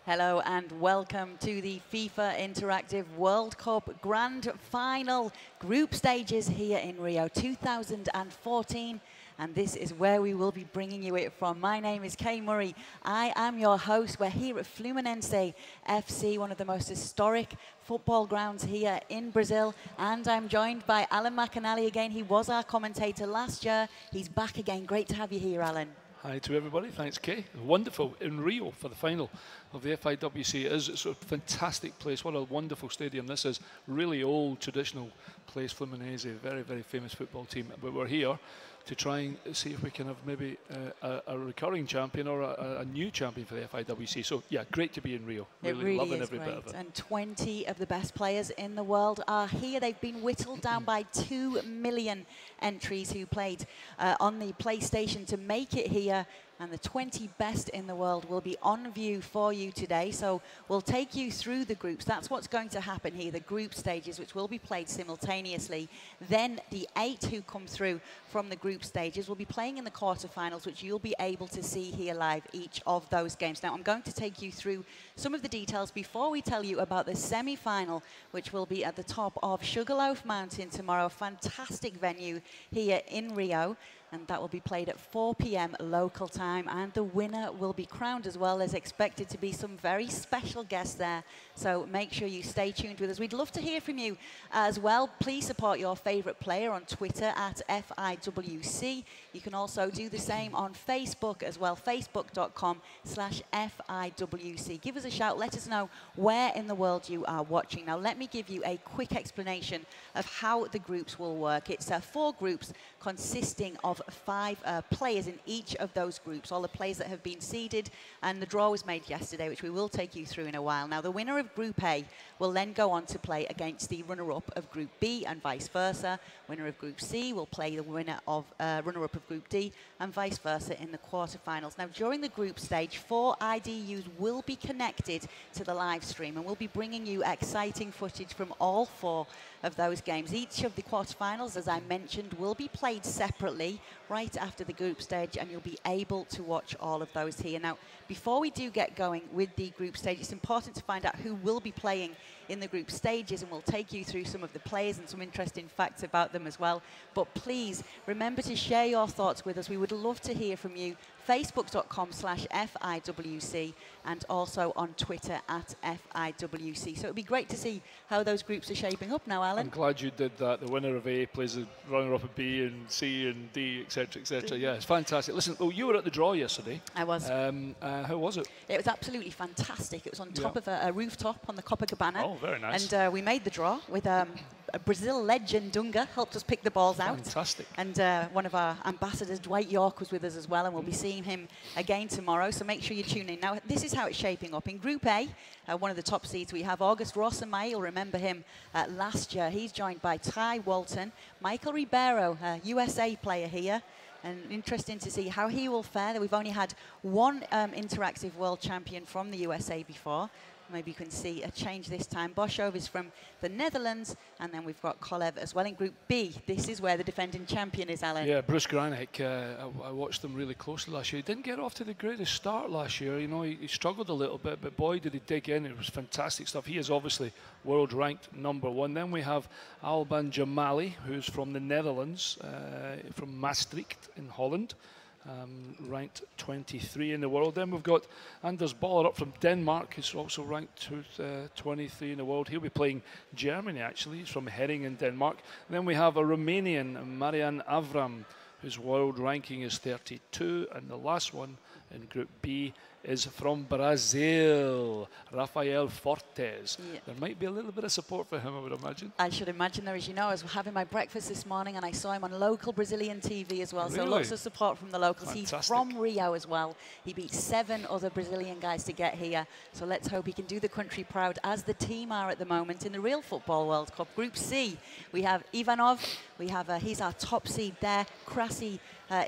Hello and welcome to the FIFA Interactive World Cup Grand Final group stages here in Rio 2014. And this is where we will be bringing you it from. My name is Kay Murray. I am your host. We're here at Fluminense FC, one of the most historic football grounds here in Brazil. And I'm joined by Alan McAnally again. He was our commentator last year. He's back again. Great to have you here, Alan. Hi to everybody, thanks Kay. Wonderful in Rio for the final of the FIWC. It's a fantastic place, what a wonderful stadium this is. Really old, traditional place, Fluminense, very, very famous football team. But we're here to try and see if we can have maybe a recurring champion or a new champion for the FIWC. So yeah, great to be in Rio. Really loving is every great. bit of it. And 20 of the best players in the world are here. They've been whittled down by 2 million entries who played on the PlayStation to make it here. And the 20 best in the world will be on view for you today. So we'll take you through the groups. That's what's going to happen here, the group stages, which will be played simultaneously. Then the 8 who come through from the group stages will be playing in the quarterfinals, which you'll be able to see here live, each of those games. Now, I'm going to take you through some of the details before we tell you about the semi-final, which will be at the top of Sugarloaf Mountain tomorrow. A fantastic venue here in Rio. And that will be played at 4 p.m. local time. And the winner will be crowned as well. There's expected to be some very special guests there. So make sure you stay tuned with us. We'd love to hear from you as well. Please support your favorite player on Twitter at FIWC. You can also do the same on Facebook as well, facebook.com/FIWC. Give us a shout. Let us know where in the world you are watching. Now, let me give you a quick explanation of how the groups will work. It's 4 groups consisting of 5 players in each of those groups, all the players that have been seeded, and the draw was made yesterday, which we will take you through in a while. Now, the winner of Group A will then go on to play against the runner-up of Group B and vice versa. Winner of Group C will play the winner of runner-up of Group D and vice versa in the quarterfinals. Now, during the group stage, 4 IDUs will be connected to the live stream, and we'll be bringing you exciting footage from all 4 of those games. Each of the quarterfinals, as I mentioned, will be played separately right after the group stage, and you'll be able to watch all of those here. Now, before we do get going with the group stage, it's important to find out who will be playing in the group stages, and we'll take you through some of the players and some interesting facts about them as well. But please remember to share your thoughts with us. We would love to hear from you. Facebook.com/FIWC and also on Twitter at FIWC. So it would be great to see how those groups are shaping up now, Alan. I'm glad you did that. The winner of A plays the runner-up of B and C and D, etc., etc. Yeah, it's fantastic. Listen, you were at the draw yesterday. I was. How was it? It was absolutely fantastic. It was on top of a rooftop on the Copacabana. Oh, very nice. And we made the draw with a Brazil legend, Dunga, helped us pick the balls out. Fantastic. And one of our ambassadors, Dwight York, was with us as well, and we'll be seeing him again tomorrow, so make sure you tune in. Now, this is how it's shaping up. In Group A, one of the top seeds, we have August Rossamayo. You'll remember him last year. He's joined by Ty Walton, Michael Ribeiro, a USA player here. And interesting to see how he will fare. We've only had 1 Interactive World Champion from the USA before. Maybe you can see a change this time. Boschov is from the Netherlands, and then we've got Kolev as well in Group B. This is where the defending champion is, Alan. Yeah, Bruce Granek. I watched him really closely last year. He didn't get off to the greatest start last year. You know, he struggled a little bit, but boy, did he dig in. It was fantastic stuff. He is obviously world ranked #1. Then we have Alban Jamali, who's from the Netherlands, from Maastricht in Holland. Ranked 23 in the world. Then we've got Anders Boller up from Denmark, who's also ranked 23 in the world. He'll be playing Germany, actually. He's from Herring in Denmark. And then we have a Romanian, Marian Avram, whose world ranking is 32. And the last one in Group B is from Brazil, Rafael Fortes. Yeah. There might be a little bit of support for him, I would imagine. I should imagine there is. You know, I was having my breakfast this morning and I saw him on local Brazilian TV as well. Really? So lots of support from the locals. Fantastic. He's from Rio as well. He beat 7 other Brazilian guys to get here. So let's hope he can do the country proud, as the team are at the moment in the real Football World Cup. Group C, we have Ivanov We have, he's our top seed there. Krasi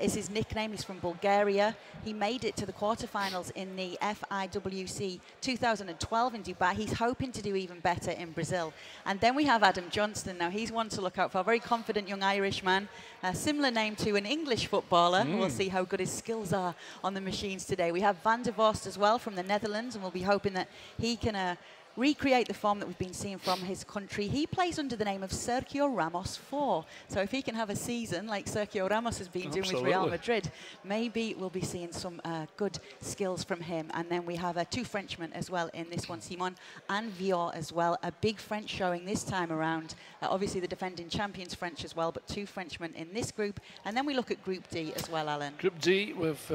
is his nickname. He's from Bulgaria. He made it to the quarterfinals in the FIWC 2012 in Dubai. He's hoping to do even better in Brazil. And then we have Adam Johnston. Now, he's one to look out for. A very confident young Irishman. A similar name to an English footballer. We'll see how good his skills are on the machines today. We have Van der Vorst as well from the Netherlands, and we'll be hoping that he can recreate the form that we've been seeing from his country. He plays under the name of Sergio Ramos 4. So if he can have a season like Sergio Ramos has been doing with Real Madrid, maybe we'll be seeing some good skills from him. And then we have 2 Frenchmen as well in this one, Simon and Vior as well. A big French showing this time around. Obviously the defending champions French as well, but 2 Frenchmen in this group. And then we look at Group D as well, Alan. Group D, we've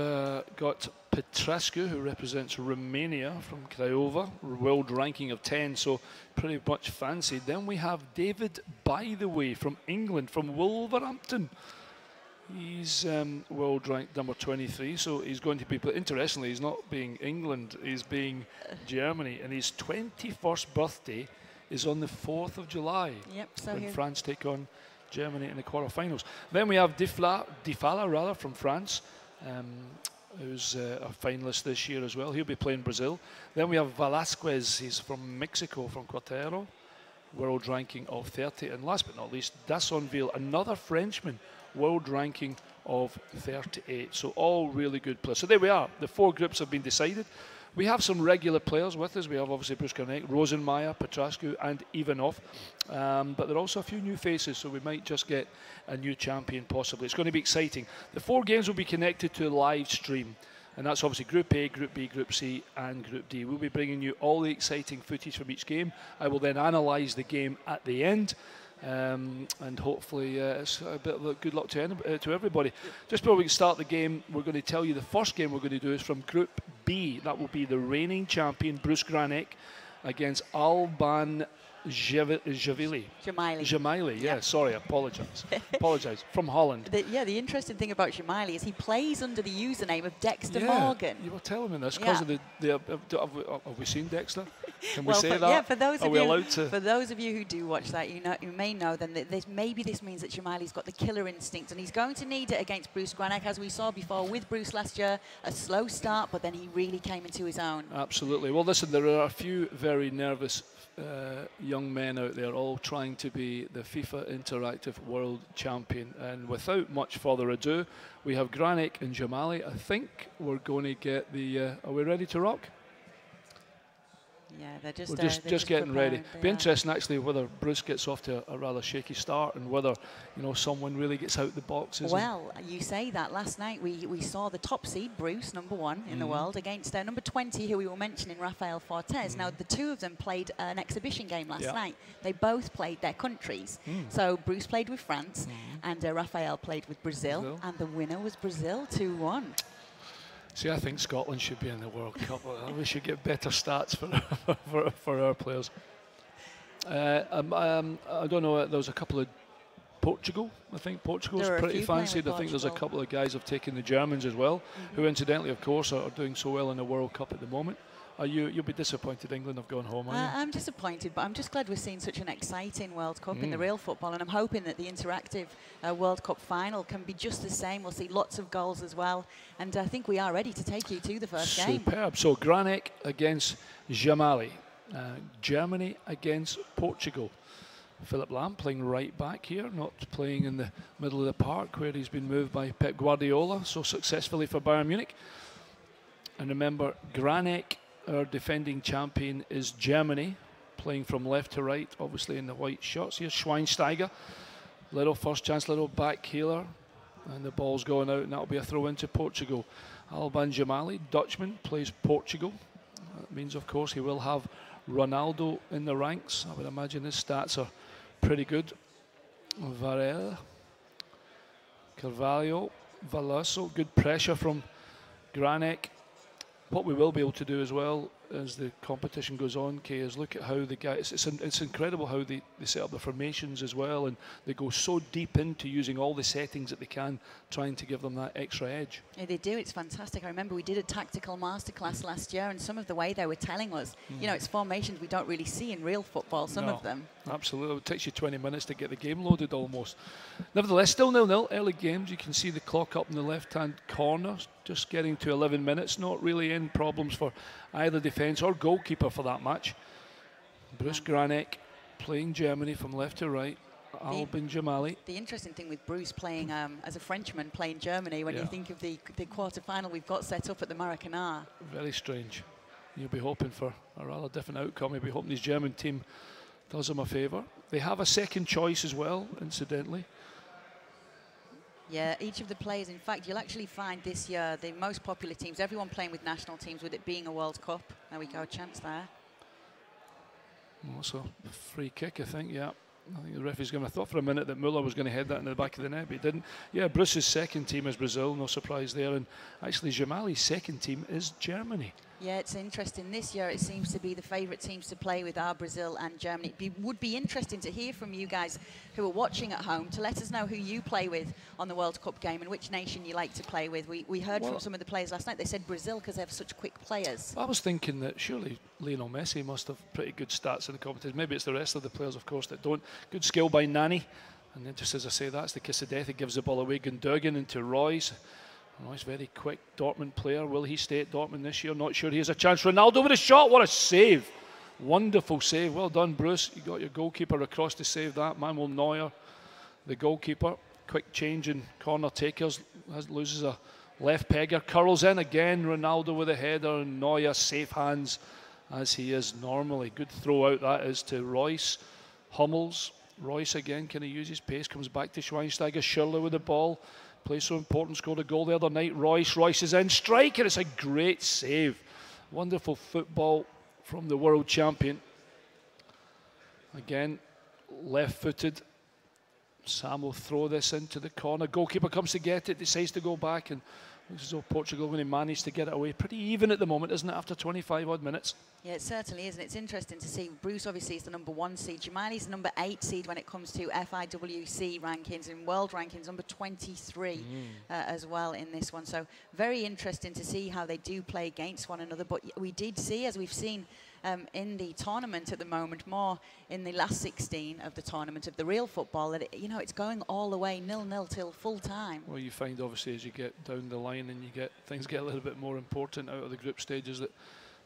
got Petrescu, who represents Romania from Craiova, world ranking of 10, so pretty much fancied. Then we have David, by the way, from England, from Wolverhampton. He's world ranked number 23, so he's going to be, but interestingly, he's not being England, he's being Germany, and his 21st birthday is on the 4th of July, so when France take on Germany in the quarterfinals. Then we have Difala from France, who's a finalist this year as well. He'll be playing Brazil. Then we have Velasquez, he's from Mexico, from Querétaro, world ranking of 30. And last but not least, Dassonville, another Frenchman, world ranking of 38. So all really good players. So there we are. The 4 groups have been decided. We have some regular players with us. We have obviously Bruce Garnett, Rosenmeier, Petrascu and Ivanov. But there are also a few new faces, so we might just get a new champion possibly. It's going to be exciting. The 4 games will be connected to a live stream. And that's obviously Group A, Group B, Group C and Group D. We'll be bringing you all the exciting footage from each game. I will then analyse the game at the end. And hopefully it's a bit of a good luck to everybody. Just before we can start the game, we're going to tell you the first game we're going to do is from Group B. That will be the reigning champion Bruce Granek against Alban Jamaili, yeah, sorry, apologise, from Holland. The interesting thing about Jamaili is he plays under the username of Dexter Morgan. You were telling me this because of the have we seen Dexter? Can we say that? Yeah, for those Are of we you, allowed to? For those of you who do watch that, you may know then that maybe this means that Jamaili's got the killer instinct, and he's going to need it against Bruce Granek, as we saw before with Bruce last year. A slow start, but then he really came into his own. Absolutely. Well, listen, there are a few very nervous young men out there, all trying to be the FIFA Interactive World Champion. And without much further ado, we have Granek and Jamaili. I think we're going to get the. Are we ready to rock? Yeah, they're just getting ready. Be interesting actually whether Bruce gets off to a rather shaky start and whether someone really gets out the boxes. Well, you say that. Last night we saw the top seed Bruce, number 1 in the world, against number 20, who we were mentioning, Rafael Fortes. Now the 2 of them played an exhibition game last night. They both played their countries. So Bruce played with France and Rafael played with Brazil, and the winner was Brazil, 2-1. See, I think Scotland should be in the World Cup. We should get better stats for our players. I don't know, there was a couple of Portugal. I think Portugal's pretty fancied. I think there's a couple of guys who have taken the Germans as well, who incidentally, of course, are doing so well in the World Cup at the moment. You'll be disappointed England have gone home, aren't you? I'm disappointed, but I'm just glad we're seeing such an exciting World Cup in the real football, and I'm hoping that the Interactive World Cup final can be just the same. We'll see lots of goals as well, and I think we are ready to take you to the first game. Superb. So Granek against Jamaili, Germany against Portugal. Philip Lahm playing right back here, not playing in the middle of the park where he's been moved by Pep Guardiola so successfully for Bayern Munich. And remember, Granek, our defending champion, is Germany, playing from left to right, obviously in the white shorts. Here's Schweinsteiger, little first chance, little back healer, and the ball's going out, and that'll be a throw into Portugal. Alban Jamaili, Dutchman, plays Portugal. That means, of course, he will have Ronaldo in the ranks. I would imagine his stats are pretty good. Varela, Carvalho, Veloso, good pressure from Granek. What we will be able to do as well as the competition goes on, Kay, is look at how the guys, it's incredible how they set up the formations as well, and they go so deep into using all the settings that they can, trying to give them that extra edge. Yeah, they do. It's fantastic. I remember we did a tactical masterclass last year, and some of the way they were telling us, you know, it's formations we don't really see in real football, some of them. Absolutely. It takes you 20 minutes to get the game loaded almost. Nevertheless, still 0-0, early games. You can see the clock up in the left-hand corner, just getting to 11 minutes. Not really any problems for either defence or goalkeeper for that match. Bruce Granek playing Germany from left to right. Albin Jamali. The interesting thing with Bruce playing as a Frenchman playing Germany, when you think of the quarter-final we've got set up at the Maracanã. Very strange. You'll be hoping for a rather different outcome. You'll be hoping his German team does him a favour. They have a second choice as well, incidentally. Yeah, each of the players, in fact, you'll actually find this year the most popular teams, everyone playing with national teams, with it being a World Cup. There we go, a chance there. Also, free kick, I think, yeah. I think the referee's going to thought for a minute that Muller was going to head that in the back of the net, but he didn't. Yeah, Bruce's second team is Brazil, no surprise there. And actually, Jamali's second team is Germany. Yeah, it's interesting. This year, it seems to be the favourite teams to play with are Brazil and Germany. It would be interesting to hear from you guys who are watching at home to let us know who you play with on the World Cup game and which nation you like to play with. We heard from some of the players last night. They said Brazil because they have such quick players. I was thinking that surely Lionel Messi must have pretty good stats in the competition. Maybe it's the rest of the players, of course, that don't. Good skill by Nani. And then just as I say, that's the kiss of death. He gives the ball away. Gundogan into Royce. Royce, very quick Dortmund player. Will he stay at Dortmund this year? Not sure. He has a chance. Ronaldo with a shot. What a save. Wonderful save. Well done, Bruce. You got your goalkeeper across to save that. Manuel Neuer, the goalkeeper. Quick change in corner takers. Loses a left pegger. Curls in again. Ronaldo with a header. And Neuer, safe hands as he is normally. Good throw out that is to Royce. Hummels. Royce again. Can he use his pace? Comes back to Schweinsteiger. Schürrle with the ball. Play so important, scored a goal the other night. Royce is in, strike, and it's a great save. Wonderful football from the world champion. Again, left-footed. Sam will throw this into the corner. Goalkeeper comes to get it, decides to go back, and looks as though Portugal going to manage to get it away. Pretty even at the moment, isn't it, after 25 odd minutes? Yeah, it certainly is, and it's interesting to see. Bruce obviously is the #1 seed. Jamali's the #8 seed when it comes to FIWC rankings and world rankings, #23 as well in this one. So very interesting to see how they do play against one another. But we did see, as we've seen in the tournament at the moment, more in the last 16 of the tournament of the real football, that it's going all the way 0-0 till full time. Well, you find obviously as you get down the line and things get a little bit more important out of the group stages, that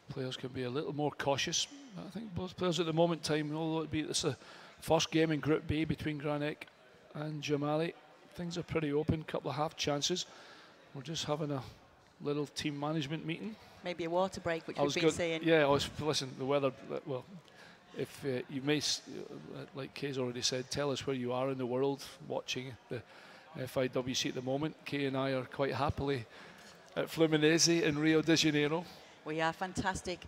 players can be a little more cautious. I think both players at the moment in time, although it's a first game in Group B between Granek and Jamali, things are pretty open. Couple of half chances. We're just having a little team management meeting. Maybe a water break, which we've been seeing. Yeah, listen, the weather, well, if you may, like Kay's already said, tell us where you are in the world watching the FIWC at the moment. Kay and I are quite happily at Fluminense in Rio de Janeiro. We are fantastic,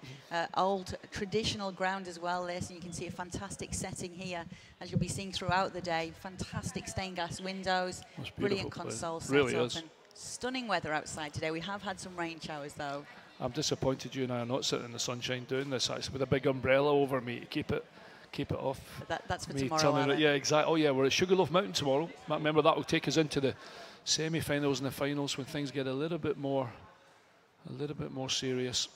old traditional ground as well this, and you can see a fantastic setting here, as you'll be seeing throughout the day. Fantastic stained glass windows, brilliant console setup, really is. And stunning weather outside today. We have had some rain showers though. I'm disappointed you and I are not sitting in the sunshine doing this actually, with a big umbrella over me to keep it off. But that's for tomorrow. Yeah, exactly. Oh yeah, we're at Sugarloaf Mountain tomorrow. Remember, that will take us into the semi-finals and the finals when things get a little bit more serious.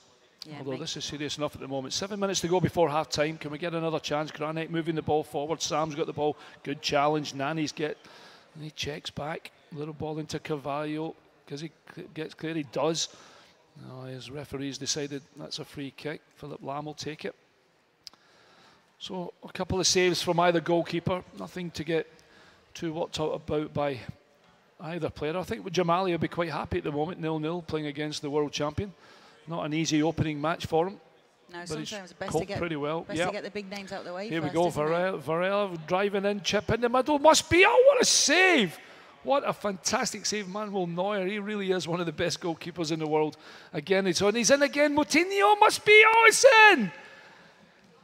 Yeah, although this is serious enough at the moment. 7 minutes to go before half time. Can we get another chance? Granek moving the ball forward. Sam's got the ball. Good challenge. Nani's and he checks back. Little ball into Carvalho because he gets clear. He does. No, his referees decided that's a free kick. Philip Lam will take it. So a couple of saves from either goalkeeper. Nothing to get too worked out about by either player. I think Jamali will be quite happy at the moment, 0-0, playing against the world champion. Not an easy opening match for him. No, sometimes best to get pretty well. Best to get the big names out of the way. Here we go, Varela driving in, chip in the middle. Must be, oh, what a save! What a fantastic save, Manuel Neuer. He really is one of the best goalkeepers in the world. Again, it's on. He's in again. Moutinho must be, oh, it's in!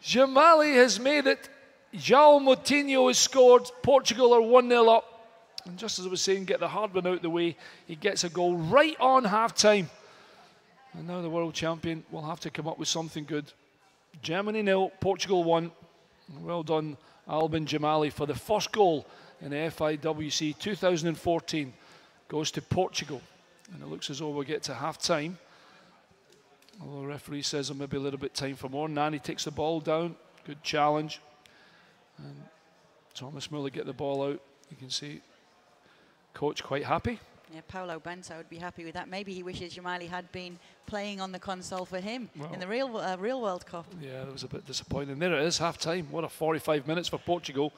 Jamali has made it. João Moutinho has scored. Portugal are 1-0 up. And just as I was saying, get the hard one out of the way. He gets a goal right on half-time. And now the world champion will have to come up with something good. Germany 0, Portugal 1. Well done, Albin Jamali, for the first goal in the FIWC 2014. Goes to Portugal. And it looks as though we'll get to half-time. Although the referee says there may be a little bit time for more. Nani takes the ball down. Good challenge. And Thomas Muller get the ball out. You can see coach quite happy. Yeah, Paulo Bento would be happy with that. Maybe he wishes Jamali had been playing on the console for him in the real World Cup. Yeah, that was a bit disappointing. There it is, half-time. What a 45 minutes for Portugal.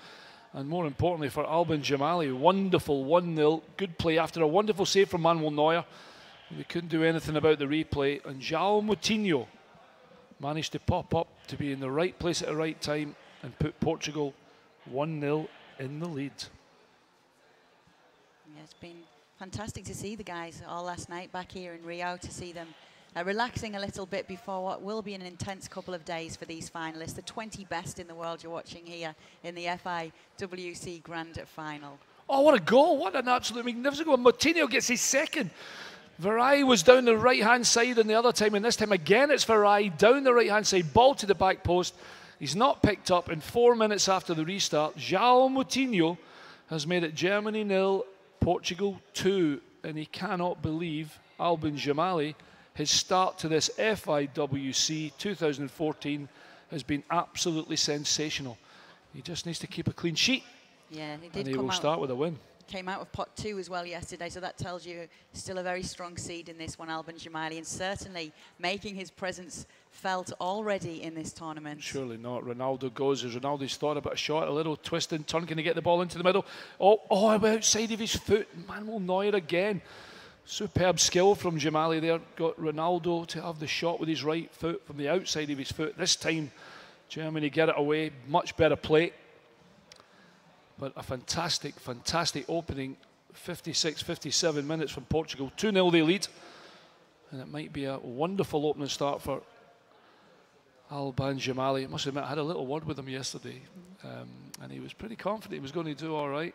And more importantly for Albin Jamali. Wonderful 1-0. Good play after a wonderful save from Manuel Neuer. They couldn't do anything about the replay. And João Moutinho managed to pop up to be in the right place at the right time and put Portugal 1-0 in the lead. Yeah, it's been fantastic to see the guys all last night back here in Rio, to see them relaxing a little bit before what will be an intense couple of days for these finalists. The 20 best in the world you're watching here in the FIWC Grand Final. Oh, what a goal. What an absolute magnificent goal. Moutinho gets his second. Varai was down the right-hand side and the other time, and this time again it's Varai down the right-hand side, ball to the back post. He's not picked up, and 4 minutes after the restart, João Moutinho has made it Germany 0, Portugal 2, and he cannot believe Albin Jamali, his start to this FIWC 2014 has been absolutely sensational. He just needs to keep a clean sheet. Yeah, he did, and he will start with a win. Came out of pot 2 as well yesterday, so that tells you still a very strong seed in this one, Albin Jamali, and certainly making his presence felt already in this tournament. Surely not. Ronaldo goes as Ronaldo's thought about a shot, a little twist and turn. Can he get the ball into the middle? Oh, outside of his foot. Manuel Neuer again. Superb skill from Jamali there. Got Ronaldo to have the shot with his right foot from the outside of his foot. This time, Germany get it away. Much better play. But a fantastic, fantastic opening. 56, 57 minutes from Portugal. 2-0 they lead. And it might be a wonderful opening start for Albin Jamali. I must admit, I had a little word with him yesterday. And he was pretty confident he was going to do all right.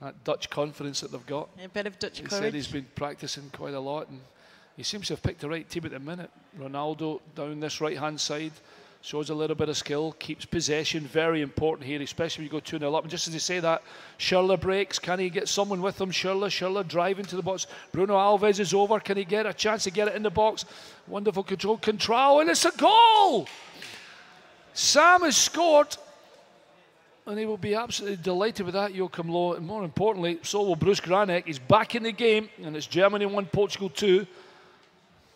That Dutch confidence that they've got. A bit of Dutch courage. He said he's been practicing quite a lot, and he seems to have picked the right team at the minute. Ronaldo down this right-hand side, shows a little bit of skill, keeps possession, very important here, especially when you go 2-0 up. And just as they say that, Schürrle breaks. Can he get someone with him? Schürrle driving to the box. Bruno Alves is over. Can he get a chance to get it in the box? Wonderful control, and it's a goal! Sam has scored. And he will be absolutely delighted with that, Joachim Low. And more importantly, so will Bruce Granek. He's back in the game, and it's Germany 1, Portugal 2.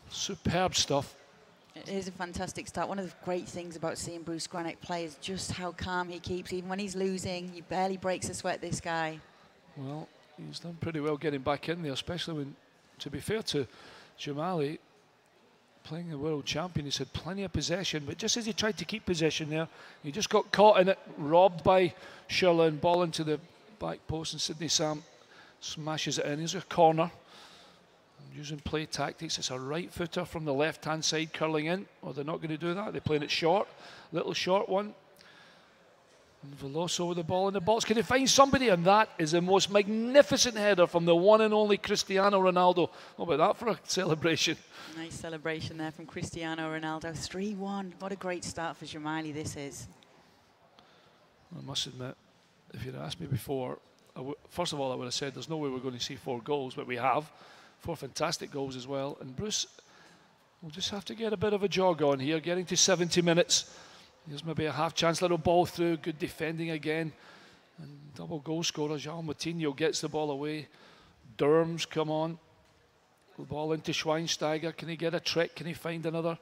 Superb stuff. It is a fantastic start. One of the great things about seeing Bruce Granek play is just how calm he keeps. Even when he's losing, he barely breaks a sweat, this guy. Well, he's done pretty well getting back in there, especially when, to be fair to Jamali, playing the world champion, he's had plenty of possession, but just as he tried to keep possession there, he just got caught in it, robbed by Schürrle, and ball into the back post, and Sidney Sam smashes it in. Here's a corner. Using play tactics, it's a right footer from the left-hand side curling in. Oh, they're not going to do that. They're playing it short, little short one. And Veloso with the ball in the box. Can he find somebody? And that is the most magnificent header from the one and only Cristiano Ronaldo. What about that for a celebration? Nice celebration there from Cristiano Ronaldo. 3-1. What a great start for Jamali this is. I must admit, if you'd asked me before, first of all, I would have said there's no way we're going to see 4 goals, but we have. 4 fantastic goals as well. And Bruce will just have to get a bit of a jog on here, getting to 70 minutes. Here's maybe a half chance, little ball through, good defending again. And double goal scorer, João Moutinho gets the ball away. Durms come on. The ball into Schweinsteiger. Can he get a trick? Can he find another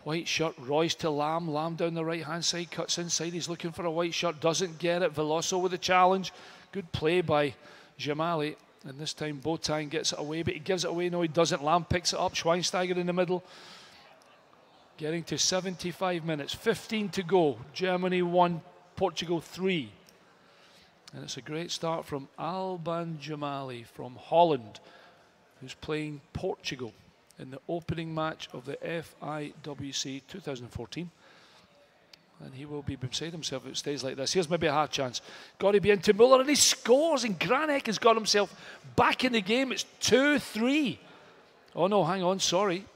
white shirt? Royce to Lamb. Lamb down the right-hand side, cuts inside. He's looking for a white shirt, doesn't get it. Veloso with the challenge. Good play by Jamali. And this time Boateng gets it away, but he gives it away. No, he doesn't. Lamb picks it up. Schweinsteiger in the middle. Getting to 75 minutes. 15 to go. Germany 1, Portugal 3. And it's a great start from Albin Jamali from Holland, who's playing Portugal in the opening match of the FIWC 2014. And he will be beside himself if it stays like this. Here's maybe a half chance. Got to be into Muller, and he scores. And Granek has got himself back in the game. It's 2-3. Oh no, hang on, sorry.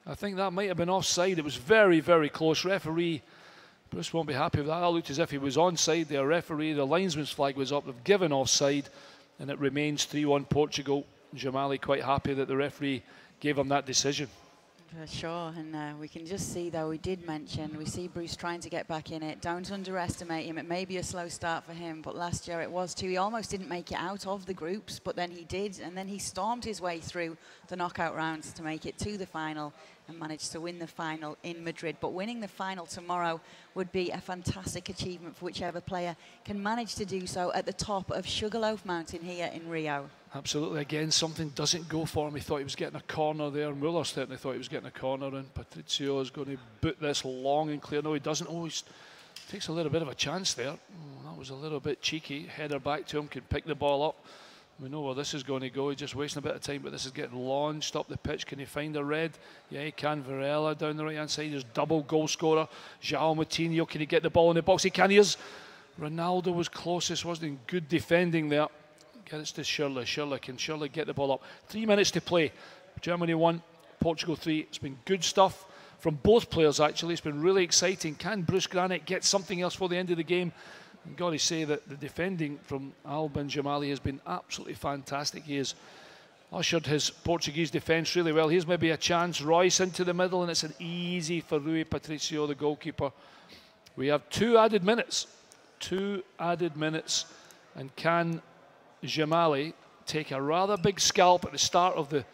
I think that might have been offside. It was very, very close. Referee, Bruce won't be happy with that. That looked as if he was onside there. Referee, the linesman's flag was up. They've given offside, and it remains 3-1 Portugal. Jamali quite happy that the referee gave him that decision. For sure, and we can just see, though, we did mention, we see Bruce trying to get back in it. Don't underestimate him. It may be a slow start for him, but last year it was too. He almost didn't make it out of the groups, but then he did, and then he stormed his way through the knockout rounds to make it to the final and managed to win the final in Madrid. But winning the final tomorrow would be a fantastic achievement for whichever player can manage to do so at the top of Sugarloaf Mountain here in Rio. Absolutely. Again, something doesn't go for him. He thought he was getting a corner there. Muller certainly thought he was getting a corner, and Patricio is going to boot this long and clear. No, he doesn't. Oh, he takes a little bit of a chance there. Oh, that was a little bit cheeky. Header back to him, can pick the ball up. We know where this is going to go. He's just wasting a bit of time, but this is getting launched up the pitch. Can he find a red? Yeah, he can. Varela down the right-hand side. There's double goal scorer. João Moutinho, can he get the ball in the box? He can. Here's Ronaldo was closest, wasn't he? Good defending there. Get it to Schürrle. Schürrle, can Schürrle get the ball up? 3 minutes to play. Germany 1, Portugal 3. It's been good stuff from both players, actually. It's been really exciting. Can Bruce Granick get something else for the end of the game? I've got to say that the defending from Alban Jamali has been absolutely fantastic. He has ushered his Portuguese defence really well. Here's maybe a chance. Royce into the middle, and it's an easy for Rui Patricio, the goalkeeper. We have 2 added minutes. 2 added minutes. And can Jamali take a rather big scalp at the start of the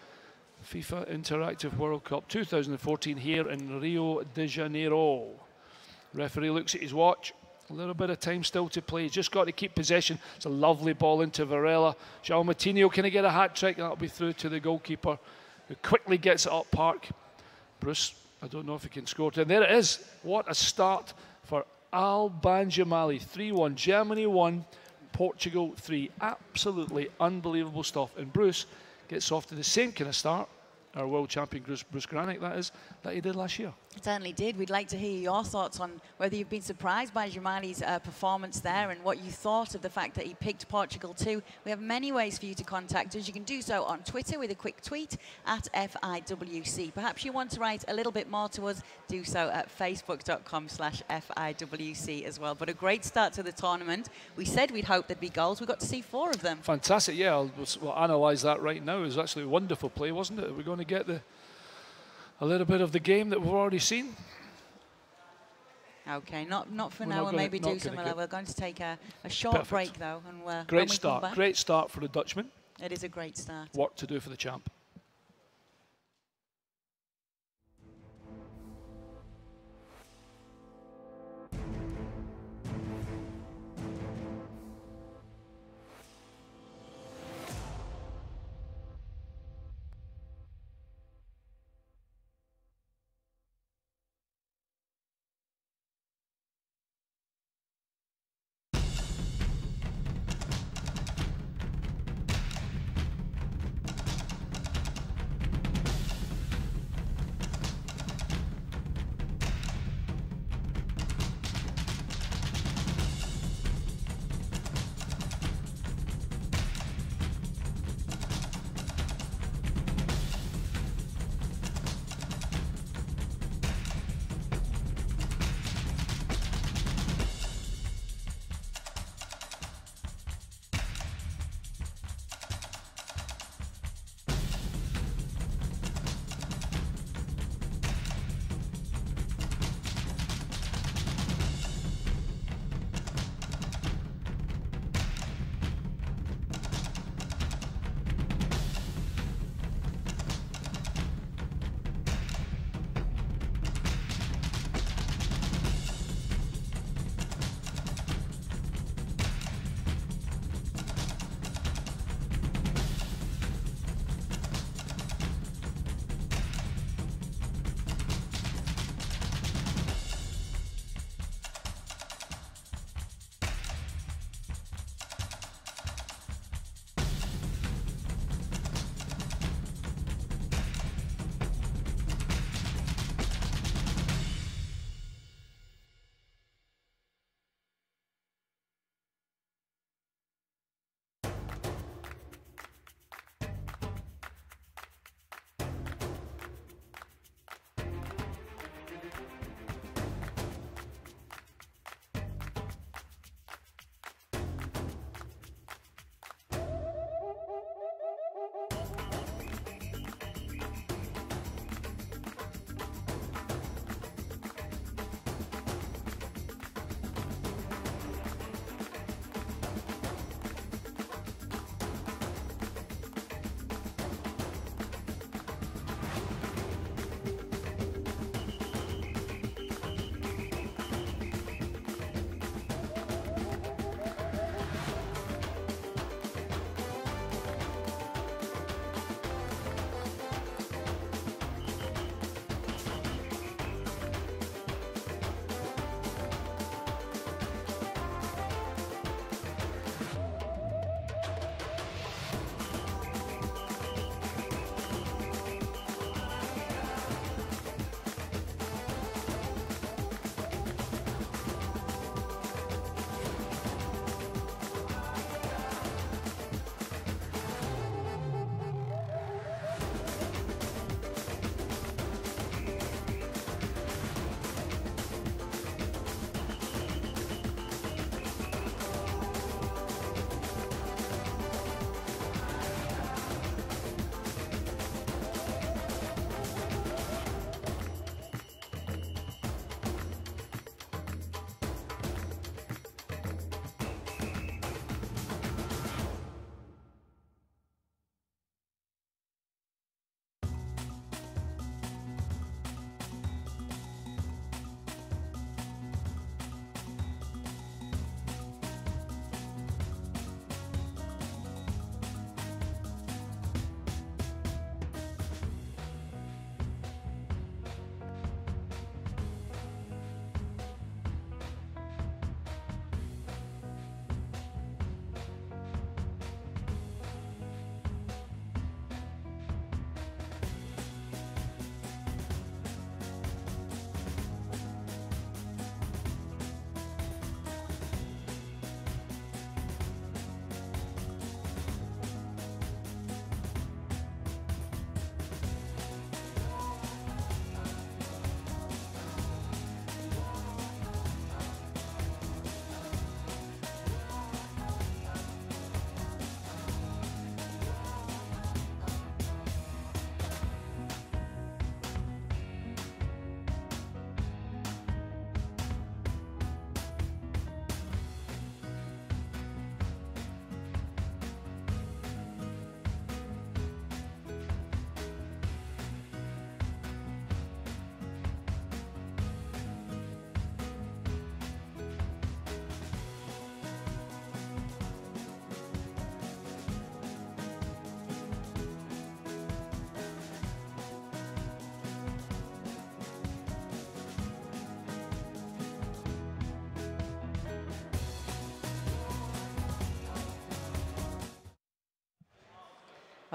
FIFA Interactive World Cup 2014 here in Rio de Janeiro? Referee looks at his watch. A little bit of time still to play. He's just got to keep possession. It's a lovely ball into Varela. João Moutinho, can he get a hat-trick? That'll be through to the goalkeeper, who quickly gets it up park. Bruce, I don't know if he can score. And there it is. What a start for Alban Jamali. 3-1. Germany 1, Portugal 3. Absolutely unbelievable stuff. And Bruce gets off to the same kind of start, our world champion Bruce Granick, that is, that he did last year. It certainly did. We'd like to hear your thoughts on whether you've been surprised by Jamali's performance there and what you thought of the fact that he picked Portugal too. We have many ways for you to contact us. You can do so on Twitter with a quick tweet at FIWC. Perhaps you want to write a little bit more to us, do so at facebook.com/FIWC as well. But a great start to the tournament. We said we'd hope there'd be goals. We got to see 4 of them. Fantastic, yeah. We'll analyse that right now. It was actually a wonderful play, wasn't it? We're going to get a little bit of the game that we've already seen. Okay, not for now. We'll maybe do some. We're going to take a short break though, and great start. Great start for the Dutchman. It is a great start. Work to do for the champ.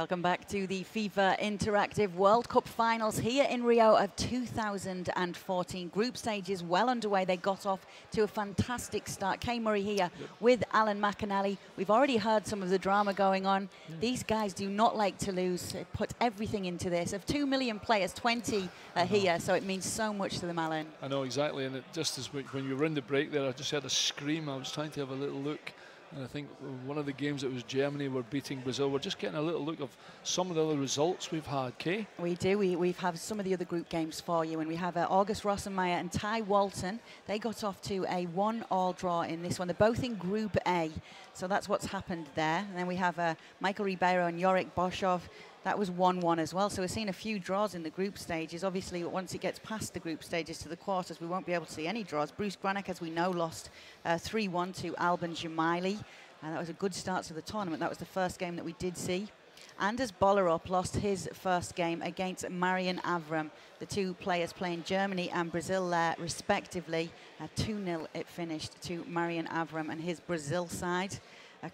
Welcome back to the FIFA Interactive World Cup finals here in Rio of 2014. Group stage is well underway. They got off to a fantastic start. Kay Murray here with Alan McAnally. We've already heard some of the drama going on. These guys do not like to lose. They put everything into this. Of 2 million players, 20 are here, so it means so much to them, Alan. I know, exactly, and it just as when you were in the break there, I just heard a scream. I was trying to have a little look. And I think one of the games that was Germany were beating Brazil. We're just getting a little look of some of the other results we've had, Kay. We do. We've had some of the other group games for you. And we have August Rossenmeyer and Ty Walton. They got off to a 1-1 draw in this one. They're both in Group A. So that's what's happened there. And then we have Michael Ribeiro and Yorick Boshov. That was 1-1 as well. So we're seeing a few draws in the group stages. Obviously, once it gets past the group stages to the quarters, we won't be able to see any draws. Bruce Granek, as we know, lost 3-1 to Alban Jamaili. And that was a good start to the tournament. That was the first game that we did see. Anders Bollerup lost his first game against Marian Avram. The two players playing Germany and Brazil there, respectively. 2-0 it finished to Marian Avram and his Brazil side.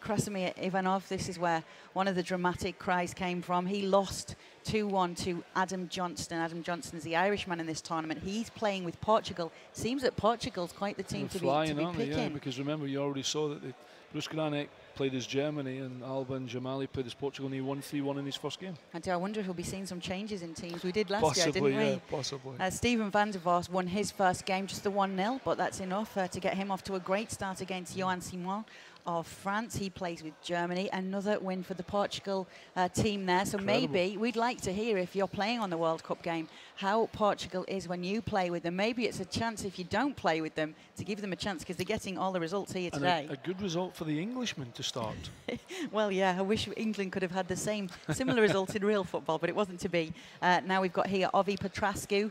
Krasimir Ivanov, this is where one of the dramatic cries came from. He lost 2-1 to Adam Johnston. Adam Johnston is the Irishman in this tournament. He's playing with Portugal. Seems that Portugal's quite the team to be picking. Yeah, because remember, you already saw that Bruce Granek played as Germany and Alban Jamaili played as Portugal, and he won 3-1 in his first game. I wonder if we'll be seeing some changes in teams. We did last year, didn't we? Yeah, possibly. Steven van der Vos won his first game, just the 1-0, but that's enough to get him off to a great start against Johan Simon of France. He plays with Germany. Another win for the Portugal team there. So Incredible. Maybe we'd like to hear, if you're playing on the World Cup game, how Portugal is when you play with them. Maybe it's a chance, if you don't play with them, to give them a chance, because they're getting all the results here today. And a good result for the Englishmen to start. Well, yeah, I wish England could have had the similar result in real football, but it wasn't to be. Now we've got here Ovi Petrascu,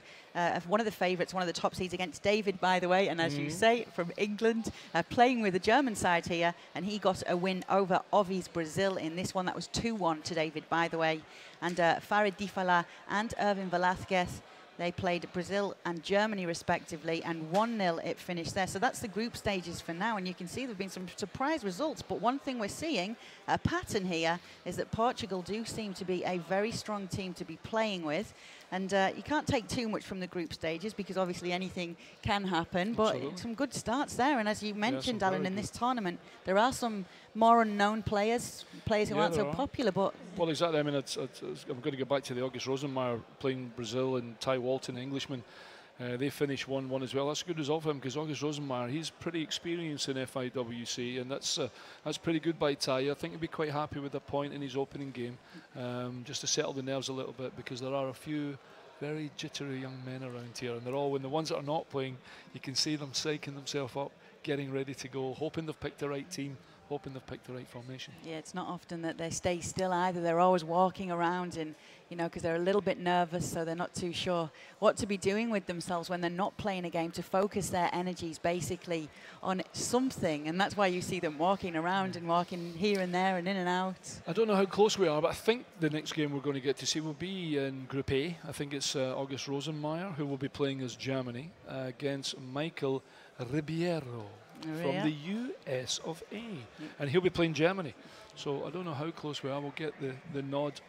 one of the favourites, one of the top seeds against David, by the way, and as you say, from England, playing with the German side here, and he got a win over Ovi's Brazil in this one. That was 2-1 to David, by the way. And Farid Difala and Irvin Velázquez, they played Brazil and Germany respectively, and 1-0 it finished there. So that's the group stages for now, and you can see there have been some surprise results. But one thing we're seeing, a pattern here, is that Portugal do seem to be a very strong team to be playing with. And you can't take too much from the group stages, because obviously anything can happen. But some good starts there. And as you mentioned, Alan, in this tournament, there are some more unknown players who aren't so popular. But well, exactly. I mean, I'm going to go back to the August Rosenmeyer playing Brazil and Ty Walton, Englishman. They finished 1-1 as well. That's a good result for him, because August Rosenmeyer, he's pretty experienced in FIWC, and that's pretty good by Ty. I think he'd be quite happy with a point in his opening game, just to settle the nerves a little bit, because there are a few very jittery young men around here, and they're all, when the ones that are not playing, you can see them psyching themselves up, getting ready to go, hoping they've picked the right team, hoping they've picked the right formation. Yeah, it's not often that they stay still either. They're always walking around, and because they're a little bit nervous, so they're not too sure what to be doing with themselves when they're not playing a game, to focus their energies basically on something. And that's why you see them walking around and walking here and there and in and out. I don't know how close we are, but I think the next game we're going to get to see will be in Group A. I think it's August Rosenmeyer, who will be playing as Germany, against Michael Ribeiro from the US of A. And he'll be playing Germany. So I don't know how close we are. We'll get the nod.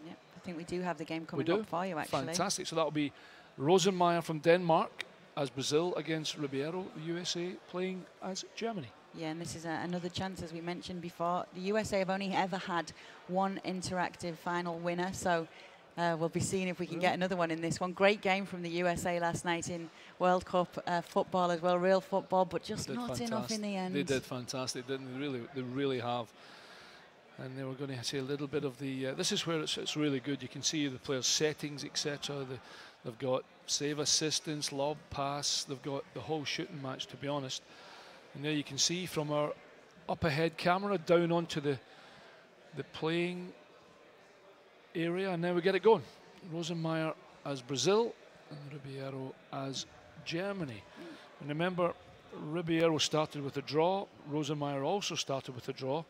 Yep, I think we do have the game coming up for you, actually. Fantastic. So that'll be Rosenmeyer from Denmark as Brazil against Ribeiro, the USA, playing as Germany. Yeah, and this is another chance, as we mentioned before. The USA have only ever had one interactive final winner, so we'll be seeing if we can get another one in this one. Great game from the USA last night in World Cup football as well, real football, but just not enough in the end. They did fantastic, didn't they? They really have. And they were going to see a little bit of the... this is where it's really good. You can see the players' settings, etc. They've got save assistance, lob pass. They've got the whole shooting match, to be honest. And there you can see from our up ahead camera down onto the playing area. And now we get it going. Rosenmeyer as Brazil and Ribeiro as Germany. And remember, Ribeiro started with a draw. Rosenmeyer also started with a draw.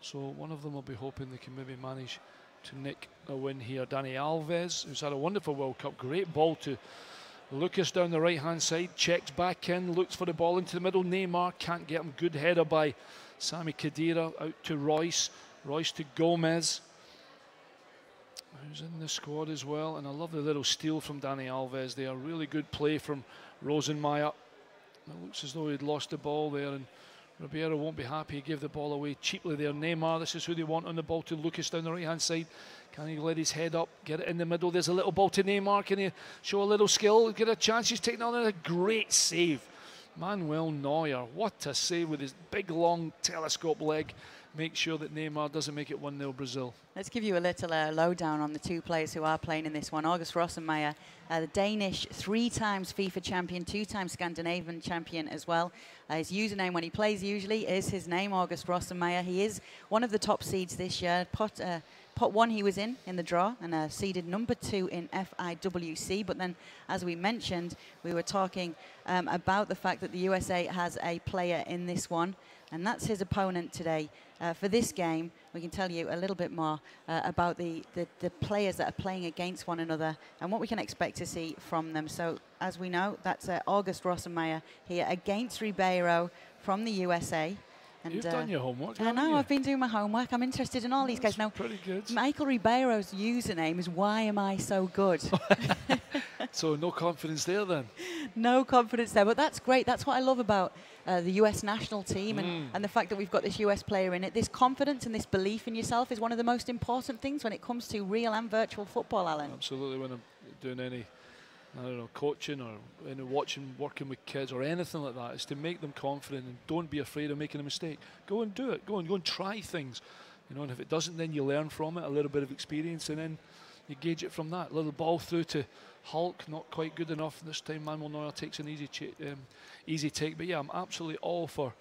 So one of them will be hoping they can maybe manage to nick a win here. Dani Alves, who's had a wonderful World Cup. Great ball to Lucas down the right-hand side. Checks back in, looks for the ball into the middle. Neymar can't get him. Good header by Sami Khedira out to Royce. Royce to Gomez. who's in the squad as well. And I love the little steal from Dani Alves there. Really good play from Rosenmeier. It looks as though he'd lost the ball there, and Ribeiro won't be happy. He gave the ball away cheaply there. Neymar, this is who they want on the ball to Lucas down the right-hand side. Can he let his head up, get it in the middle? There's a little ball to Neymar. Can he show a little skill, get a chance? He's taking on a great save. Manuel Neuer, what a save with his big, long telescope leg. Make sure that Neymar doesn't make it 1-0 Brazil. Let's give you a little lowdown on the two players who are playing in this one. August Rosenmeier, the Danish 3 times FIFA champion, 2 times Scandinavian champion as well. His username when he plays usually is his name, August Rosenmeier. He is one of the top seeds this year. Pot 1 he was in the draw, and seeded number 2 in FIWC. But then, as we mentioned, we were talking about the fact that the USA has a player in this one, and that's his opponent today. For this game, we can tell you a little bit more about the players that are playing against one another and what we can expect to see from them. So, as we know, that's August Rosenmeier here against Ribeiro from the USA. And, you've done your homework, I know, I've been doing my homework. I'm interested in all these guys. Now, pretty good. Michael Ribeiro's username is "Why am I so good?" So no confidence there then? No confidence there, but that's great. That's what I love about the US national team and the fact that we've got this US player in it. This confidence and this belief in yourself is one of the most important things when it comes to real and virtual football, Alan. Absolutely. When I'm doing any, I don't know, coaching or working with kids or anything like that, is to make them confident and don't be afraid of making a mistake. Go and do it. Go and try things. You know, and if it doesn't, then you learn from it, a little bit of experience, and then you gauge it from that. Little ball through to Hulk, not quite good enough this time. Manuel Neuer takes an easy take. But yeah, I'm absolutely all for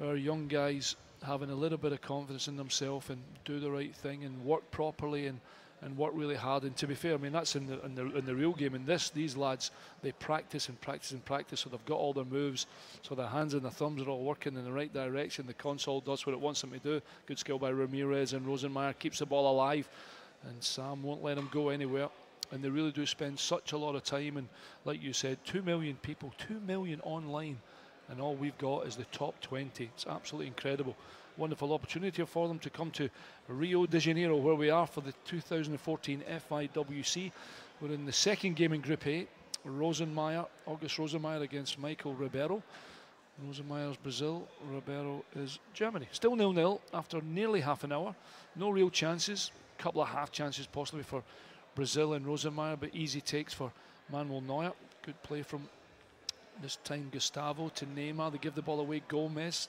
our young guys having a little bit of confidence in themselves and do the right thing and work properly and work really hard. And to be fair, I mean, that's in the real game. In these lads, they practice and practice and practice, so they've got all their moves, so their hands and their thumbs are all working in the right direction. The console does what it wants them to do. Good skill by Ramirez, and Rosenmeier keeps the ball alive, and Sam won't let him go anywhere. And they really do spend such a lot of time, and like you said, 2 million people, 2 million online, and all we've got is the top 20. It's absolutely incredible. Wonderful opportunity for them to come to Rio de Janeiro, where we are for the 2014 FIWC. We're in the second game in Group A. August Rosenmeier against Michael Ribeiro. Rosenmeier's Brazil, Ribeiro is Germany. Still 0-0 after nearly half an hour. No real chances, a couple of half chances possibly for Brazil and Rosenmeier, but easy takes for Manuel Neuer. Good play from, this time, Gustavo to Neymar. They give the ball away. Gomez,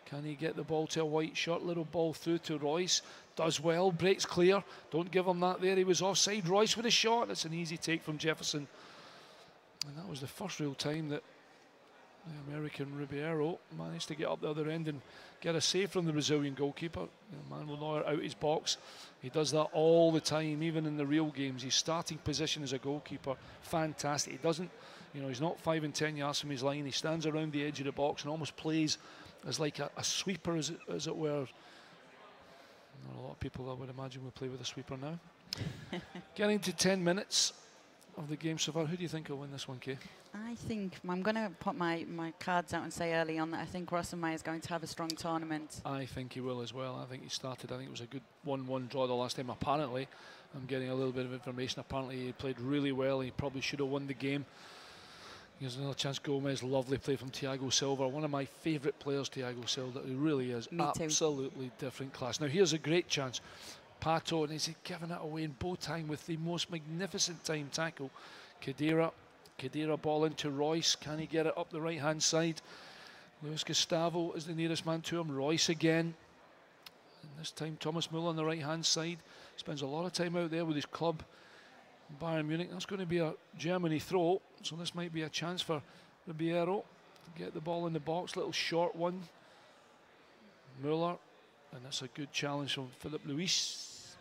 can he get the ball to a white shirt? Little ball through to Royce. Does well, breaks clear. Don't give him that there. He was offside. Royce with a shot. That's an easy take from Jefferson. And that was the first real time that the American Ribeiro managed to get up the other end and get a save from the Brazilian goalkeeper. Manuel Neuer out his box. He does that all the time, even in the real games. His starting position as a goalkeeper, fantastic. He doesn't, you know, he's not 5 and 10 yards from his line. He stands around the edge of the box and almost plays as like a sweeper, as it were. A lot of people, I would imagine, will play with a sweeper now. Getting to 10 minutes of the game so far. Who do you think will win this one, Kay? I think I'm going to put my cards out and say early on that I think Rosenmeier is going to have a strong tournament. I think he will as well. I think he started, I think it was a good 1-1 draw the last time. Apparently, I'm getting a little bit of information. Apparently, he played really well. He probably should have won the game. Here's another chance. Gomez, lovely play from Thiago Silva. One of my favourite players, Thiago Silva. He really is. Me too. Absolutely different class. Now, here's a great chance. Pato, and he's giving it away in bow time with the most magnificent time tackle. Khedira ball into Royce. Can he get it up the right hand side? Luis Gustavo is the nearest man to him. Royce again, and this time Thomas Müller on the right hand side. Spends a lot of time out there with his club, Bayern Munich. That's going to be a Germany throw, so this might be a chance for Ribeiro to get the ball in the box. Little short one. Müller, and that's a good challenge from Philip Luis.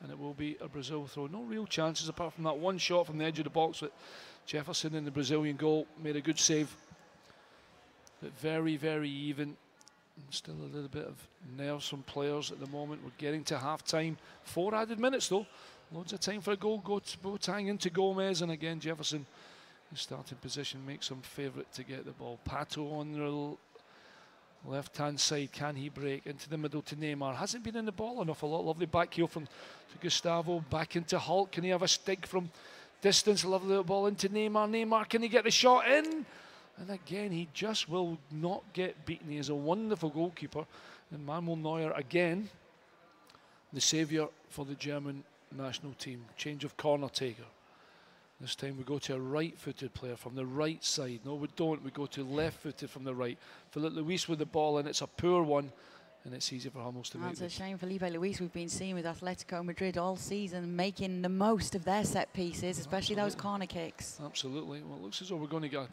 And it will be a Brazil throw. No real chances apart from that one shot from the edge of the box that Jefferson in the Brazilian goal made a good save. But very, very even. And still a little bit of nerves from players at the moment. We're getting to half time. 4 added minutes though. Loads of time for a goal. Boateng into Gomez, and again Jefferson in starting position makes him favourite to get the ball. Pato on Left-hand side, can he break? Into the middle to Neymar. Hasn't been in the ball an awful lot. Lovely back heel from to Gustavo. Back into Hulk. Can he have a stick from distance? Lovely little ball into Neymar. Neymar, can he get the shot in? And again, he just will not get beaten. He is a wonderful goalkeeper. And Manuel Neuer, again, the saviour for the German national team. Change of corner taker. This time we go to a right-footed player from the right side. No, we don't. We go to left-footed from the right. Filipe Luis with the ball, and it's a poor one, and it's easy for Hummels to make it. That's a shame. Filipe Luis, we've been seeing with Atletico Madrid all season, making the most of their set pieces, especially those corner kicks. Absolutely. Well, it looks as though we're going to get...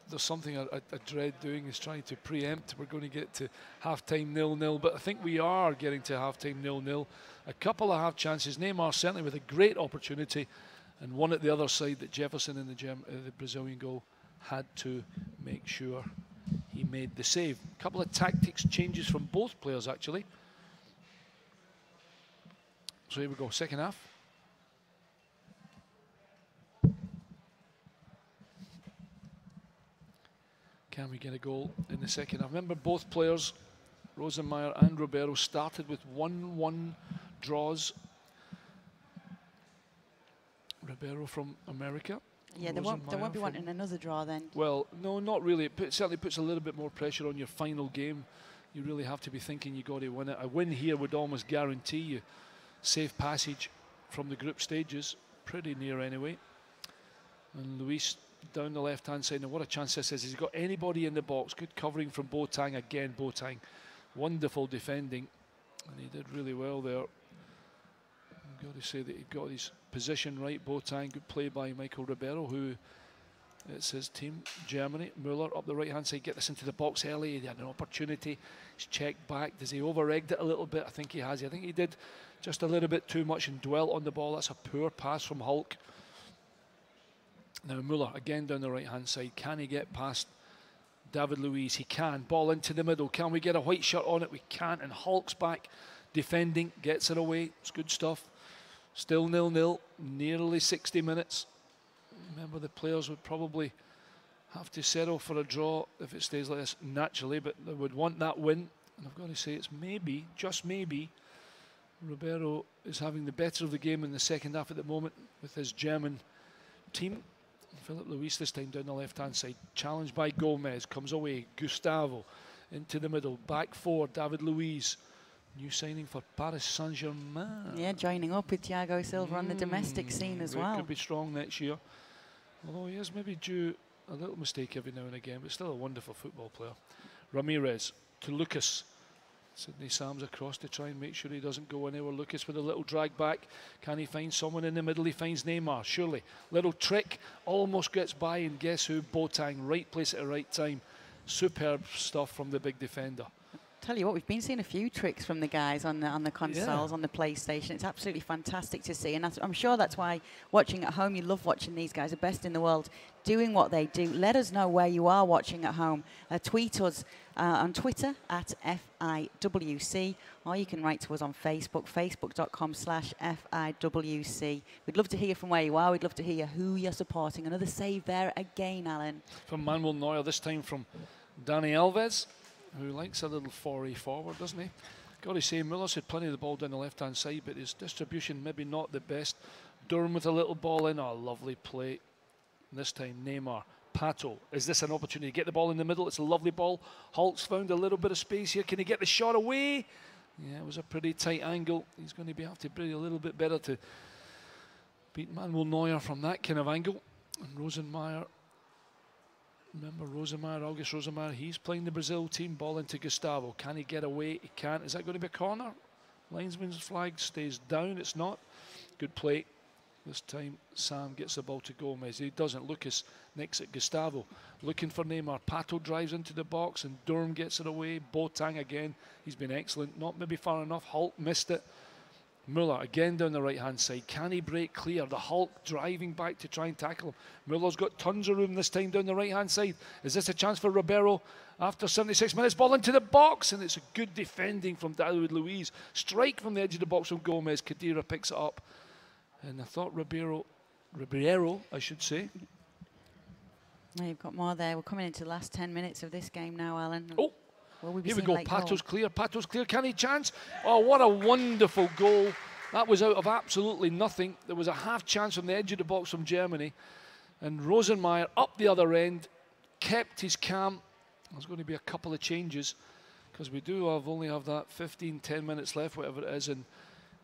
there's something I dread doing, is trying to preempt. We're going to get to half-time 0-0, but I think we are getting to half-time 0-0. A couple of half chances. Neymar certainly with a great opportunity, and one at the other side that Jefferson in the Brazilian goal had to make sure he made the save. A couple of tactics changes from both players, actually. So here we go, second half. Can we get a goal in the second half? Remember, both players, Rosenmeier and Ribeiro, started with 1-1 draws. Ribeiro from America. Yeah, they won't be wanting another draw then. Well, no, not really. It certainly puts a little bit more pressure on your final game. You really have to be thinking you got to win it. A win here would almost guarantee you safe passage from the group stages, pretty near anyway. And Luis down the left-hand side. Now, what a chance this is. He's got anybody in the box. Good covering from Boateng. Again, Boateng. Wonderful defending. And he did really well there. I've got to say that he got his position right. Boateng, good play by Michael Ribeiro, who it's his team, Germany. Müller up the right-hand side. Get this into the box early. He had an opportunity. He's checked back. Does he over-egged it a little bit? I think he has. I think he did just a little bit too much and dwelt on the ball. That's a poor pass from Hulk. Now Müller again down the right-hand side. Can he get past David Luiz? He can. Ball into the middle. Can we get a white shirt on it? We can't. And Hulk's back defending. Gets it away. It's good stuff. Still 0-0. Nearly 60 minutes. Remember, the players would probably have to settle for a draw if it stays like this naturally, but they would want that win. And I've got to say, it's maybe, just maybe, Ribeiro is having the better of the game in the second half at the moment with his German team. Filipe Luis this time down the left-hand side. Challenged by Gomez. Comes away. Gustavo into the middle. Back four. David Luiz. New signing for Paris Saint-Germain. Yeah, joining up with Thiago Silva on the domestic scene as well. Could be strong next year. Although he is maybe due a little mistake every now and again, but still a wonderful football player. Ramirez to Lucas. Sydney Sams across to try and make sure he doesn't go anywhere. Lucas with a little drag back. Can he find someone in the middle? He finds Neymar, surely. Little trick, almost gets by, and guess who? Boateng, right place at the right time. Superb stuff from the big defender. Tell you what, we've been seeing a few tricks from the guys on the consoles, on the PlayStation. It's absolutely fantastic to see, and I'm sure that's why watching at home, you love watching these guys, the best in the world, doing what they do. Let us know where you are watching at home. Tweet us on Twitter at FIWC, or you can write to us on Facebook, facebook.com/FIWC. We'd love to hear from where you are. We'd love to hear who you're supporting. Another save there again, Alan. From Manuel Neuer, this time from Dani Alves, who likes a little foray forward, doesn't he? Got to say, Muller's had plenty of the ball down the left-hand side, but his distribution maybe not the best. Durham with a little ball in. Oh, lovely play. This time, Neymar. Pato. Is this an opportunity to get the ball in the middle? It's a lovely ball. Hulk's found a little bit of space here. Can he get the shot away? Yeah, it was a pretty tight angle. He's going to have to be a little bit better to beat Manuel Neuer from that kind of angle. And Rosenmeier. Remember Rosenmeier, August Rosenmeier, he's playing the Brazil team. Ball into Gustavo. Can he get away? He can't. Is that going to be a corner? Linesman's flag stays down. It's not. Good play. This time Sam gets the ball to Gomez. He doesn't. Lucas next at Gustavo. Looking for Neymar. Pato drives into the box and Durham gets it away. Boateng again. He's been excellent. Not maybe far enough. Hulk missed it. Müller again down the right-hand side. Can he break clear? The Hulk driving back to try and tackle him. Müller's got tons of room this time down the right-hand side. Is this a chance for Ribeiro after 76 minutes? Ball into the box, and it's a good defending from David Luiz. Strike from the edge of the box from Gomez. Khedira picks it up. And I thought Ribeiro, I should say. Now you've got more there. We're coming into the last 10 minutes of this game now, Alan. Oh, Will we be Here we seeing go, late goal? Pato's clear, Pato's clear, can he chance? Oh, what a wonderful goal. That was out of absolutely nothing. There was a half chance from the edge of the box from Germany, and Rosenmeier up the other end, kept his calm. There's going to be a couple of changes, because we do only have that 10 minutes left, whatever it is, and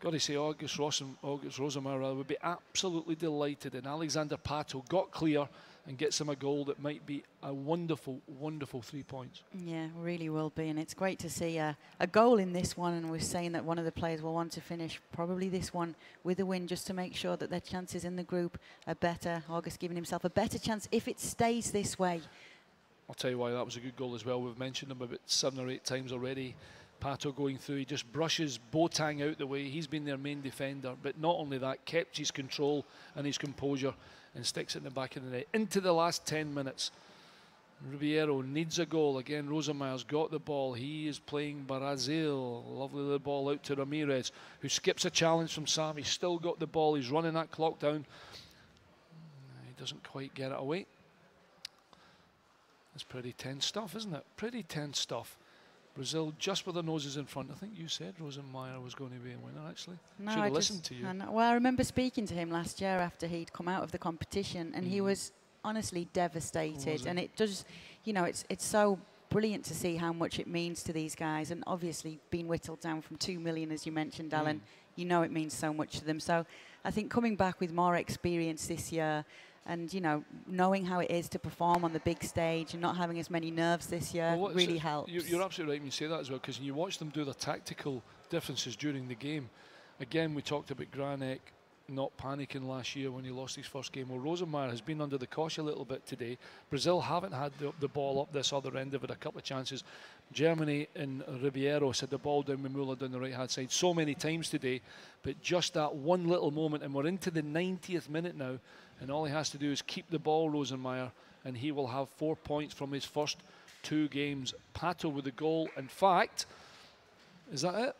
got to say August Rosenmeier would be absolutely delighted, and Alexander Pato got clear and gets him a goal that might be a wonderful, wonderful 3 points. Yeah, really will be, and it's great to see a goal in this one, and we're saying that one of the players will want to finish probably this one with a win, just to make sure that their chances in the group are better. August giving himself a better chance if it stays this way. I'll tell you why that was a good goal as well. We've mentioned him about 7 or 8 times already. Pato going through, he just brushes Boateng out the way. He's been their main defender, but not only that, kept his control and his composure and sticks it in the back of the net. Into the last 10 minutes. Ribeiro needs a goal. Again, Rosenmeier's got the ball. He is playing Brazil. Lovely little ball out to Ramirez, who skips a challenge from Sam. He's still got the ball. He's running that clock down. He doesn't quite get it away. It's pretty tense stuff, isn't it? Pretty tense stuff. Brazil just with their noses in front. I think you said Rosenmeier was going to be a winner, actually. No, should have listened to you. Well, I remember speaking to him last year after he'd come out of the competition, and he was honestly devastated. And it does, you know, it's so brilliant to see how much it means to these guys. And obviously, being whittled down from 2 million, as you mentioned, Alan, you know it means so much to them. So I think coming back with more experience this year, and, you know, knowing how it is to perform on the big stage and not having as many nerves this year really helps. You're absolutely right when you say that as well, because when you watch them do the tactical differences during the game, again, we talked about Granek not panicking last year when he lost his first game. Well, Rosenmeier has been under the cosh a little bit today. Brazil haven't had the ball up this other end of it, a couple of chances. Germany and Ribeiro had the ball down with Müller down the right-hand side so many times today, but just that one little moment, and we're into the 90th minute now, and all he has to do is keep the ball, Rosenmeier, and he will have 4 points from his first 2 games. Pato with the goal. In fact, is that it?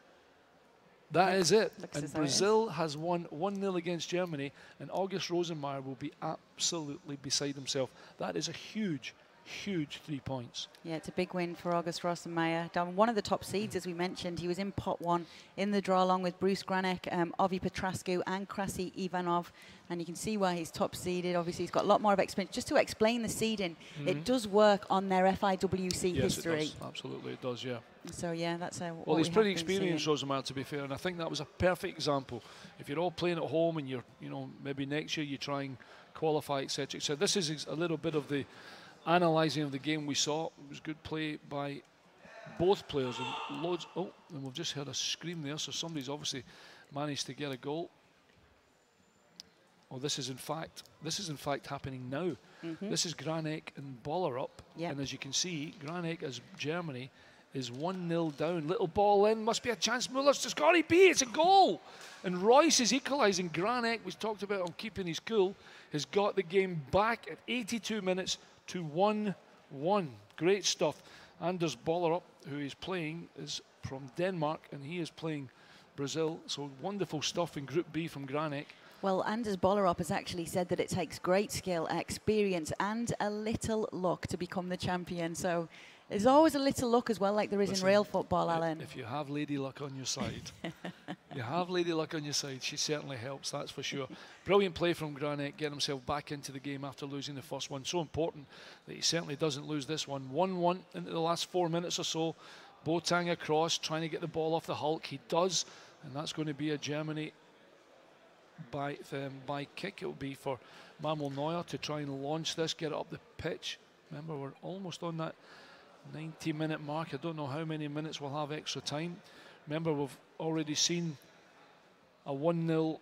That is it. And Brazil has won 1-0 against Germany, and August Rosenmeier will be absolutely beside himself. That is a huge, huge 3 points. Yeah, it's a big win for August Rosenmeier. One of the top seeds, as we mentioned. He was in pot 1 in the draw along with Bruce Granek, Ovi Petrascu and Krasi Ivanov. And you can see why he's top seeded. Obviously, he's got a lot more of experience. Just to explain the seeding, it does work on their FIWC history. Yes, it does. Absolutely, it does, yeah. So, yeah, that's well, he's pretty experienced, Rosenmeier, to be fair, and I think that was a perfect example. If you're all playing at home and you're, you know, maybe next year you try and qualify, etc. So this is a little bit of the analysing of the game we saw. It was good play by both players, and loads. Oh, and we've just heard a scream there, so somebody's obviously managed to get a goal. Oh, this is in fact happening now. This is Granek and Bollerup, and as you can see, Granek as Germany is 1-0 down. Little ball in, must be a chance. Muller's just got it. It's a goal, and Royce is equalising. Granek, we talked about on keeping his cool, has got the game back at 82 minutes to 1-1. Great stuff. Anders Bollerup, who is playing, is from Denmark, and he is playing Brazil. So wonderful stuff in Group B from Granek. Well, Anders Bollerup has actually said that it takes great skill, experience and a little luck to become the champion. So there's always a little luck as well, like there is in real football, Alan. If you have Lady Luck on your side, you have Lady Luck on your side. She certainly helps, that's for sure. Brilliant play from Granek, getting himself back into the game after losing the first one. So important that he certainly doesn't lose this one. 1-1 into the last 4 minutes or so. Boateng across, trying to get the ball off the Hulk. He does, and that's going to be a Germany by kick. It will be for Manuel Neuer to try and launch this, get it up the pitch. Remember, we're almost on that 90-minute mark. I don't know how many minutes we'll have extra time. Remember, we've already seen a 1-0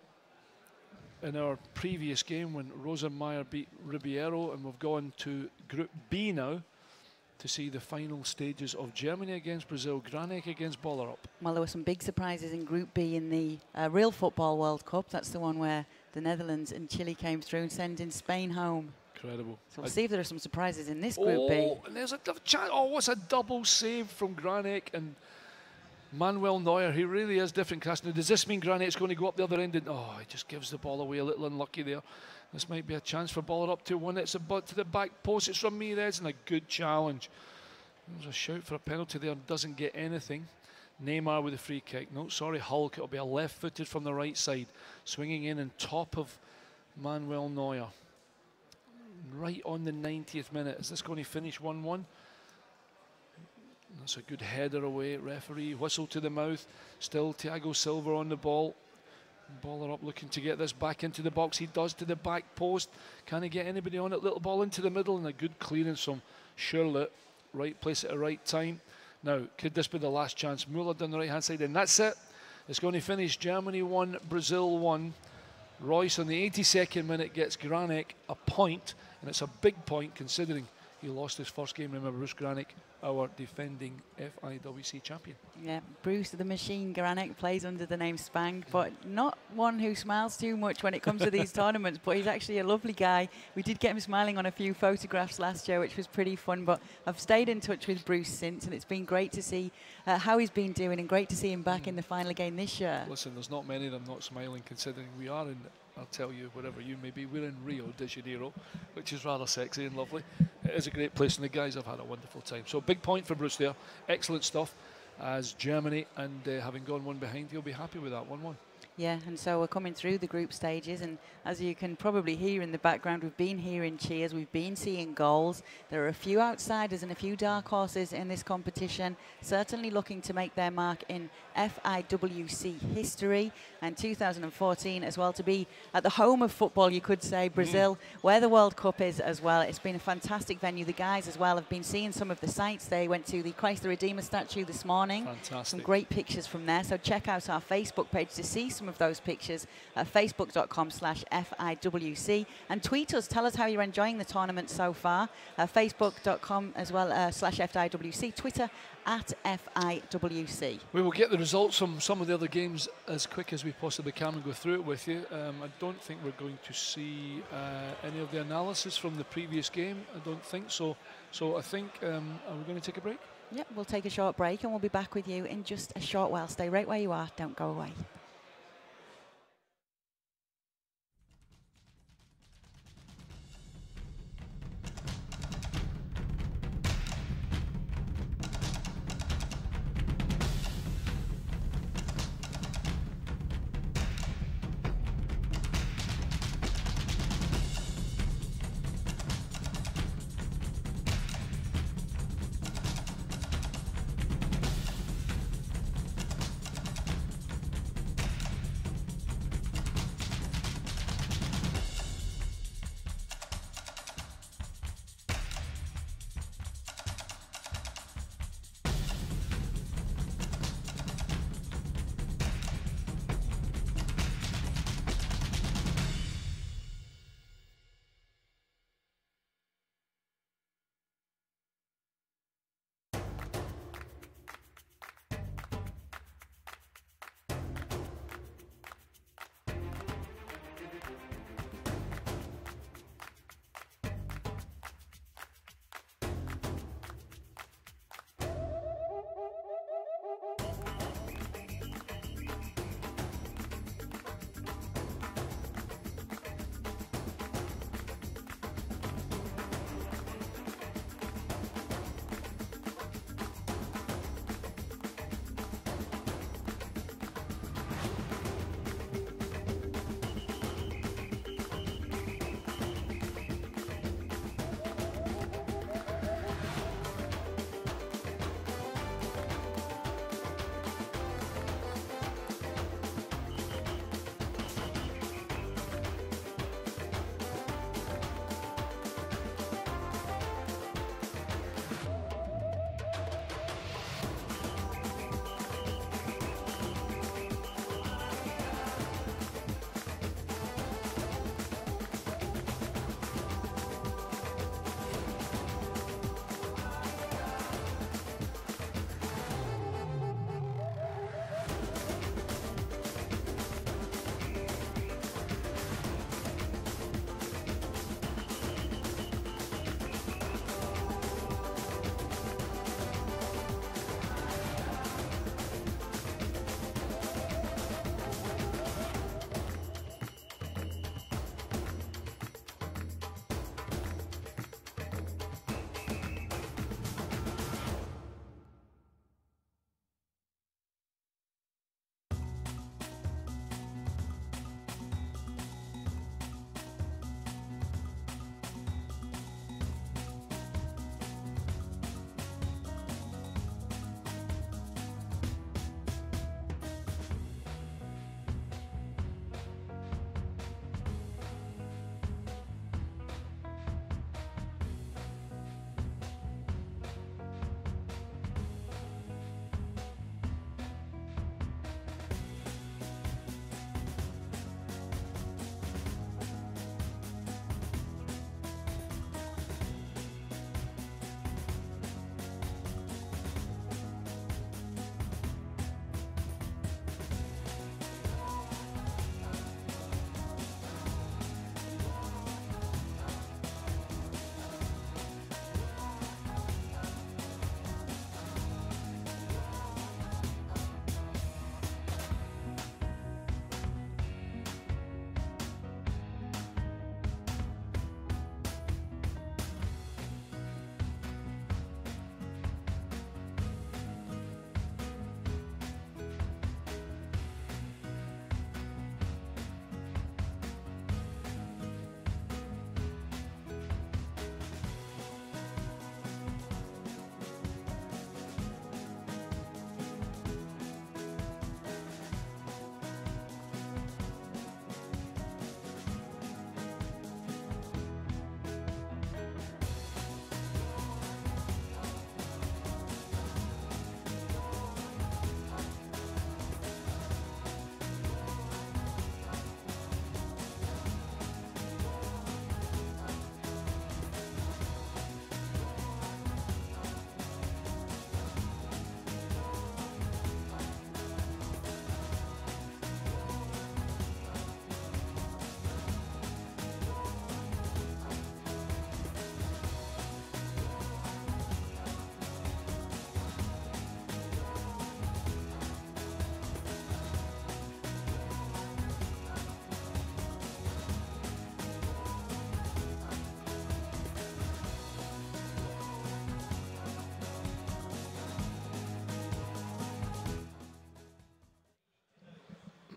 in our previous game when Rosenmeier beat Ribeiro, and we've gone to Group B now to see the final stages of Germany against Brazil, Granek against Bollerup. Well, there were some big surprises in Group B in the Real Football World Cup. That's the one where the Netherlands and Chile came through and sending Spain home. Incredible. So we'll see if there are some surprises in this Group B. And there's a chance. Oh, what's a double save from Granek and Manuel Neuer. He really is different class. Now, does this mean Granek's going to go up the other end? And, oh, he just gives the ball away, a little unlucky there. This might be a chance for Bollerup to win it. It's about to the back post. It's Ramirez, and a good challenge. There's a shout for a penalty there, doesn't get anything. Neymar with a free kick. No, sorry, Hulk. It'll be a left-footed from the right side. Swinging in on top of Manuel Neuer. Right on the 90th minute. Is this going to finish 1-1? That's a good header away. Referee whistle to the mouth. Still Thiago Silva on the ball. Baller up looking to get this back into the box. He does to the back post. Can he get anybody on it? Little ball into the middle and a good clearance from Schürrle. Right place at the right time. Now, could this be the last chance? Muller down the right hand side, and that's it. It's going to finish Germany 1, Brazil 1. Royce on the 82nd minute gets Granek a point, and it's a big point considering he lost his first game. Remember, Bruce Granek, our defending FIWC champion. Yeah, Bruce the Machine Granek plays under the name Spang, but not one who smiles too much when it comes to these tournaments, but he's actually a lovely guy. We did get him smiling on a few photographs last year, which was pretty fun, but I've stayed in touch with Bruce since, and it's been great to see how he's been doing, and great to see him back in the final again this year. Listen, there's not many of them not smiling, considering we are in, I'll tell you, wherever you may be, we're in Rio de Janeiro, which is rather sexy and lovely. It is a great place, and the guys have had a wonderful time. So big point for Bruce there. Excellent stuff as Germany, and having gone one behind, he'll be happy with that 1-1. Yeah, and so we're coming through the group stages, and as you can probably hear in the background, we've been hearing cheers, we've been seeing goals. There are a few outsiders and a few dark horses in this competition, certainly looking to make their mark in FIWC history, and 2014 as well, to be at the home of football, you could say, Brazil, where the World Cup is as well. It's been a fantastic venue. The guys as well have been seeing some of the sights. They went to the Christ the Redeemer statue this morning. Fantastic. Some great pictures from there, so check out our Facebook page to see some of those pictures at facebook.com/FIWC, and tweet us, tell us how you're enjoying the tournament so far, facebook.com as well /FIWC, Twitter @FIWC. We will get the results from some of the other games as quick as we possibly can and go through it with you. I don't think we're going to see any of the analysis from the previous game. I don't think so. So I think, are we going to take a break? Yep, we'll take a short break and we'll be back with you in just a short while. Stay right where you are, don't go away.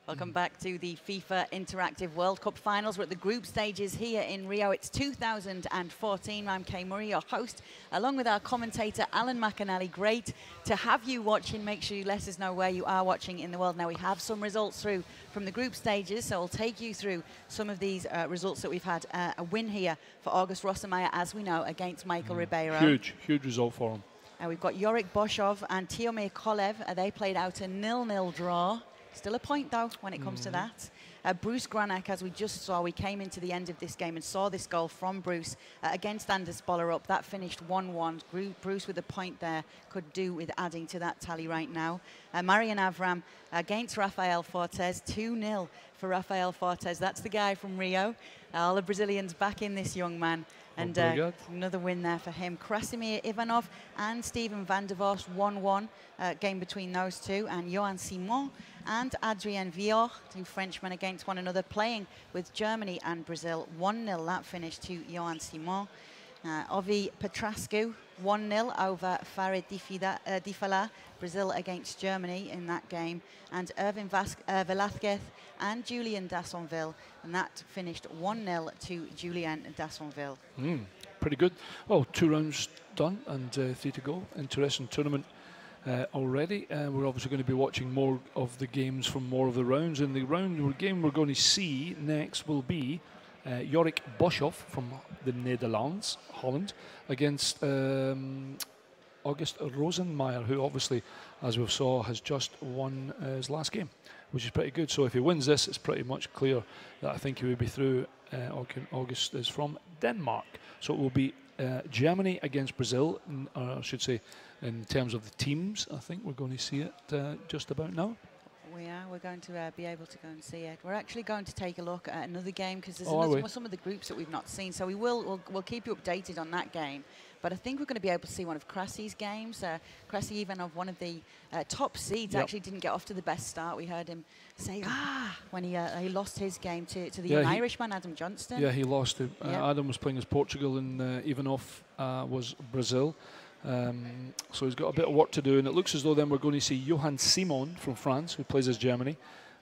Welcome back to the FIFA Interactive World Cup finals. We're at the group stages here in Rio. It's 2014. I'm Kay Murray, your host, along with our commentator, Alan McAnally. Great to have you watching. Make sure you let us know where you are watching in the world. Now, we have some results through from the group stages, so I'll take you through some of these results that we've had. A win here for August Rossemeyer, as we know, against Michael Ribeiro. Huge result for him. We've got Yorick Boshov and Tiomir Kolev. They played out a 0-0 draw. Still a point, though, when it comes to that. Bruce Granek, as we just saw, we came into the end of this game and saw this goal from Bruce against Anders Bollerup. That finished 1-1. Bruce with a point there could do with adding to that tally right now. Marian Avram against Rafael Fortes, 2-0 for Rafael Fortes. That's the guy from Rio. All the Brazilians back in this young man. And another win there for him. Krasimir Ivanov and Steven van der Vorst, 1-1 game between those two. And Johan Simon and Adrien Vior, two Frenchmen against one another, playing with Germany and Brazil. 1-0, that finished to Johan Simon. Ovi Petrascu, 1-0 over Farid Difala, Brazil against Germany in that game. And Irvin Velázquez and Julien Dassonville, and that finished 1-0 to Julien Dassonville. Pretty good. Well, 2 rounds done and 3 to go. Interesting tournament already. We're obviously going to be watching more of the games from more of the rounds. And the game we're going to see next will be Yorick Boshov from the Netherlands, Holland, against August Rosenmeyer, who obviously, as we saw, has just won his last game, which is pretty good. So if he wins this, it's pretty much clear that I think he will be through. August is from Denmark. So it will be Germany against Brazil, I should say, in terms of the teams. I think we're going to see it just about now. We're going to be able to go and see it. We're actually going to take a look at another game because there's some of the groups that we've not seen. So we'll keep you updated on that game. But I think we're going to be able to see one of Krasi's games. Krasi Ivanov, one of the top seeds, actually didn't get off to the best start. We heard him say, when he lost his game to the young Irishman, Adam Johnston. Yeah, he lost it. Adam was playing as Portugal and Ivanov was Brazil. So he's got a bit of work to do, and it looks as though then we're going to see Johan Simon from France, who plays as Germany,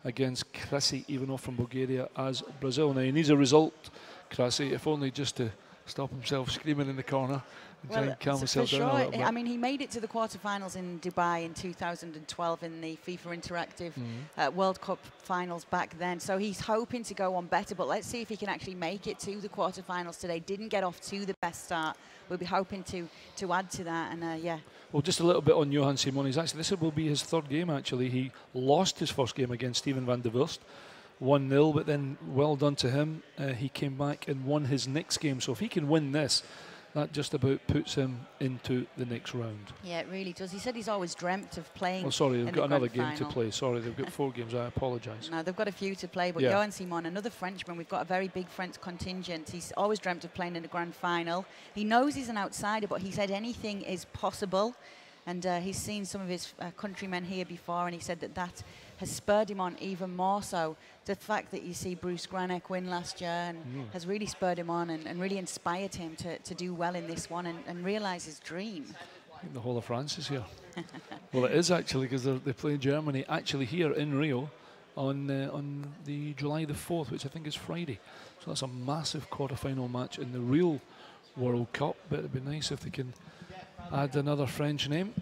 against Krasi Ivanov from Bulgaria as Brazil. Now he needs a result, Krasi, if only just to stop himself screaming in the corner and try and calm himself down a little bit. I mean, he made it to the quarterfinals in Dubai in 2012 in the FIFA Interactive World Cup finals back then. So he's hoping to go on better, but let's see if he can actually make it to the quarterfinals today. Didn't get off to the best start. We'll be hoping to add to that, and Well, just a little bit on Johan Simon. This will be his 3rd game, actually. He lost his first game against Steven van der Vorst, 1-0, but then well done to him. He came back and won his next game. So if he can win this, that just about puts him into the next round. Yeah, it really does. He said he's always dreamt of playing. Oh, sorry, they've got another game to play. Sorry, they've got 4 games. I apologise. No, they've got a few to play. But Johan Simon, another Frenchman, we've got a very big French contingent. He's always dreamt of playing in the grand final. He knows he's an outsider, but he said anything is possible. And he's seen some of his countrymen here before, and he said that has spurred him on even more so. The fact that you see Bruce Granek win last year and has really spurred him on and really inspired him to do well in this one and realise his dream. I think the whole of France is here. Well, it is actually, because they play Germany actually here in Rio on the July the 4th, which I think is Friday. So that's a massive quarter-final match in the real World Cup. But it'd be nice if they can add another French name.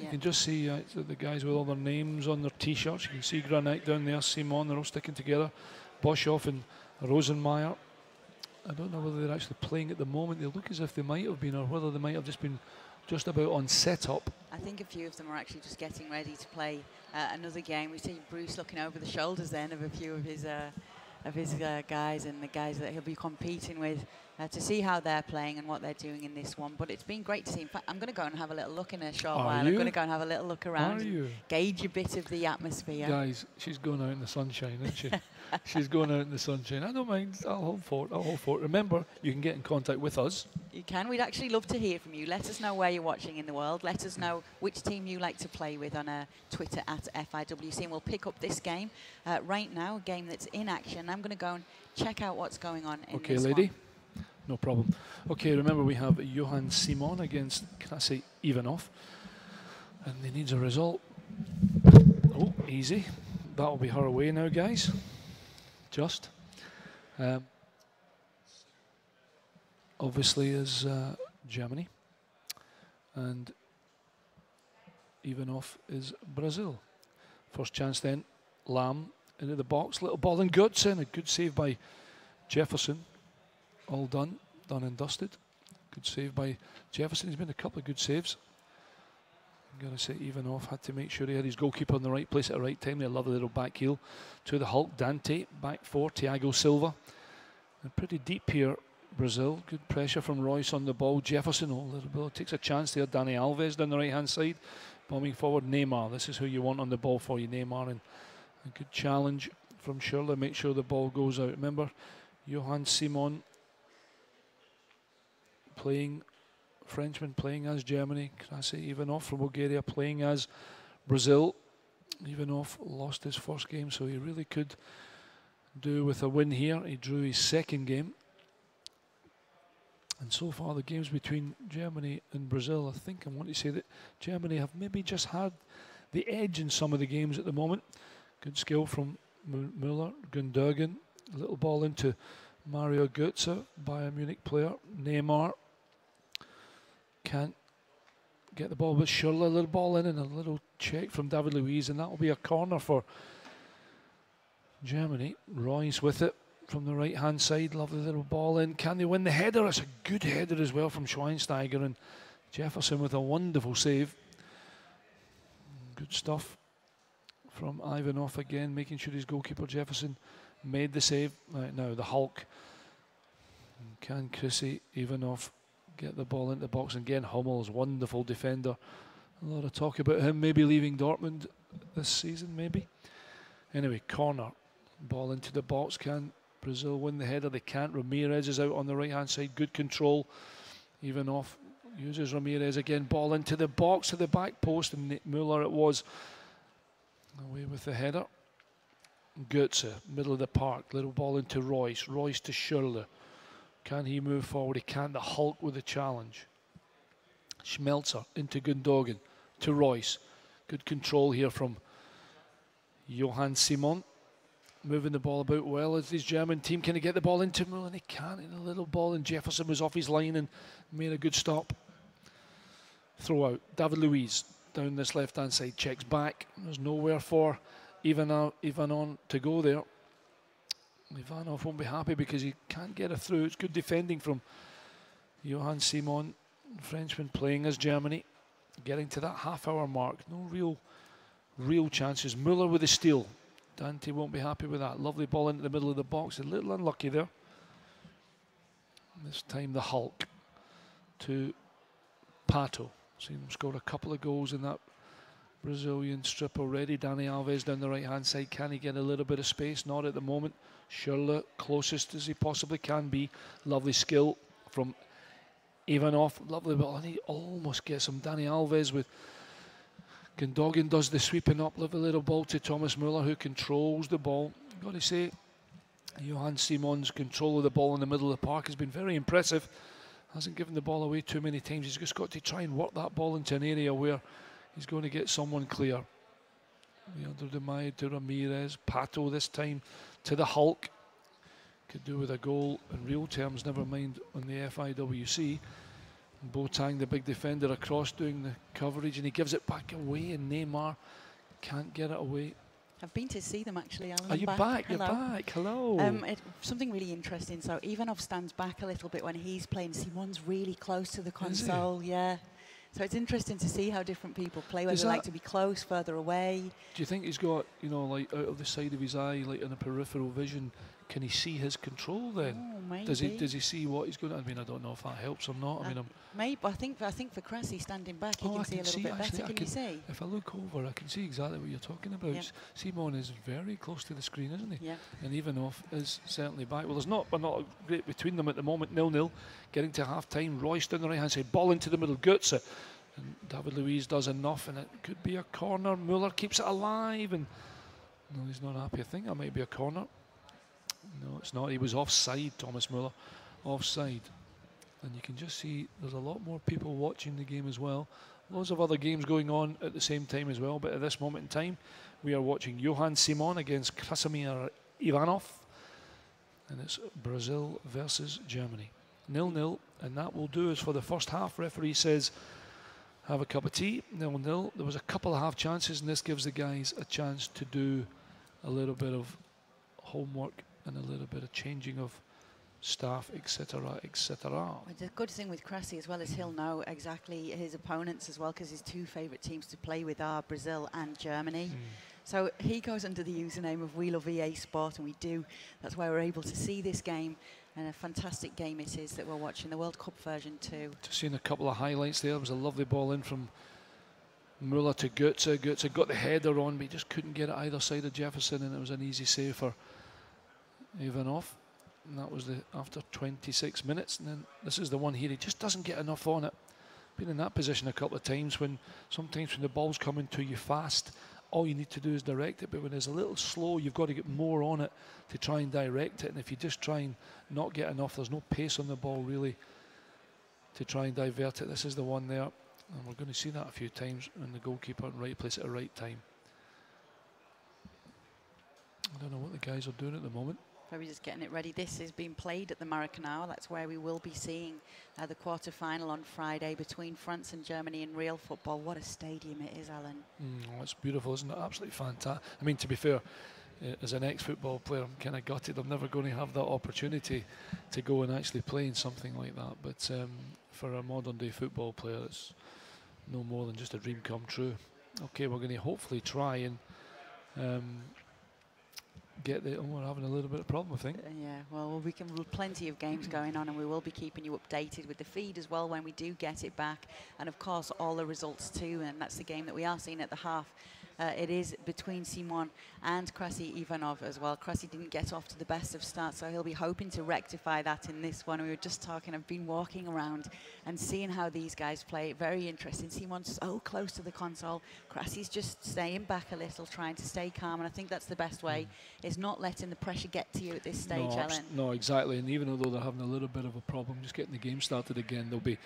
You can just see the guys with all their names on their T-shirts. You can see Granek down there, Simon, they're all sticking together. Boshov and Rosenmeyer. I don't know whether they're actually playing at the moment. They look as if they might have been, or whether they might have just been just about on set-up. I think a few of them are actually just getting ready to play another game. We see Bruce looking over the shoulders then of a few of his guys and the guys that he'll be competing with to see how they're playing and what they're doing in this one. But it's been great to see. In fact, I'm going to go and have a little look in a short while. I'm going to go and have a little look around and gauge a bit of the atmosphere. Guys, she's going out in the sunshine, isn't she? She's going out in the sunshine. I don't mind. I'll hold for it. Remember, you can get in contact with us. You can. We'd actually love to hear from you. Let us know where you're watching in the world. Let us know which team you like to play with on Twitter at FIWC. And we'll pick up this game right now, a game that's in action. I'm going to go and check out what's going on in this lady. one. No problem. Okay, remember we have Johan Simon against Krasi Ivanov. And he needs a result. Oh, easy. that'll be her away now, guys. Just. Obviously is Germany. And Ivanov is Brazil. First chance then, Lamb into the box, little ball and Götze, and a good save by Jefferson. All done and dusted. Good save by Jefferson. He's made a couple of good saves. I'm going to say Ivanov had to make sure he had his goalkeeper in the right place at the right time. A lovely little back heel to the Hulk. Dante, back four, Thiago Silva. And pretty deep here, Brazil. Good pressure from Royce on the ball. Jefferson, oh, a little bit, takes a chance there. Dani Alves down the right-hand side. Bombing forward, Neymar. This is who you want on the ball for you, Neymar. And a good challenge from Schürrle. Make sure the ball goes out. Remember, Johan Simon playing, Frenchman playing as Germany. Krasi Ivanov from Bulgaria playing as Brazil. Ivanov lost his first game, so he really could do with a win here. He drew his second game. And so far, the games between Germany and Brazil, I think I want to say that Germany have maybe just had the edge in some of the games at the moment. Good skill from Müller, Gundogan. A little ball into Mario Götze, Bayern Munich player. Neymar can't get the ball, but Schürrle, a little ball in and a little check from David Luiz, and that will be a corner for Germany. Royce with it from the right hand side, lovely little ball in. Can they win the header? It's a good header as well from Schweinsteiger, and Jefferson with a wonderful save. Good stuff from Ivanov again, making sure his goalkeeper Jefferson made the save. Right now the Hulk. Can Krisi Ivanov get the ball into the box? And again, Hummels, wonderful defender. A lot of talk about him maybe leaving Dortmund this season, maybe. Anyway, corner. Ball into the box. Can Brazil win the header? They can't. Ramirez is out on the right-hand side. Good control. Ivanov uses Ramirez again. Ball into the box to the back post. And Müller it was. Away with the header. Götze, middle of the park. Little ball into Royce. Royce to Schürrle. Can he move forward? He can't. The Hulk with the challenge. Schmelzer into Gundogan. To Royce. Good control here from Johan Simon. Moving the ball about well as his German team. Can he get the ball into Müller? And he can't. And a little ball, and Jefferson was off his line and made a good stop. Throw out. David Luiz down this left-hand side. Checks back. There's nowhere for Ivanov to go there. Ivanov won't be happy because he can't get it through. It's good defending from Johan Simon. Frenchman playing as Germany. Getting to that half-hour mark. No real chances. Müller with the steal. Dante won't be happy with that. Lovely ball into the middle of the box. A little unlucky there. This time the Hulk to Pato. Seen him score a couple of goals in that Brazilian strip already. Dani Alves down the right-hand side. Can he get a little bit of space? Not at the moment. Schürrle closest as he possibly can be. Lovely skill from Ivanov. Lovely ball. And he almost gets him. Dani Alves with Gundogan does the sweeping up. Lovely little ball to Thomas Müller, who controls the ball. I've got to say, Johan Simon's control of the ball in the middle of the park has been very impressive. Hasn't given the ball away too many times. He's just got to try and work that ball into an area where he's going to get someone clear. Leandro de Maia to Ramirez. Pato this time to the Hulk. Could do with a goal in real terms, never mind on the FIWC. Boateng, the big defender, across doing the coverage, and he gives it back away, and Neymar can't get it away. I've been to see them actually, Alan. Are you back? You're back. Hello. Something really interesting. So Ivanov stands back a little bit when he's playing. Simon's really close to the console. Yeah. So it's interesting to see how different people play, whether they like to be close, further away. Do you think he's got, you know, like out of the side of his eye, like in a peripheral vision, can he see his control then? Oh, maybe. Does he see what he's going to? I mean, I don't know if that helps or not. I mean, maybe. I think for Krasi standing back, he can see a little bit better. Can you see? If I look over, I can see exactly what you're talking about. Yeah. Simon is very close to the screen, isn't he? Yeah. And Ivanov is certainly back. Well, there's not great between them at the moment. 0-0, getting to half time. Royce down the right hand side, ball into the middle. Götze. And David Luiz does enough, and it could be a corner. Müller keeps it alive, and no, he's not happy. I think that might be a corner. No, it's not. He was offside, Thomas Müller. Offside. And you can just see there's a lot more people watching the game as well. loads of other games going on at the same time as well, but at this moment in time, we are watching Johan Simon against Krasimir Ivanov, and it's Brazil versus Germany. 0-0, and that will do us for the first half. Referee says, have a cup of tea. 0-0. There was a couple of half chances, and this gives the guys a chance to do a little bit of homework and a little bit of changing of staff, etc., etc. Well, the good thing with Cressy as well is he'll know exactly his opponents as well, because his two favourite teams to play with are Brazil and Germany. So he goes under the username of We Love EA Sport, and we do. That's why we're able to see this game, and a fantastic game it is that we're watching, the World Cup version too. Just seen a couple of highlights there. There was a lovely ball in from Muller to Götze. Götze got the header on, but he just couldn't get it either side of Jefferson, and it was an easy save for Ivanov. And that was after 26 minutes. And then this is the one here. He just doesn't get enough on it. Been in that position a couple of times sometimes when the ball's coming to you fast, all you need to do is direct it. But when it's a little slow, you've got to get more on it to try and direct it. And if you just try and not get enough, there's no pace on the ball really to try and divert it. This is the one there. And we're going to see that a few times, and the goalkeeper in the right place at the right time. I don't know what the guys are doing at the moment. Probably just getting it ready. This is being played at the Maracanã. That's where we will be seeing the quarter-final on Friday between France and Germany in real football. What a stadium it is, Alan. Oh, it's beautiful, isn't it? Absolutely fantastic. I mean, to be fair, as an ex-football player, I'm kind of gutted. I'm never going to have that opportunity to go and actually play in something like that. But for a modern-day football player, it's no more than just a dream come true. Okay, we're going to hopefully try and get the. Oh, we're having a little bit of problem, I think. Yeah, well, we can plenty of games going on, and we will be keeping you updated with the feed as well when we do get it back, and of course all the results too. And that's the game that we are seeing at the half. It is between Simon and Krasi Ivanov as well. Krasi didn't get off to the best of starts, so he'll be hoping to rectify that in this one. We were just talking, I've been walking around and seeing how these guys play. Very interesting. Simon's so close to the console. Krasi's just staying back a little, trying to stay calm, and I think that's the best way, is not letting the pressure get to you at this stage, Ellen. No, exactly. And even though they're having a little bit of a problem just getting the game started again, they'll be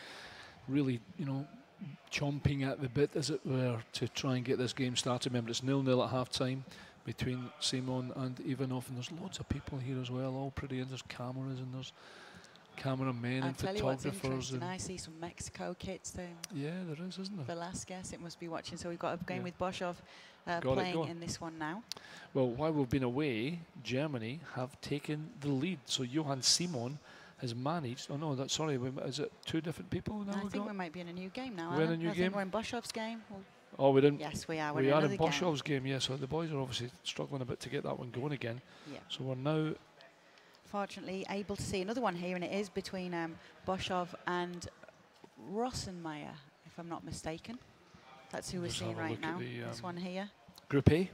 really, you know, chomping at the bit, as it were, to try and get this game started. Remember, it's 0-0 at half-time between Simon and Ivanov, and there's loads of people here as well, all pretty, and there's cameras and there's cameramen and photographers. And I see some Mexico kits there. Yeah, there is, isn't there? Velasquez, it must be watching. So we've got a game with Boshov playing in this one now. Well, while we've been away, Germany have taken the lead. So Johan Simon has managed. Oh no, that's sorry. Is it two different people now? I think we might be in a new game now. We're in a new game. We're in Boshov's game. Oh, we didn't. Yes, we are. We are in Boshov's game. Yeah. So the boys are obviously struggling a bit to get that one going again. Yeah. So we're now, fortunately, able to see another one here, and it is between Boshov and Rosenmeier, if I'm not mistaken. That's who we're seeing right now. This one here. Group A.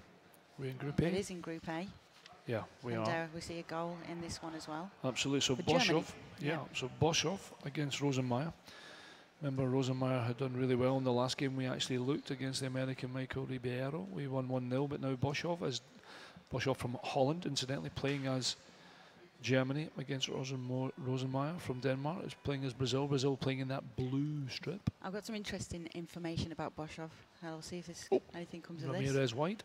We're in Group A. It is in Group A. Yeah, we are. We see a goal in this one as well. Absolutely. So Boshov, so Boshov against Rosenmeier. Remember, Rosenmeier had done really well in the last game. We actually looked against the American Michael Ribeiro. We won 1-0, but now Boshov from Holland, incidentally, playing as Germany against Rosenmeier from Denmark, is playing as Brazil. Brazil playing in that blue strip. I've got some interesting information about Boshov. I'll see if anything comes of this. Ramirez White.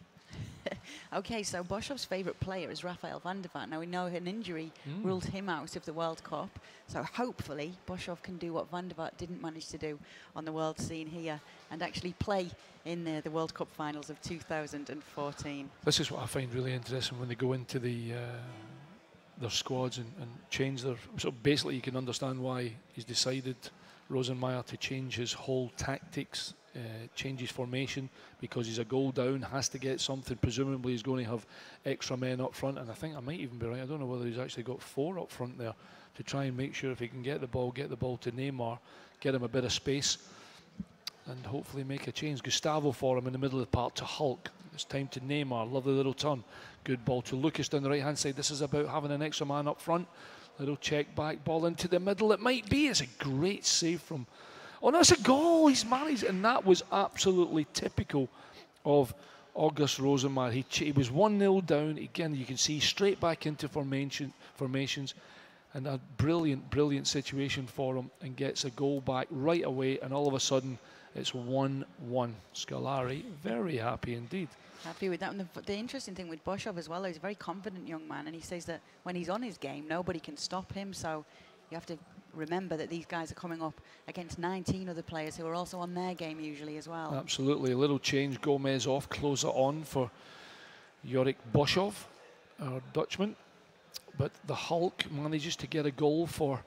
Okay, so Boshov's favourite player is Rafael van der Vaart. Now we know an injury ruled him out of the World Cup, so hopefully Boshov can do what van der Vaart didn't manage to do on the world scene here and actually play in the World Cup finals of 2014. This is what I find really interesting when they go into their squads and change their. So basically, you can understand why he's decided, Rosenmeier, to change his whole tactics. Change his formation because he's a goal down, has to get something. Presumably he's going to have extra men up front, and I think I might even be right. I don't know whether he's actually got 4 up front there to try and make sure if he can get the ball to Neymar, get him a bit of space, and hopefully make a change. Gustavo for him in the middle of the park to Hulk. It's time to Neymar. Lovely little turn. Good ball to Lucas down the right hand side. This is about having an extra man up front. Little check back ball into the middle. It might be. It's a great save from. Oh, that's a goal. He's managed, and that was absolutely typical of August Rosenmeier. He was 1-0 down. Again, you can see straight back into formations, and a brilliant situation for him, and gets a goal back right away. And all of a sudden, It's 1-1. Scolari very happy indeed. Happy with that. And the interesting thing with Boshov as well, he's a very confident young man, and he says that when he's on his game, nobody can stop him. So you have to remember that these guys are coming up against 19 other players who are also on their game usually as well. Absolutely. A little change. Gomez off, closer on for Jorik Boshov, our Dutchman. But the Hulk manages to get a goal for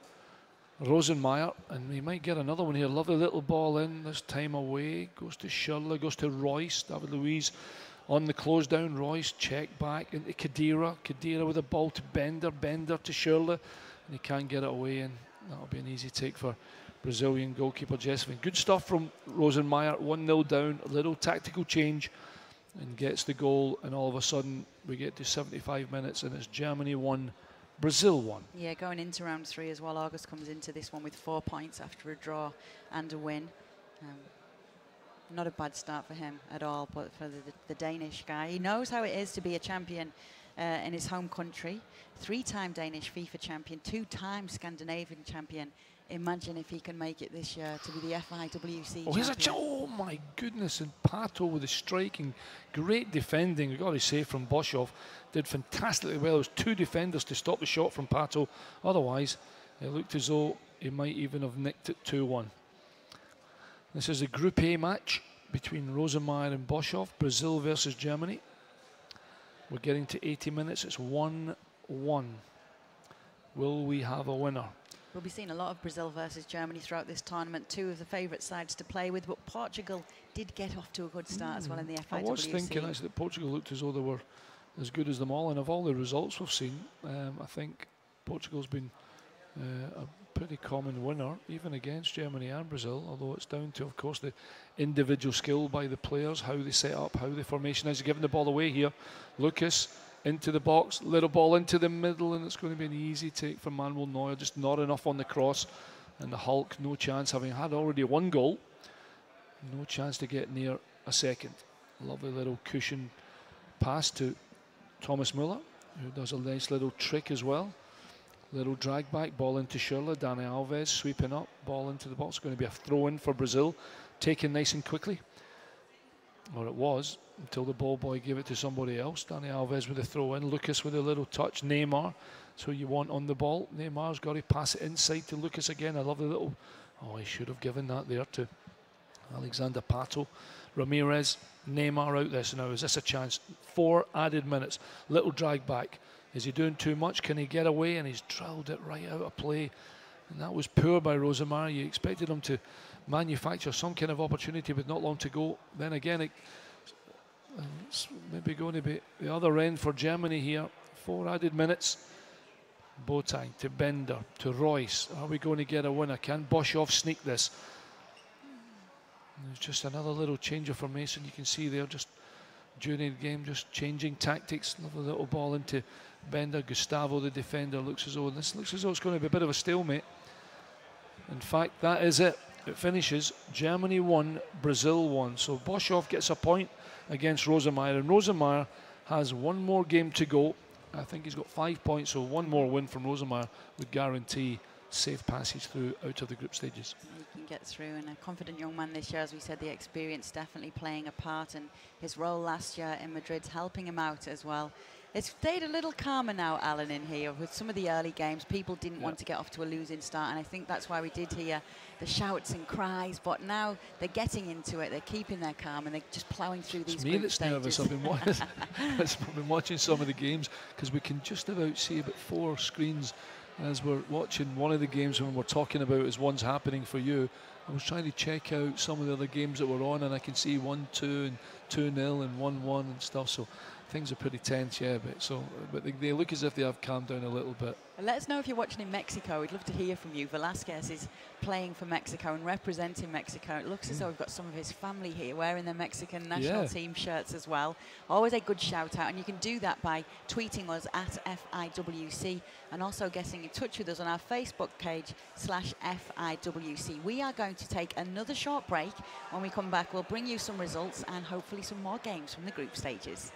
Rosenmeier, and we might get another one here. Lovely little ball in, this time away. Goes to Schürrle, goes to Royce. David Luiz on the close down. Royce check back into Khedira. Khedira with the ball to Bender. Bender to Schürrle, and he can't get it away, and that'll be an easy take for Brazilian goalkeeper Jesvin. Good stuff from Rosenmeier. 1-0 down, a little tactical change, and gets the goal, and all of a sudden we get to 75 minutes, and it's Germany 1, Brazil 1. Yeah, going into round 3 as well. August comes into this one with 4 points after a draw and a win. Not a bad start for him at all, but for the Danish guy, he knows how it is to be a champion in his home country. 3-time Danish FIFA champion, 2-time Scandinavian champion. Imagine if he can make it this year to be the FIWC champion. Oh my goodness, and Pato with the striking, great defending, we've got to say, from Boshov. Did fantastically well. There was 2 defenders to stop the shot from Pato. Otherwise, it looked as though he might even have nicked it 2-1. This is a Group A match between Rosenmeier and Boshov, Brazil versus Germany. We're getting to 80 minutes, it's 1-1. Will we have a winner? We'll be seeing a lot of Brazil versus Germany throughout this tournament, 2 of the favourite sides to play with, but Portugal did get off to a good start as well in the FIWC. I was thinking actually that Portugal looked as though they were as good as them all, and of all the results we've seen, I think Portugal's been a pretty common winner, even against Germany and Brazil, although it's down to, of course, the individual skill by the players, how they set up, how the formation is. Giving the ball away here. Lucas into the box, little ball into the middle, and it's going to be an easy take from Manuel Neuer, just not enough on the cross. And the Hulk, no chance, having had already 1 goal, no chance to get near a second. Lovely little cushion pass to Thomas Müller, who does a nice little trick as well. Little drag back, ball into Schürrle, Dani Alves sweeping up, ball into the box. Going to be a throw-in for Brazil, taken nice and quickly. Or it was, until the ball boy gave it to somebody else. Dani Alves with a throw-in, Lucas with a little touch, Neymar. That's who you want on the ball. Neymar's got to pass it inside to Lucas again. I love the little, oh, he should have given that there to Alexander Pato. Ramirez, Neymar out there. So now is this a chance? 4 added minutes. Little drag back. Is he doing too much? Can he get away? And he's drilled it right out of play. And that was poor by Rosenmeier. You expected him to manufacture some kind of opportunity with not long to go. Then again, it's maybe going to be the other end for Germany here. 4 added minutes. Boateng to Bender to Royce. Are we going to get a winner? Can Boshov sneak this? There's just another little change of formation. You can see there just during the game, just changing tactics. Lovely little ball into Bender. Gustavo, the defender, looks as though it's going to be a bit of a stalemate. In fact, that is it. It finishes Germany 1, Brazil 1. So Boshov gets a point against Rosenmeier, and Rosenmeier has 1 more game to go. I think he's got 5 points, so 1 more win from Rosenmeier would guarantee safe passage through out of the group stages. He can get through, and a confident young man this year, as we said, the experience definitely playing a part, and his role last year in Madrid's helping him out as well. It's stayed a little calmer now, Alan, in here with some of the early games. People didn't want to get off to a losing start, and I think that's why we did hear the shouts and cries, but now they're getting into it, they're keeping their calm, and they're just ploughing through these group stages. Nervous. I've been watching some of the games, because we can just about see about 4 screens as we're watching one of the games when we're talking about as one's happening for you. I was trying to check out some of the other games that were on, and I can see 1-2 and 2-0 and 1-1 and stuff, so things are pretty tense, yeah, but they look as if they have calmed down a little bit. Let us know if you're watching in Mexico. We'd love to hear from you. Velasquez is playing for Mexico and representing Mexico. It looks as though we've got some of his family here wearing their Mexican national team shirts as well. Always a good shout out, and you can do that by tweeting us at FIWC and also getting in touch with us on our Facebook page /FIWC. We are going to take another short break. When we come back, we'll bring you some results and hopefully some more games from the group stages.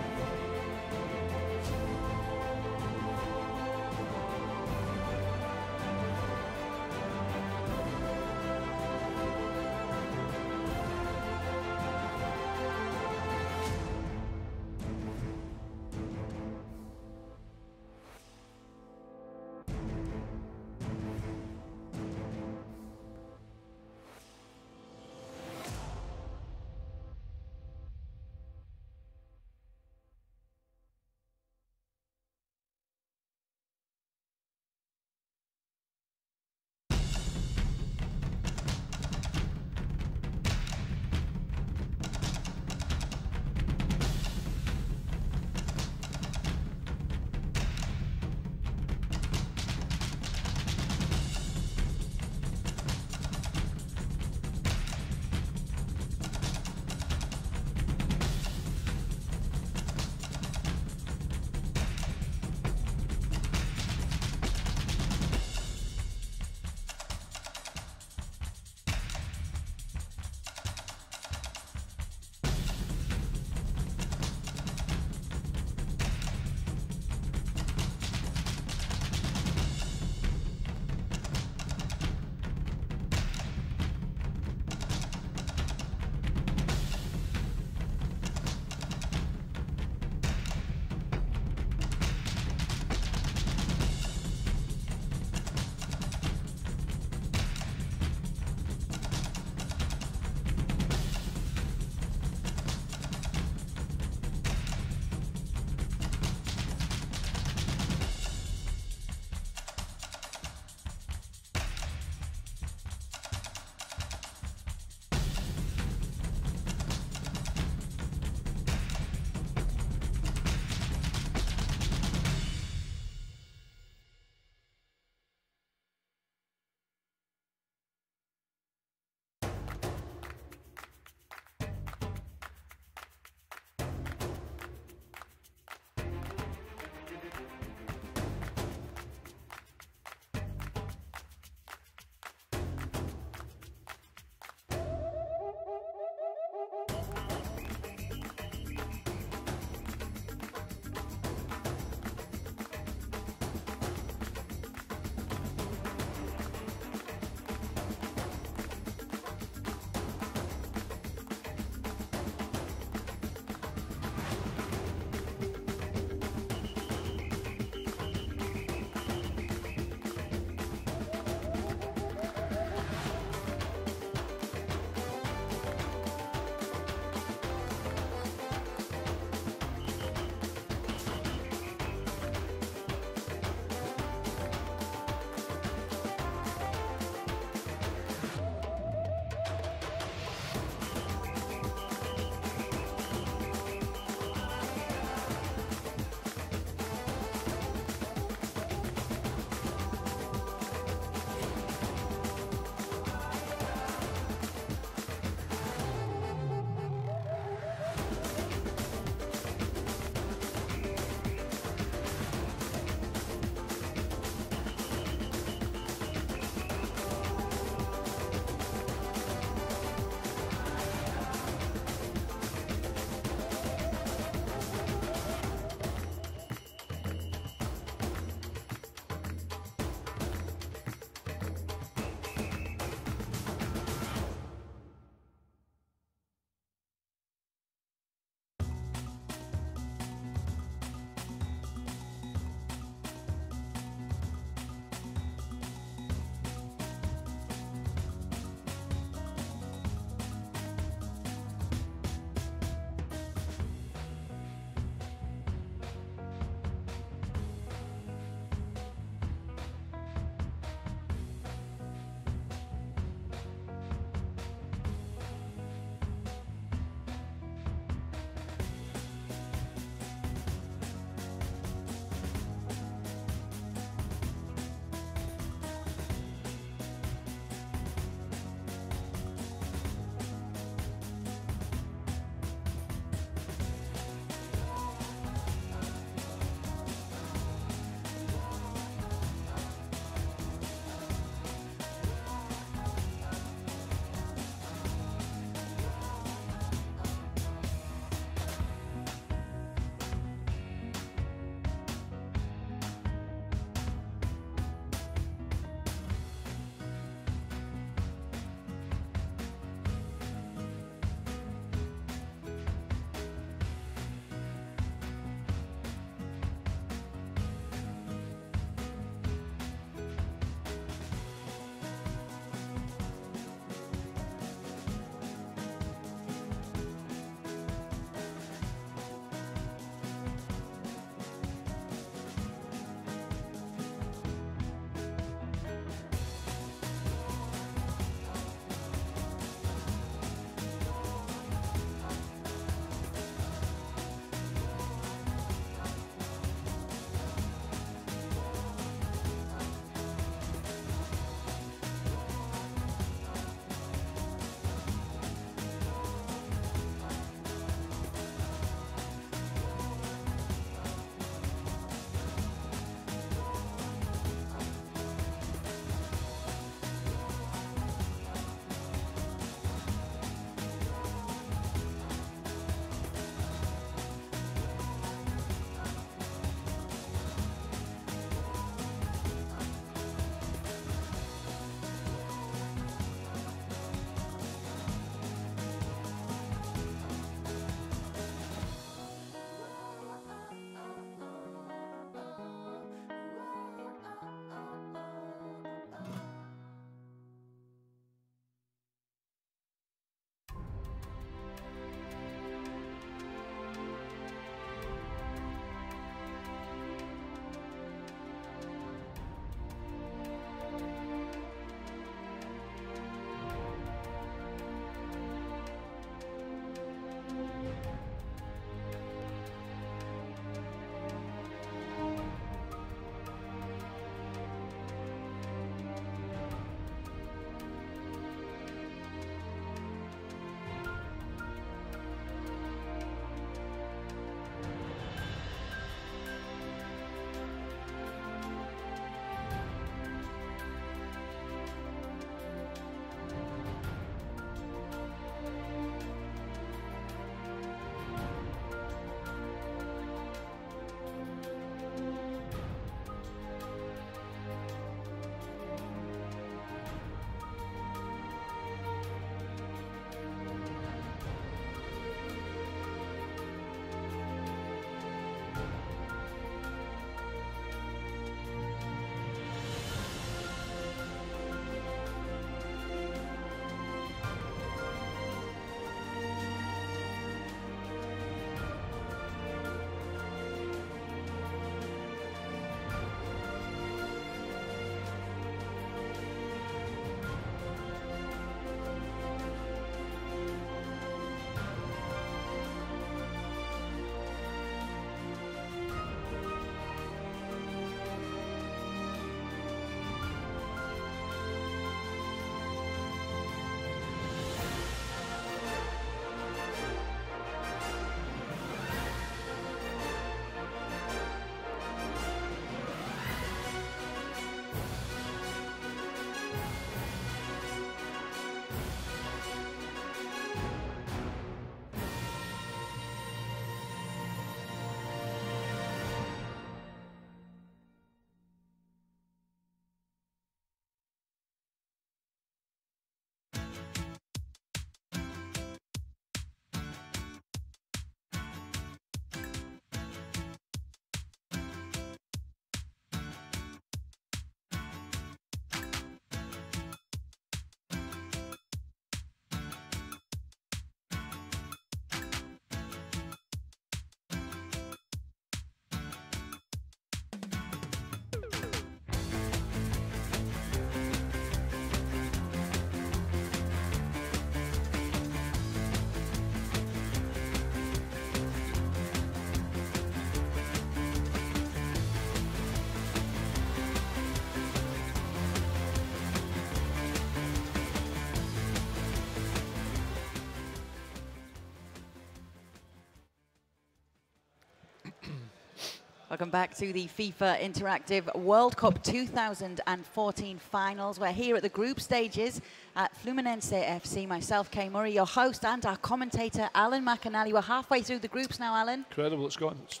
Welcome back to the FIFA Interactive World Cup 2014 finals. We're here at the group stages at Fluminense FC. Myself, Kay Murray, your host, and our commentator, Alan McAnally. We're halfway through the groups now, Alan. Incredible. It's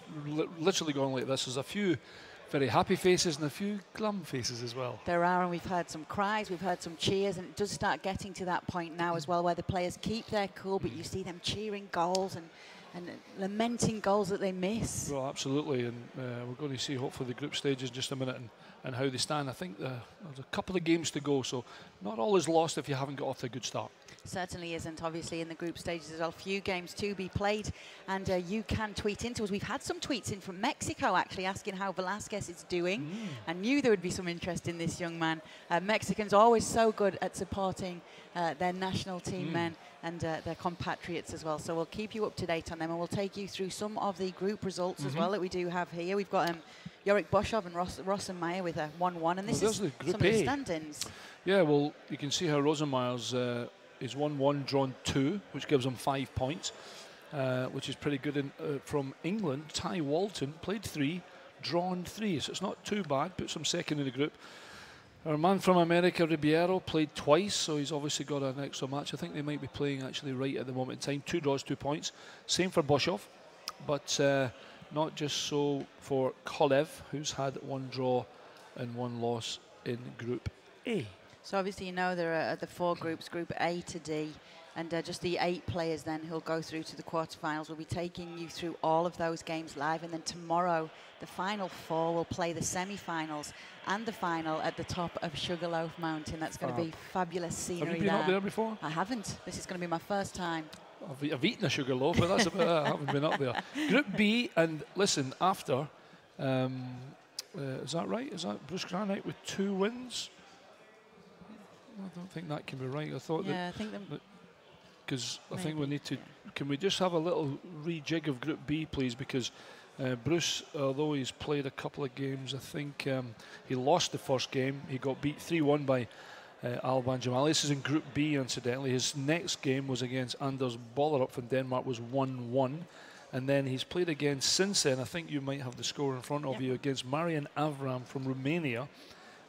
literally gone like this. There's a few very happy faces and a few glum faces as well. There are, and we've heard some cries, we've heard some cheers, and it does start getting to that point now as well where the players keep their cool, but you see them cheering goals and lamenting goals that they miss. Well, absolutely, and we're going to see hopefully the group stages in just a minute and how they stand. I think there's a couple of games to go, so not all is lost if you haven't got off to a good start. Certainly isn't, obviously, in the group stages as well. Few games to be played, and you can tweet into us. We've had some tweets in from Mexico, actually, asking how Velasquez is doing. I knew there would be some interest in this young man. Mexicans are always so good at supporting their national team men and their compatriots as well. So we'll keep you up to date on them, and we'll take you through some of the group results as well that we do have here. We've got Yorick Boshov and Rosenmeier with a 1-1, and this is some of the standings. Yeah, well, you can see how Rosenmeier's is 1-1, drawn 2, which gives him 5 points, which is pretty good. From England, Ty Walton played 3, drawn 3, so it's not too bad, puts him second in the group. Our man from America, Ribeiro, played twice, so he's obviously got an extra match. I think they might be playing actually right at the moment in time. 2 draws, 2 points. Same for Boshov, but not just so for Kolev, who's had 1 draw and 1 loss in Group A. So obviously, you know, there are the 4 groups, Group A to D, and just the 8 players then who'll go through to the quarterfinals. We'll be taking you through all of those games live, and then tomorrow the final 4 will play the semi-finals and the final at the top of Sugarloaf Mountain. That's going to be fabulous scenery. Have you been up there before? I haven't. This is going to be my first time. I've eaten a Sugarloaf, but that's about it. I haven't been up there. Group B, and listen, after, is that right? Is that Bruce Granite with 2 wins? I don't think that can be right. I thought I think because I think we need to. Can we just have a little rejig of Group B, please? Because Bruce, although he's played a couple of games, I think he lost the first game. He got beat 3-1 by Alban Jamali. This is in Group B, incidentally. His next game was against Anders Bollerup from Denmark, was 1-1. And then he's played again since then. I think you might have the score in front of you, against Marian Avram from Romania.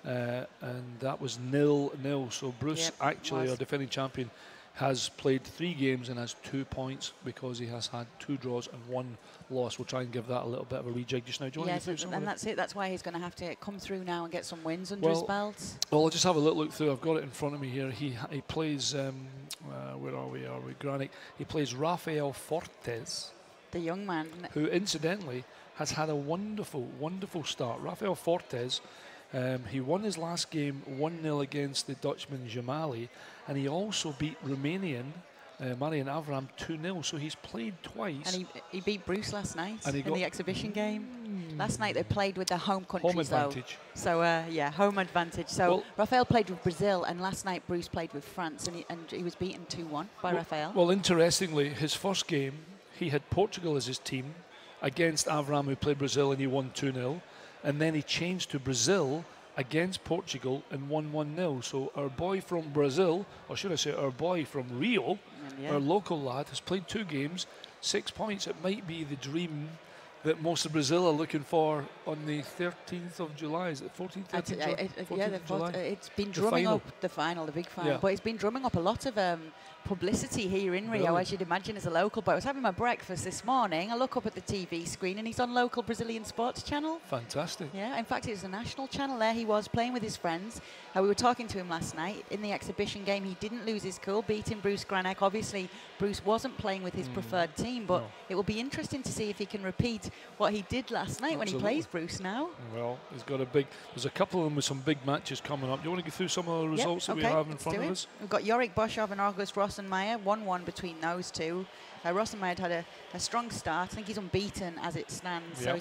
And that was 0-0. So Bruce, actually, our defending champion, has played 3 games and has 2 points because he has had 2 draws and 1 loss. We'll try and give that a little bit of a rejig just now. Do you want to go through and that's it. That's why he's going to have to come through now and get some wins under his belt. Well, I'll just have a little look through. I've got it in front of me here. He plays, where are we? Granite. He plays Rafael Fortes. The young man. Who, incidentally, has had a wonderful, wonderful start. Rafael Fortes, he won his last game 1-0 against the Dutchman Jamali, and he also beat Romanian Marian Avram 2-0. So he's played twice. And he beat Bruce last night in the exhibition game. Last night they played with their home countries, home advantage. So yeah, home advantage. So Rafael played with Brazil, and last night Bruce played with France, and he was beaten 2-1 by Rafael. Well, interestingly, his first game, he had Portugal as his team against Avram, who played Brazil, and he won 2-0. And then he changed to Brazil against Portugal and won 1-0. So our boy from Brazil, or should I say our boy from Rio, our local lad, has played 2 games, 6 points. It might be the dream that most of Brazil are looking for on the 13th of July. Is it 14th? 14th July? It's been drumming up the final, the big final. But it's been drumming up a lot of publicity here in Rio, as you'd imagine, as a local. But I was having my breakfast this morning. I look up at the TV screen, and he's on local Brazilian sports channel. Fantastic. Yeah, in fact, it was a national channel. There he was playing with his friends. We were talking to him last night in the exhibition game. He didn't lose his cool, beating Bruce Granek. Obviously, Bruce wasn't playing with his preferred team, but it will be interesting to see if he can repeat what he did last night when he plays Bruce now. Well, he's got there's a couple of them with some big matches coming up. Do you want to go through some of the results that we have in front of us? We've got Yorick Boshov and August Rosenmeier, 1-1 between those two. Rosenmeier had a strong start. I think he's unbeaten as it stands. So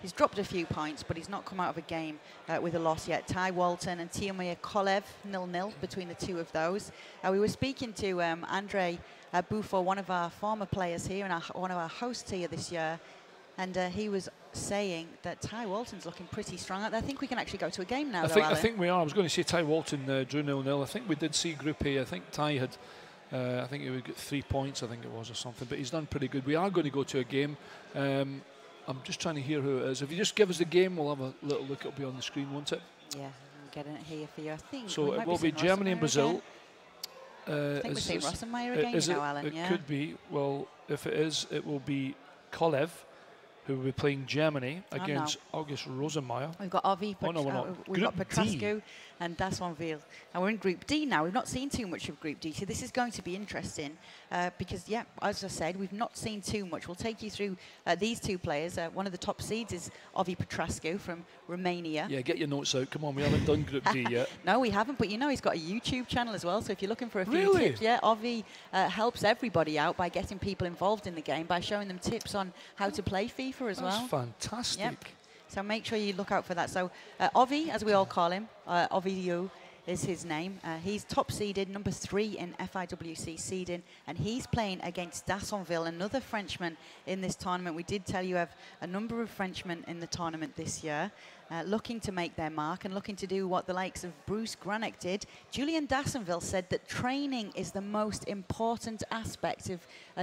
he's dropped a few points, but he's not come out of a game with a loss yet. Ty Walton and Tiomir Kolev, 0-0 between the two of those. We were speaking to Andre Buffo, one of our former players here and one of our hosts here this year, and he was saying that Ty Walton's looking pretty strong out there. I think we can actually go to a game now, I think we are. I was going to say Ty Walton drew 0-0. I think we did see Group A. I think Ty had, I think he would get 3 points, I think it was, or something. But he's done pretty good. We are going to go to a game. I'm just trying to hear who it is. If you just give us the game, we'll have a little look. It'll be on the screen, won't it? Yeah, I'm getting it here for you. I think so. It will be Germany and Brazil. I think we're seeing Rossenmeyer again, you know, Alan. It could be. Well, if it is, it will be Kolev, who will be playing Germany against August Rosenmeyer. We've got Ovi, we've got Petrascu and Dassonville. And we're in Group D now. We've not seen too much of Group D, so this is going to be interesting because, yeah, as I said, we've not seen too much. We'll take you through these two players. One of the top seeds is Ovi Petrascu from Romania. Yeah, get your notes out. Come on, we haven't done Group D yet. No, we haven't, but you know he's got a YouTube channel as well, so if you're looking for a few tips, yeah, Ovi helps everybody out by getting people involved in the game, by showing them tips on how to play FIFA as well. That's fantastic. Yep. So make sure you look out for that. So Ovi, as we all call him, Oviu is his name. He's top seeded, number 3 in FIWC seeding, and he's playing against Dassonville, another Frenchman in this tournament. We did tell you have a number of Frenchmen in the tournament this year, looking to make their mark and looking to do what the likes of Bruce Granick did. Julian Dassonville said that training is the most important aspect of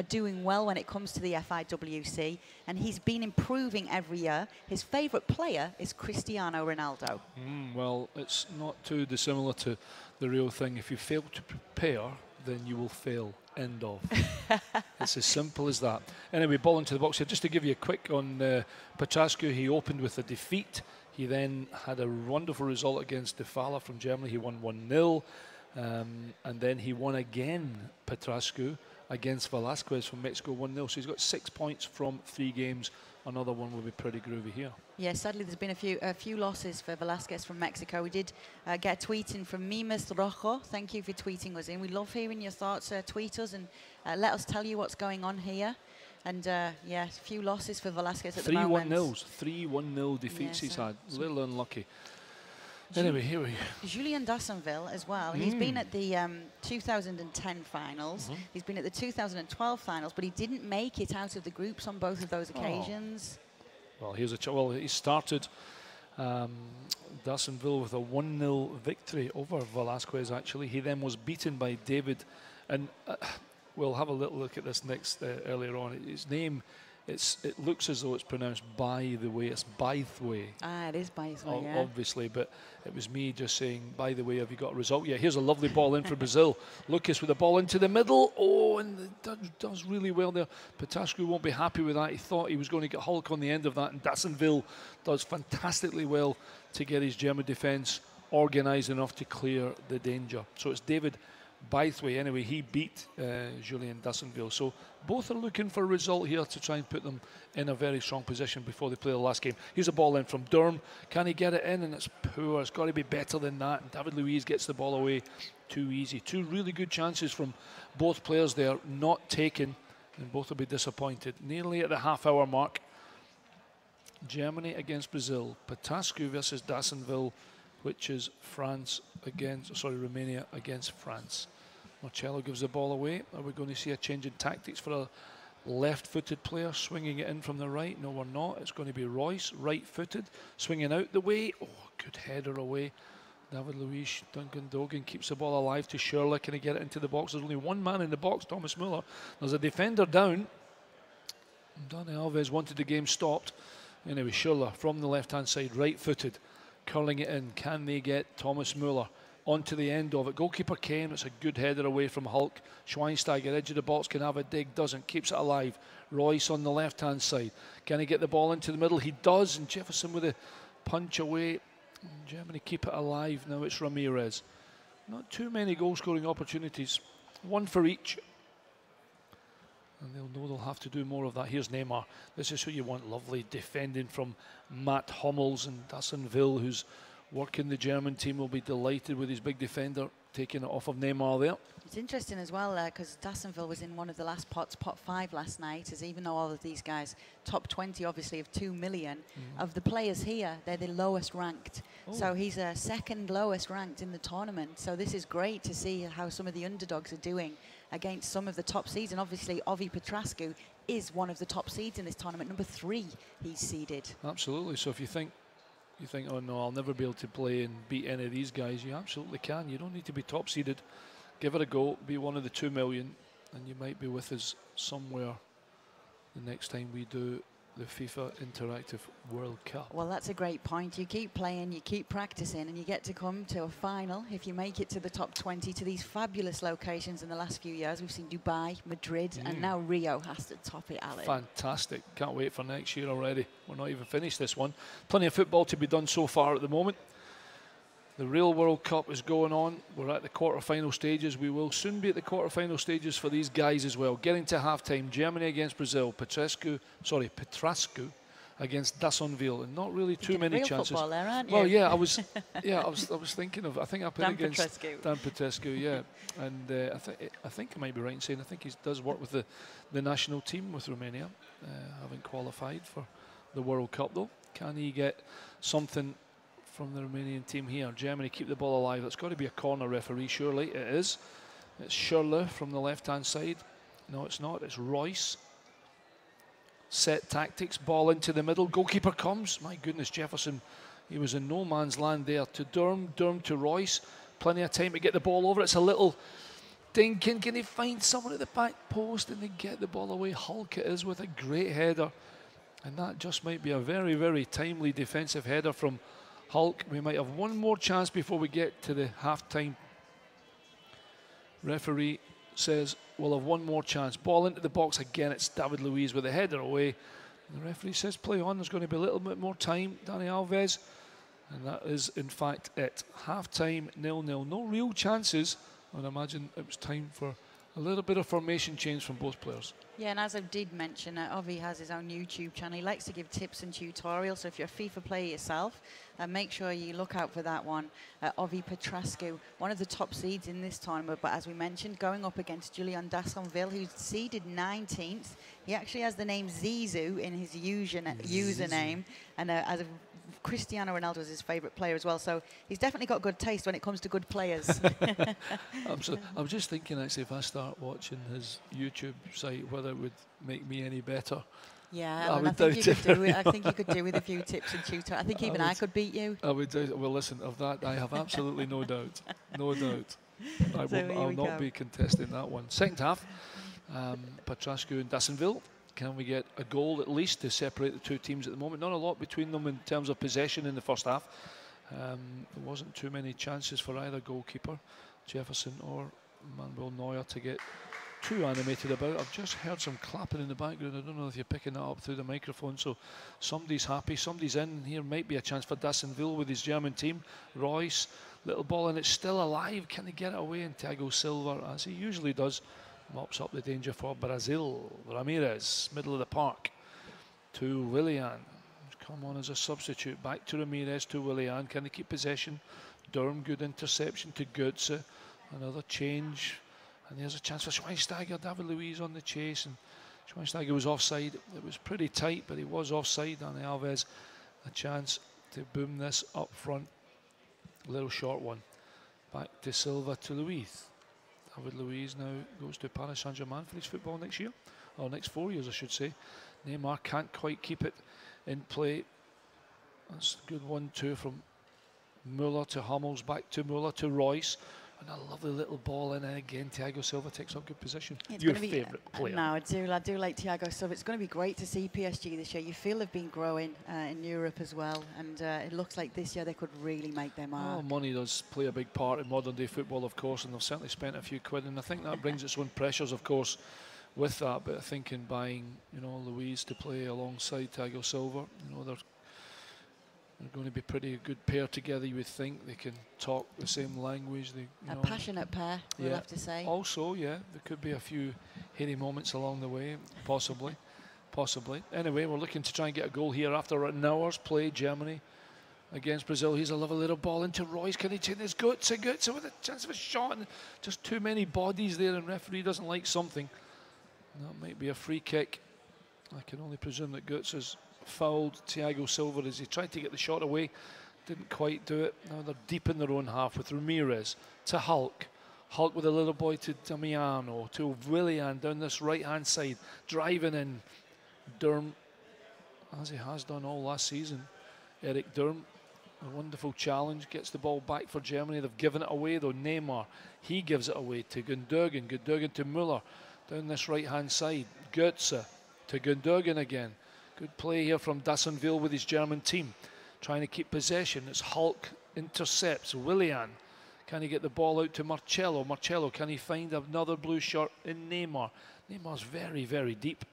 doing well when it comes to the FIWC, and he's been improving every year. His favourite player is Cristiano Ronaldo. Well, it's not too dissimilar to the real thing. If you fail to prepare, then you will fail. End of. It's as simple as that. Anyway, ball into the box here. Just to give you a quick on Petrascu, he opened with a defeat. He then had a wonderful result against Defala from Germany. He won 1-0. And then he won again, Petrascu, against Velasquez from Mexico, 1-0. So he's got 6 points from 3 games. Another one will be pretty groovy here. Yeah, sadly there's been a few losses for Velasquez from Mexico. We did get a tweet in from Mimes Rojo. Thank you for tweeting us in. We love hearing your thoughts. Tweet us and let us tell you what's going on here. And yeah, a few losses for Velasquez at the moment. 3-1-0 defeats he's had. A little unlucky. Anyway, here we go. Julian Dassonville as well. He's been at the 2010 finals. He's been at the 2012 finals, but he didn't make it out of the groups on both of those occasions. Well, here's a he started Dassonville with a 1-0 victory over Velasquez, actually. He then was beaten by David, and we'll have a little look at this next earlier on. His name, it looks as though it's pronounced by the way. It's Bythway. It is Bythway, yeah. Obviously, but it was me just saying, by the way, have you got a result? Yeah, here's a lovely ball in for Brazil. Lucas with the ball into the middle. Oh, and it does really well there. Petrascu won't be happy with that. He thought he was going to get Hulk on the end of that, and Dassonville does fantastically well to get his German defence organised enough to clear the danger. So it's David Bythway. Anyway, he beat Julian Dassonville. So both are looking for a result here to try and put them in a very strong position before they play the last game. Here's a ball in from Durham. Can he get it in? And it's poor. It's got to be better than that. And David Luiz gets the ball away too easy. 2 really good chances from both players there, not taken, and both will be disappointed. Nearly at the half-hour mark. Germany against Brazil. Petrascu versus Dassonville, which is Romania against France. Marcello gives the ball away. Are we going to see a change in tactics for a left-footed player swinging it in from the right? No, we're not. It's going to be Royce, right-footed, swinging out the way. Oh, good header away. David Luiz, Duncan Dogan keeps the ball alive to Schürrle. Can he get it into the box? There's only one man in the box, Thomas Müller. There's a defender down. Dani Alves wanted the game stopped. Anyway, Schürrle from the left-hand side, right-footed, curling it in. Can they get Thomas Müller onto the end of it? Goalkeeper came. It's a good header away from Hulk. Schweinsteiger, edge of the box, can have a dig, doesn't, keeps it alive. Royce on the left-hand side. Can he get the ball into the middle? He does, and Jefferson with a punch away. Germany keep it alive. Now it's Ramirez. Not too many goal-scoring opportunities. One for each. And they'll know they'll have to do more of that. Here's Neymar. This is who you want. Lovely defending from Matt Hummels, and Dassonville, who's working the German team, will be delighted with his big defender taking it off of Neymar there. It's interesting as well because Dassonville was in one of the last pots, pot 5 last night, as even though all of these guys, top 20 obviously of 2 million, of the players here, they're the lowest ranked. So he's second lowest ranked in the tournament. So this is great to see how some of the underdogs are doing against some of the top seeds. And obviously Ovi Petrascu is one of the top seeds in this tournament. Number 3 he's seeded. Absolutely. So if you think, oh no, I'll never be able to play and beat any of these guys, you absolutely can. You don't need to be top seeded. Give it a go, be one of the 2 million, and you might be with us somewhere the next time we do the FIFA Interactive World Cup. Well, that's a great point. You keep playing, you keep practicing, and you get to come to a final if you make it to the top 20 to these fabulous locations in the last few years. We've seen Dubai, Madrid, and now Rio has to top it, Alan. Fantastic. Can't wait for next year already. We're not even finished this one. Plenty of football to be done so far at the moment. The real World Cup is going on. We're at the quarter-final stages. We will soon be at the quarter-final stages for these guys as well. Getting to half-time, Germany against Brazil, Petrascu against Dassonville, and not really too many chances. Football there, aren't you? Well, yeah, I was thinking of. I think I put Dan against Petrescu. Dan Petrescu, yeah, and I think I might be right in saying I think he does work with the national team with Romania, having qualified for the World Cup though. Can he get something from the Romanian team here? Germany keep the ball alive. It's got to be a corner, referee, surely. It is. It's Schürrle from the left-hand side. No, it's not. It's Royce. Set tactics, ball into the middle. Goalkeeper comes. My goodness, Jefferson. He was in no man's land there. To Durham, Durham to Royce. Plenty of time to get the ball over. It's a little dinking. Can he find someone at the back post and they get the ball away? Hulk it is with a great header. And that just might be a very, very timely defensive header from Hulk. We might have one more chance before we get to the half-time. Referee says we'll have one more chance. Ball into the box again. It's David Luiz with a header away. And the referee says play on. There's going to be a little bit more time. Dani Alves. And that is, in fact, it. Half-time, 0-0. No real chances. I would imagine it was time for a little bit of formation change from both players. Yeah, and as I did mention, Ovi has his own YouTube channel. He likes to give tips and tutorials. So if you're a FIFA player yourself, make sure you look out for that one. Ovi Petrascu, one of the top seeds in this tournament, but as we mentioned, going up against Julian Dassonville, who's seeded 19th. He actually has the name Zizou in his username, and as Cristiano Ronaldo is his favourite player as well, so he's definitely got good taste when it comes to good players. I'm just thinking, actually, if I start watching his YouTube site, whether it would make me any better. Yeah, I think you could do it. I think you could do with a few tips and tutorials. I think even I could beat you. I would do. Well, listen, of that I have absolutely no doubt. No doubt. I'll not be contesting that one. Second half, Petrascu and Dassonville. Can we get a goal at least to separate the two teams at the moment? Not a lot between them in terms of possession in the first half. There wasn't too many chances for either goalkeeper, Jefferson or Manuel Neuer, to get too animated about. I've just heard some clapping in the background. I don't know if you're picking that up through the microphone. So somebody's happy, somebody's in. Here might be a chance for Dassonville with his German team. Royce, little ball, and it's still alive. Can he get it away? And Thiago Silva, as he usually does, mops up the danger for Brazil. Ramirez, middle of the park, to Willian. Come on as a substitute. Back to Ramirez, to Willian. Can they keep possession? Durham, good interception to Goetze. Another change. And there's a chance for Schweinsteiger. David Luiz on the chase. And Schweinsteiger was offside. It was pretty tight, but he was offside. Dani Alves, a chance to boom this up front. A little short one. Back to Silva, to Luiz. David Luiz now goes to Paris Saint-Germain for his football next year, or next 4 years I should say. Neymar can't quite keep it in play. That's a good 1-2 from Muller to Hummels, back to Muller to Royce, and a lovely little ball in, and again Thiago Silva takes up good position. It's your favourite player? No, I do like Thiago Silva. It's going to be great to see PSG this year. You feel they've been growing in Europe as well, and it looks like this year they could really make their mark. Oh, money does play a big part in modern day football, of course, and they've certainly spent a few quid, and I think that brings its own pressures, of course, with that. But I think in buying, Luiz to play alongside Thiago Silva, they're going to be pretty good pair together, you would think. They can talk the same language. A passionate pair, we'll have to say. Also, yeah, there could be a few hairy moments along the way, possibly. Anyway, we're looking to try and get a goal here after an hour's play. Germany against Brazil. Here's a lovely little ball into Royce. Can he take this? Goetze with a chance of a shot, and just too many bodies there, and referee doesn't like something. That might be a free kick. I can only presume that Goetze's fouled Thiago Silva as he tried to get the shot away, didn't quite do it. Now they're deep in their own half with Ramirez to Hulk with a little boy to Damiano, to Willian down this right hand side, driving in. Durham, as he has done all last season, Eric Durham, a wonderful challenge, gets the ball back for Germany. They've given it away though. Neymar, he gives it away to Gundogan to Müller down this right hand side. Goetze to Gundogan again. Good play here from Dassonville with his German team. Trying to keep possession. It's Hulk intercepts Willian. Can he get the ball out to Marcello? Marcello, can he find another blue shirt in Neymar? Neymar's very, very deep.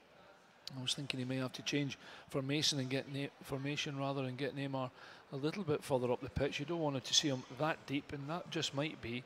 I was thinking he may have to change formation and get Neymar a little bit further up the pitch. You don't want to see him that deep, and that just might be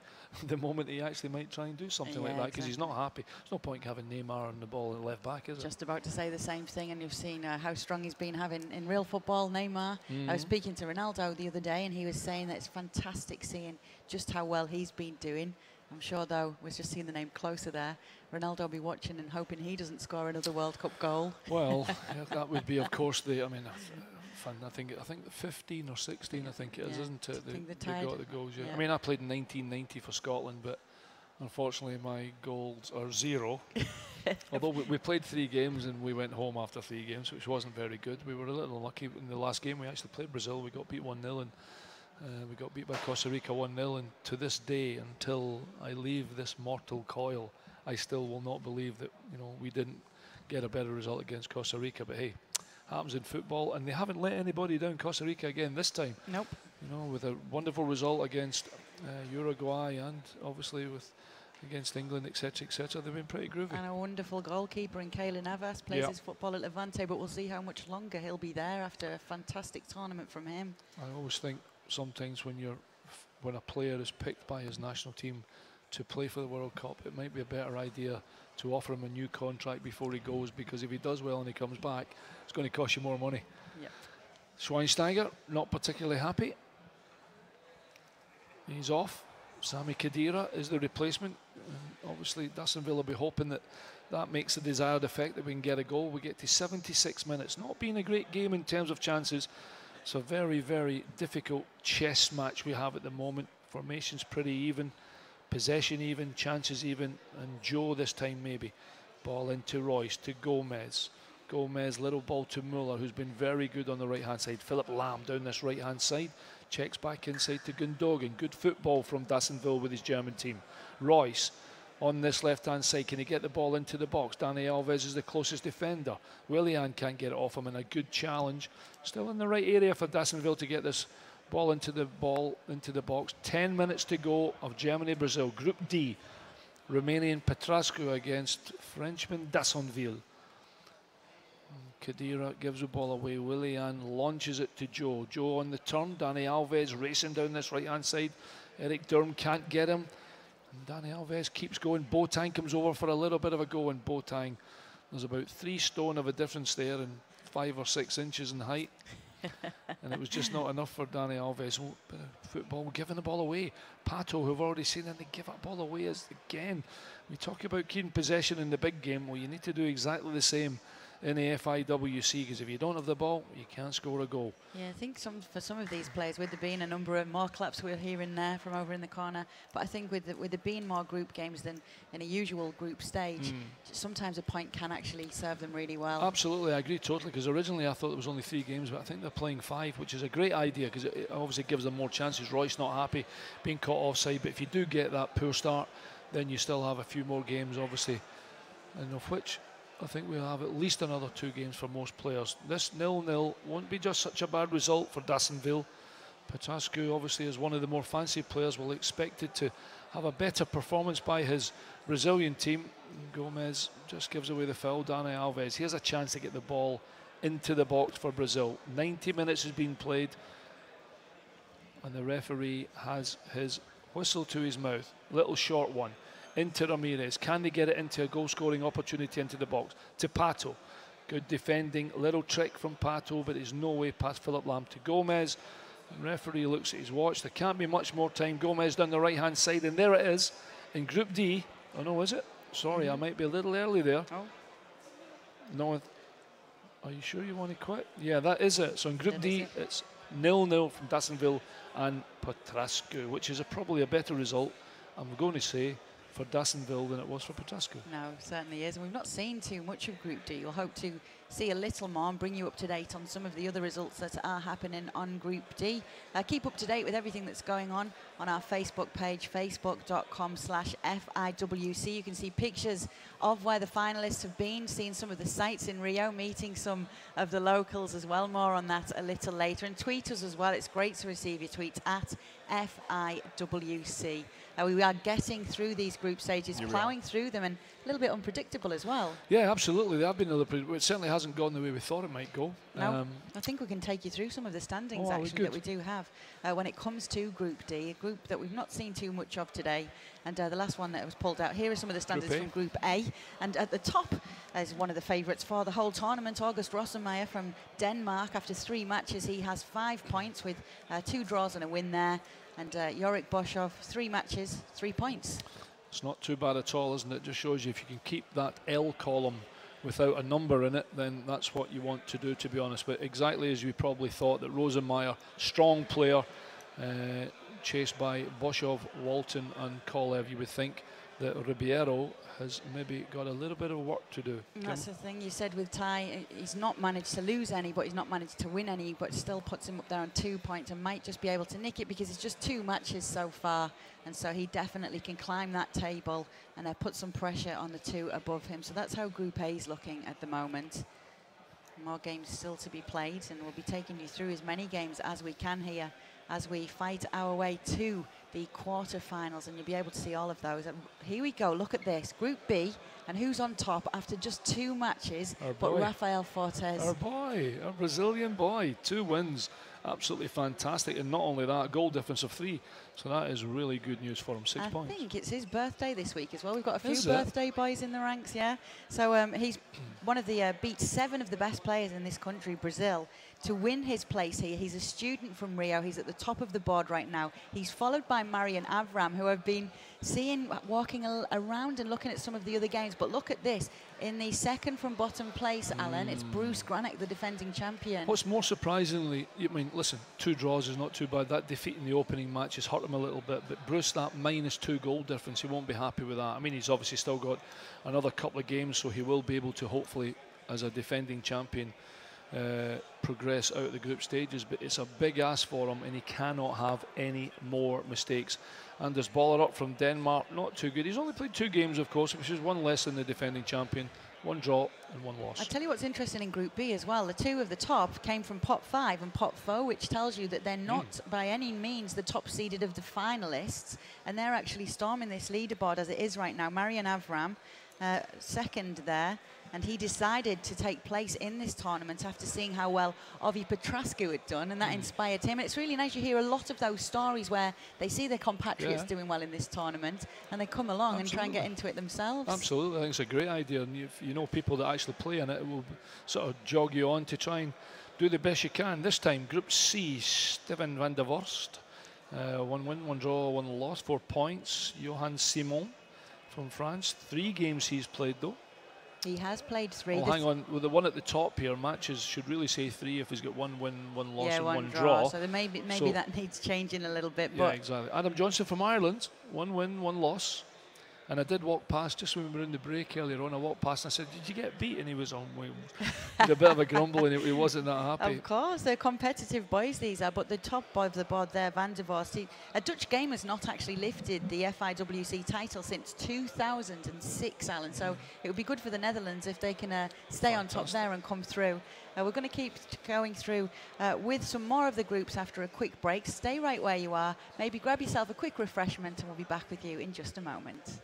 the moment he actually might try and do something like that, because he's not happy. There's no point having Neymar on the ball at left back, is it? Just about to say the same thing, and you've seen how strong he's been having in real football, Neymar. I was speaking to Ronaldo the other day, and he was saying that it's fantastic seeing just how well he's been doing. I'm sure, though, we're just seeing the name closer there. Ronaldo will be watching and hoping he doesn't score another World Cup goal. Well, that would be, of course, I think 15 or 16, I think it is, isn't it? They got the goals, I mean, I played in 1990 for Scotland, but unfortunately my goals are 0. Although we played 3 games and we went home after 3 games, which wasn't very good. We were a little unlucky in the last game. We actually played Brazil. We got beat 1-0, and we got beat by Costa Rica 1-0. And to this day, until I leave this mortal coil, I still will not believe that we didn't get a better result against Costa Rica. But hey, happens in football, and they haven't let anybody down, Costa Rica, again this time. Nope. With a wonderful result against Uruguay, and obviously against England, etc., etc. They've been pretty groovy. And a wonderful goalkeeper in Kaylin Navas, plays his football at Levante, but we'll see how much longer he'll be there after a fantastic tournament from him. I always think sometimes when a player is picked by his national team to play for the World Cup, it might be a better idea to offer him a new contract before he goes, because if he does well and he comes back, it's going to cost you more money. Yep. Schweinsteiger, not particularly happy. He's off. Sami Khedira is the replacement. And obviously, Dassonville will be hoping that makes the desired effect, that we can get a goal. We get to 76 minutes. Not being a great game in terms of chances. It's a very, very difficult chess match we have at the moment. Formation's pretty even. Possession even, chances even, and Joe this time maybe. Ball into Royce, to Gomez. Gomez, little ball to Muller, who's been very good on the right-hand side. Philip Lamb down this right-hand side. Checks back inside to Gundogan. Good football from Dassonville with his German team. Royce on this left-hand side. Can he get the ball into the box? Dani Alves is the closest defender. Willian can't get it off him, and a good challenge. Still in the right area for Dassonville to get this ball into the box. 10 minutes to go of Germany-Brazil. Group D. Romanian Petrascu against Frenchman Dassonville. Khedira gives the ball away. Willian launches it to Joe. Joe on the turn. Dani Alves racing down this right-hand side. Eric Durm can't get him. And Dani Alves keeps going. Boateng comes over for a little bit of a go, and Boateng, there's about 3 stone of a difference there, and 5 or 6 inches in height. And it was just not enough for Dani Alves. Oh, bit of football, giving the ball away. Pato, who've already seen it, they give that ball away. Again, we talk about keeping possession in the big game. Well, you need to do exactly the same in the FIWC, because if you don't have the ball, you can't score a goal. Yeah, I think for some of these players, with there being a number of more claps we're hearing there from over in the corner, but I think with there being more group games than in a usual group stage, sometimes a point can actually serve them really well. Absolutely, I agree totally, because originally I thought there was only 3 games, but I think they're playing 5, which is a great idea, because it obviously gives them more chances. Royce not happy being caught offside, but if you do get that poor start, then you still have a few more games, obviously, and of which I think we'll have at least another 2 games for most players. This 0-0 won't be just such a bad result for Dassonville. Petrascu, obviously, is one of the more fancy players. We'll expect it to have a better performance by his Brazilian team. Gomez just gives away the foul. Dani Alves, he has a chance to get the ball into the box for Brazil. 90 minutes has been played, and the referee has his whistle to his mouth. Little short one. Into Ramirez. Can they get it into a goal-scoring opportunity into the box? To Pato. Good defending. Little trick from Pato, but there's no way past Philip Lamb to Gomez. The referee looks at his watch. There can't be much more time. Gomez down the right-hand side, and there it is in Group D. Oh, no, is it? Sorry, I might be a little early there. Oh. No. Are you sure you want to quit? Yeah, that is it. So in Group D, it's 0-0 from Dassonville and Petrascu, which is probably a better result, I'm going to say, for Dassonville than it was for Petrascu. No, it certainly is. And we've not seen too much of Group D. We'll hope to see a little more and bring you up to date on some of the other results that are happening on Group D. Keep up to date with everything that's going on our Facebook page, facebook.com/FIWC. You can see pictures of where the finalists have been, seeing some of the sights in Rio, meeting some of the locals as well. More on that a little later. And tweet us as well. It's great to receive your tweets at FIWC. We are getting through these group stages, ploughing through them, and a little bit unpredictable as well. Yeah, absolutely. They have been a little. It certainly hasn't gone the way we thought it might go. No, I think we can take you through some of the standings actually that we do have when it comes to Group D, a group that we've not seen too much of today. And the last one that was pulled out here are some of the standings from Group A. And at the top is one of the favourites for the whole tournament, August Rossemeyer from Denmark. After 3 matches, he has 5 points with 2 draws and a win there. And Jorik Boschov, 3 matches, 3 points. It's not too bad at all, isn't it? It just shows you if you can keep that L column without a number in it, then that's what you want to do, to be honest. But exactly as we probably thought, that Rossemeyer, strong player, chased by Boschov, Walton and Kolev. You would think that Ribeiro has maybe got a little bit of work to do. And that's the thing you said with Ty. He's not managed to lose any, but he's not managed to win any, but still puts him up there on 2 points and might just be able to nick it because it's just 2 matches so far. And so he definitely can climb that table and put some pressure on the 2 above him. So that's how Group A is looking at the moment. More games still to be played, and we'll be taking you through as many games as we can here as we fight our way to the quarterfinals, and you'll be able to see all of those. And here we go, look at this, Group B, and who's on top after just 2 matches, but Rafael Fortes. Our boy, our Brazilian boy, 2 wins, absolutely fantastic, and not only that, goal difference of 3, so that is really good news for him, 6 points. I think it's his birthday this week as well. We've got a few birthday boys in the ranks, yeah. So he's one of the, beat 7 of the best players in this country, Brazil, to win his place here. He's a student from Rio. He's at the top of the board right now. He's followed by Marian Avram, who I've been seeing walking around and looking at some of the other games. But look at this. In the second from bottom place, Alan, it's Bruce Granick, the defending champion. What's more surprisingly, I mean, listen, 2 draws is not too bad. That defeat in the opening match has hurt him a little bit. But Bruce, that -2 goal difference, he won't be happy with that. I mean, he's obviously still got another couple of games, so he will be able to hopefully, as a defending champion, progress out of the group stages, but it's a big ask for him and he cannot have any more mistakes. Anders Boller up from Denmark, not too good. He's only played 2 games, of course, which is 1 less than the defending champion. 1 draw and 1 loss. I tell you what's interesting in Group B as well, the 2 of the top came from pot 5 and pot 4, which tells you that they're not by any means the top seeded of the finalists, and they're actually storming this leaderboard as it is right now. Marian Avram, second there, and he decided to take place in this tournament after seeing how well Ovi Petrascu had done, and that inspired him. And it's really nice, you hear a lot of those stories where they see their compatriots doing well in this tournament and they come along and try and get into it themselves. Absolutely, I think it's a great idea, and if you know people that actually play in it, it will sort of jog you on to try and do the best you can. This time, Group C, Steven van der Vorst, 1 win, 1 draw, 1 loss, 4 points. Johan Simon from France, 3 games he's played though. He has played 3. Well, hang on, with the one at the top here, matches should really say 3 if he's got 1 win, 1 loss and 1 draw. So there maybe that needs changing a little bit. Yeah, but exactly. Adam Johnson from Ireland, 1 win, 1 loss. And I did walk past, just when we were in the break earlier on, I walked past and I said, did you get beat? And he was on with a bit of a grumble and he wasn't that happy. Of course, they're competitive boys, these are, but the top of the board there, Van der Vorst, a Dutch game has not actually lifted the FIWC title since 2006, Alan, so it would be good for the Netherlands if they can stay on top there and come through. We're going to keep going through with some more of the groups after a quick break. Stay right where you are, maybe grab yourself a quick refreshment and we'll be back with you in just a moment.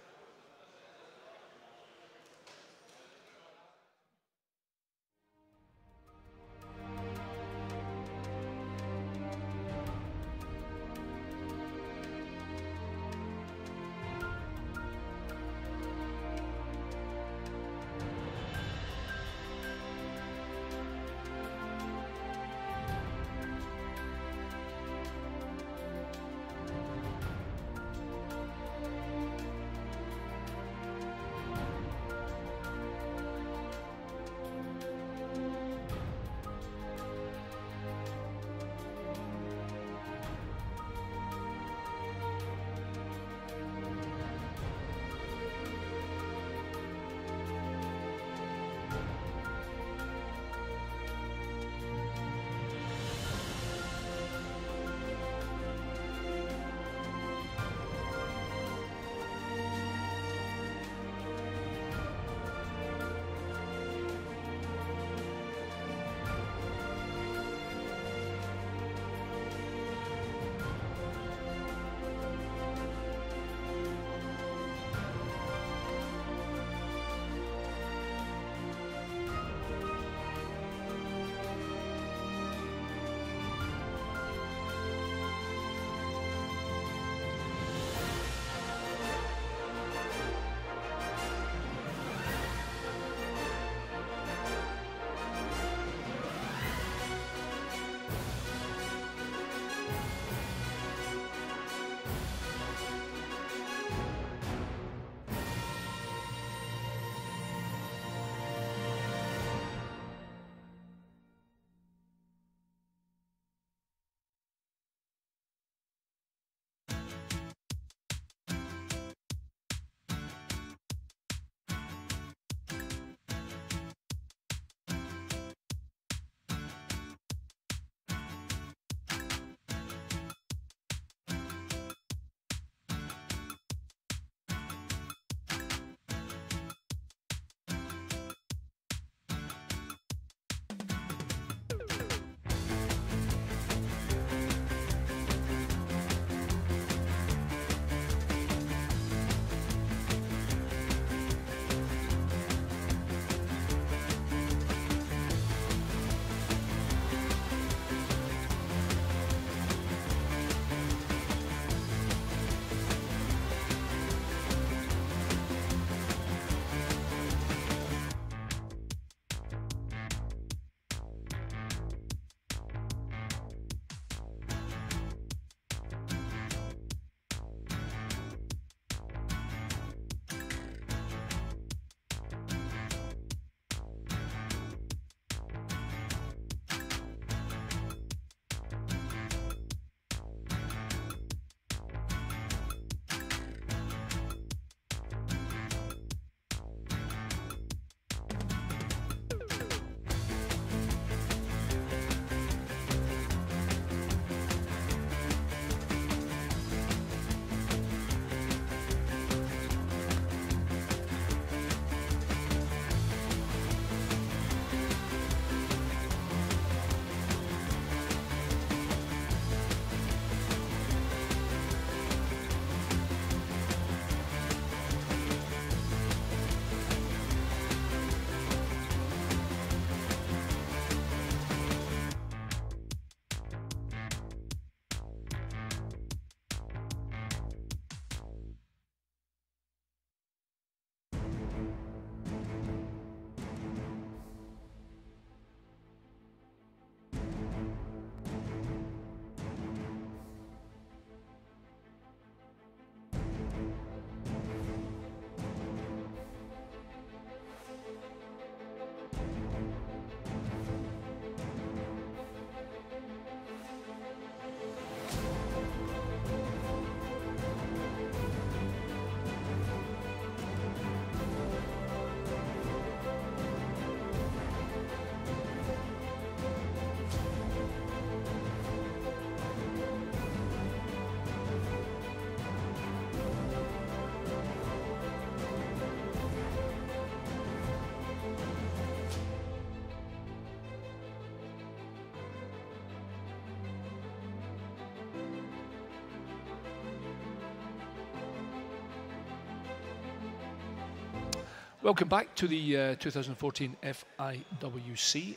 Welcome back to the 2014 FIWC.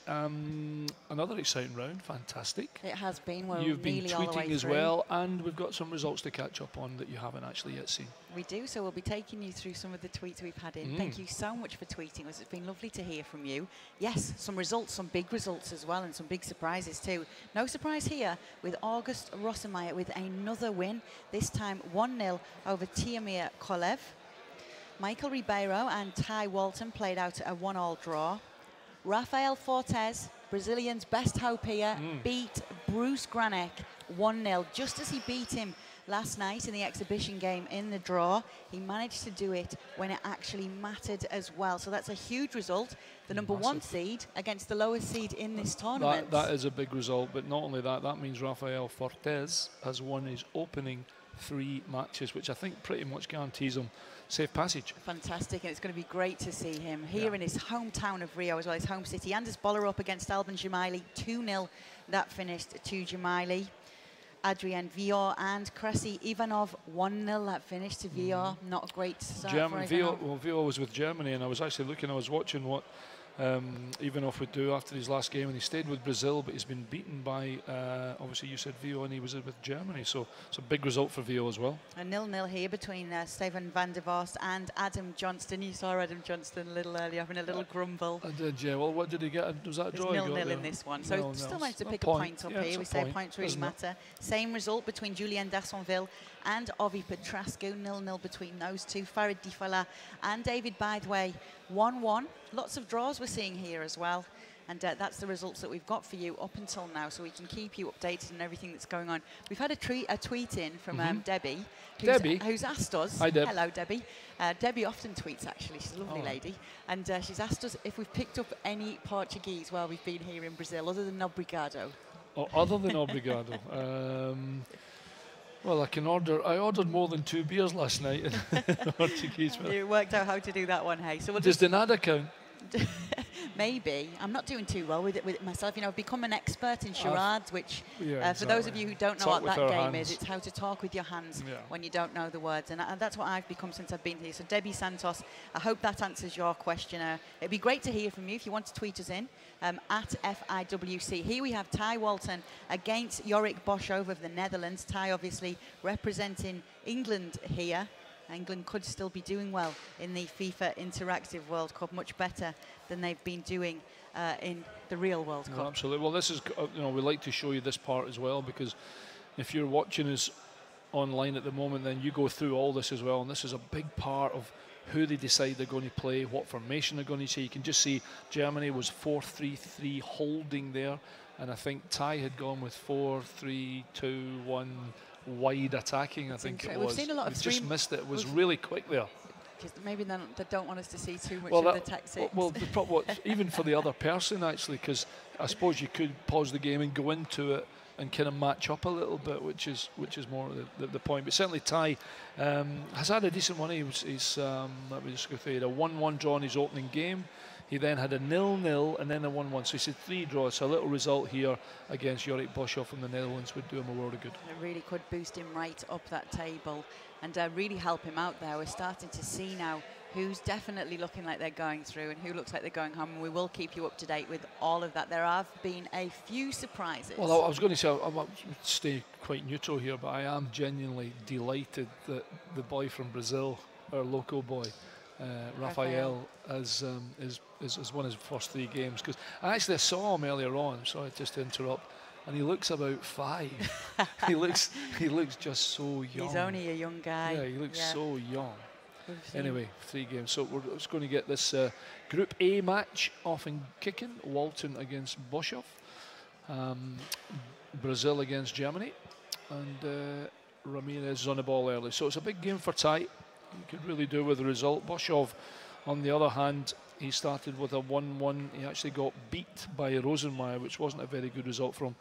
Another exciting round, fantastic. It has been. We're You've been nearly all the way tweeting as through. well, and we've got some results to catch up on that you haven't actually yet seen. We do, so we'll be taking you through some of the tweets we've had in. Thank you so much for tweeting us. It's been lovely to hear from you. Yes, some results, some big results as well, and some big surprises too. No surprise here with August Rosemeyer with another win, this time 1-0 over Tiamir Kolev. Michael Ribeiro and Ty Walton played out a 1-1 draw. Rafael Fortes, Brazilian's best hope here, beat Bruce Granek 1-0. Just as he beat him last night in the exhibition game in the draw, he managed to do it when it actually mattered as well. So that's a huge result. The number one seed against the lowest seed in this tournament. That is a big result, but not only that, that means Rafael Fortes has won his opening 3 matches, which I think pretty much guarantees him safe passage. Fantastic, and it's going to be great to see him here in his hometown of Rio as well, his home city. Anders Boller up against Alban Jamaili, 2-0 that finished to Jamaili. Adrian Vior and Krasi Ivanov, 1-0 that finished to Vior. Not a great start for Ivanov. Vior was with Germany, and I was actually looking, I was watching what Ivanov would do after his last game, and he stayed with Brazil, but he's been beaten by, obviously you said Vior, and he was with Germany, so it's a big result for Vior as well. A 0-0 here between Steven van der Vorst and Adam Johnston. You saw Adam Johnston a little earlier having a little grumble. I did, yeah. Well, what did he get? Was that a draw? 0-0 in this one, so still managed to pick a point up here. We say points really matter. Same result between Julien Dassonville and Ovi Petrascu, 0-0 between those two. Farid Difala and David Bideway, 1-1. Lots of draws we're seeing here as well. And that's the results that we've got for you up until now, so we can keep you updated on everything that's going on. We've had a tweet in from Debbie, who's asked us. Hi, Deb. Hello, Debbie. Debbie often tweets, actually. She's a lovely lady. And she's asked us if we've picked up any Portuguese while we've been here in Brazil, other than obrigado. Oh, other than obrigado. Well, I ordered more than 2 beers last night in Portuguese. You worked out how to do that one, hey? So we'll does de nada count? Maybe. I'm not doing too well with it myself. You know, I've become an expert in charades, which for those of you who don't know what that game is, it's how to talk with your hands when you don't know the words. And that's what I've become since I've been here. So Debbie Santos, I hope that answers your question. It'd be great to hear from you if you want to tweet us in at FIWC. Here we have Ty Walton against Jorik Boschov of the Netherlands. Ty obviously representing England here. England could still be doing well in the FIFA Interactive World Cup, much better than they've been doing in the real World Cup. Absolutely. Well, this is, you know, we like to show you this part as well, because if you're watching us online at the moment, then you go through all this as well, and this is a big part of who they decide they're going to play, what formation they're going to see. You can just see Germany was 4-3-3 holding there, and I think Ty had gone with 4-3-2-1 wide attacking, I think it was. We've seen a lot of just missed it. It was really quick there. Because maybe they don't want us to see too much of the tactics. Well, even for the other person, actually, because I suppose you could pause the game and go into it and kind of match up a little bit, which is more the point. But certainly Ty has had a decent one. Let me just go through. He had a 1-1 draw in his opening game. He then had a 0-0 and then a 1-1. So he's had 3 draws. So a little result here against Jorik Boschov from the Netherlands would do him a world of good. It really could boost him right up that table and really help him out there. We're starting to see now who's definitely looking like they're going through and who looks like they're going home. And we will keep you up to date with all of that. There have been a few surprises. Well, I was going to say, I might stay quite neutral here, but I am genuinely delighted that the boy from Brazil, our local boy, Rafael has won his first 3 games, because I saw him earlier on. Sorry, just to interrupt, and he looks about 5. he looks just so young. He's only a young guy. Yeah, he looks so young. Anyway, 3 games. So we're just going to get this Group A match off and kicking. Walton against Boschov, Brazil against Germany, and Ramirez is on the ball early. So it's a big game for Ty. He could really do with the result. Boschov, on the other hand, he started with a 1-1. He actually got beat by Rosemeyer, which wasn't a very good result for him.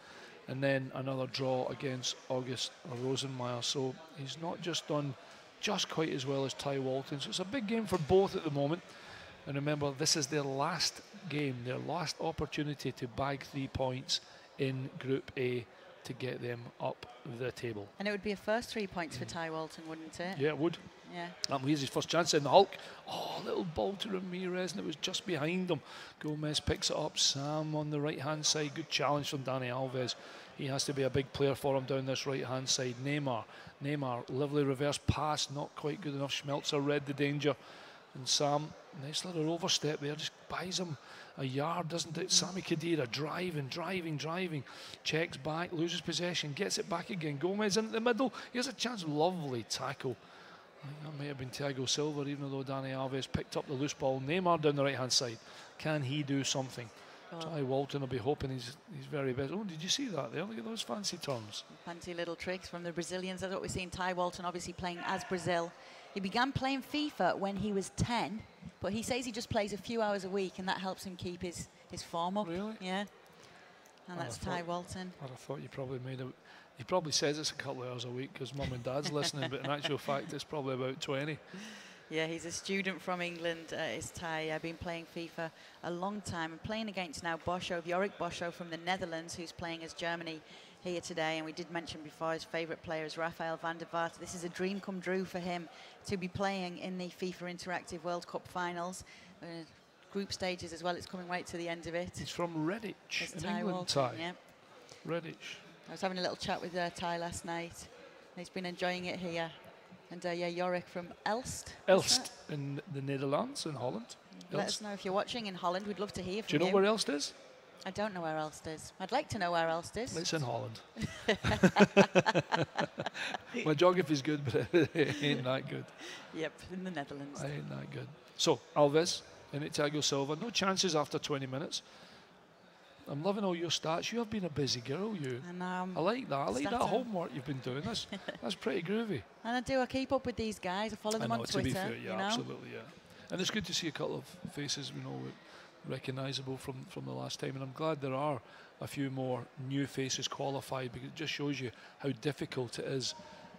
And then another draw against August Rosemeyer. So he's not just done just quite as well as Ty Walton. So it's a big game for both at the moment. And remember, this is their last game, their last opportunity to bag 3 points in Group A to get them up the table. And it would be a first 3 points for Ty Walton, wouldn't it? Yeah, it would. Yeah. Here's his first chance in the Hulk. Oh, little ball to Ramirez, and it was just behind him. Gomez picks it up. Sam on the right-hand side. Good challenge from Dani Alves. He has to be a big player for him down this right-hand side. Neymar, lovely reverse pass, not quite good enough. Schmelzer read the danger. And Sam, nice little overstep there, just buys him a yard, doesn't it? Sami Khedira driving, checks back, loses possession, gets it back again. Gomez into the middle. Here's a chance, lovely tackle. I think that may have been Thiago Silva, even though Dani Alves picked up the loose ball. Neymar down the right-hand side. Can he do something? Ty Walton will be hoping he's very best. Oh, did you see that there? Look at those fancy turns. Fancy little tricks from the Brazilians. That's what we're seeing. Ty Walton obviously playing as Brazil. He began playing FIFA when he was 10, but he says he just plays a few hours a week, and that helps him keep his form up. Really? Yeah. And that's Ty Walton. I thought you probably made it. He probably says it's a couple of hours a week because mum and dad's listening, but in actual fact, it's probably about 20. Yeah, he's a student from England. Is Ty been playing FIFA a long time and playing against now Jorik Boscho from the Netherlands, who's playing as Germany here today. And we did mention before his favourite player is Rafael van der Vaart. This is a dream come true for him to be playing in the FIFA Interactive World Cup finals. Group stages as well. It's coming right to the end of it. He's from Redditch in Ty England, Walton, Ty. yeah. Redditch. I was having a little chat with Ty last night. He's been enjoying it here. And yeah, Jorik from Elst. Elst in the Netherlands, in Holland. Let us know if you're watching in Holland. We'd love to hear from you. Do you know where Elst is? I don't know where Elst is. I'd like to know where Elst is. It's in Holland. My geography's good, but it ain't that good. Yep, in the Netherlands. I ain't that good. So, Alves and Thiago Silva. No chances after 20 minutes. I'm loving all your stats. You have been a busy girl, you. And, I like that. I like that homework you've been doing. That's pretty groovy. And I do. I keep up with these guys. I follow them on Twitter. To be fair, yeah, you know? absolutely, yeah. And it's good to see a couple of faces, you know, recognisable from the last time. And I'm glad there are a few more new faces qualified, because it just shows you how difficult it is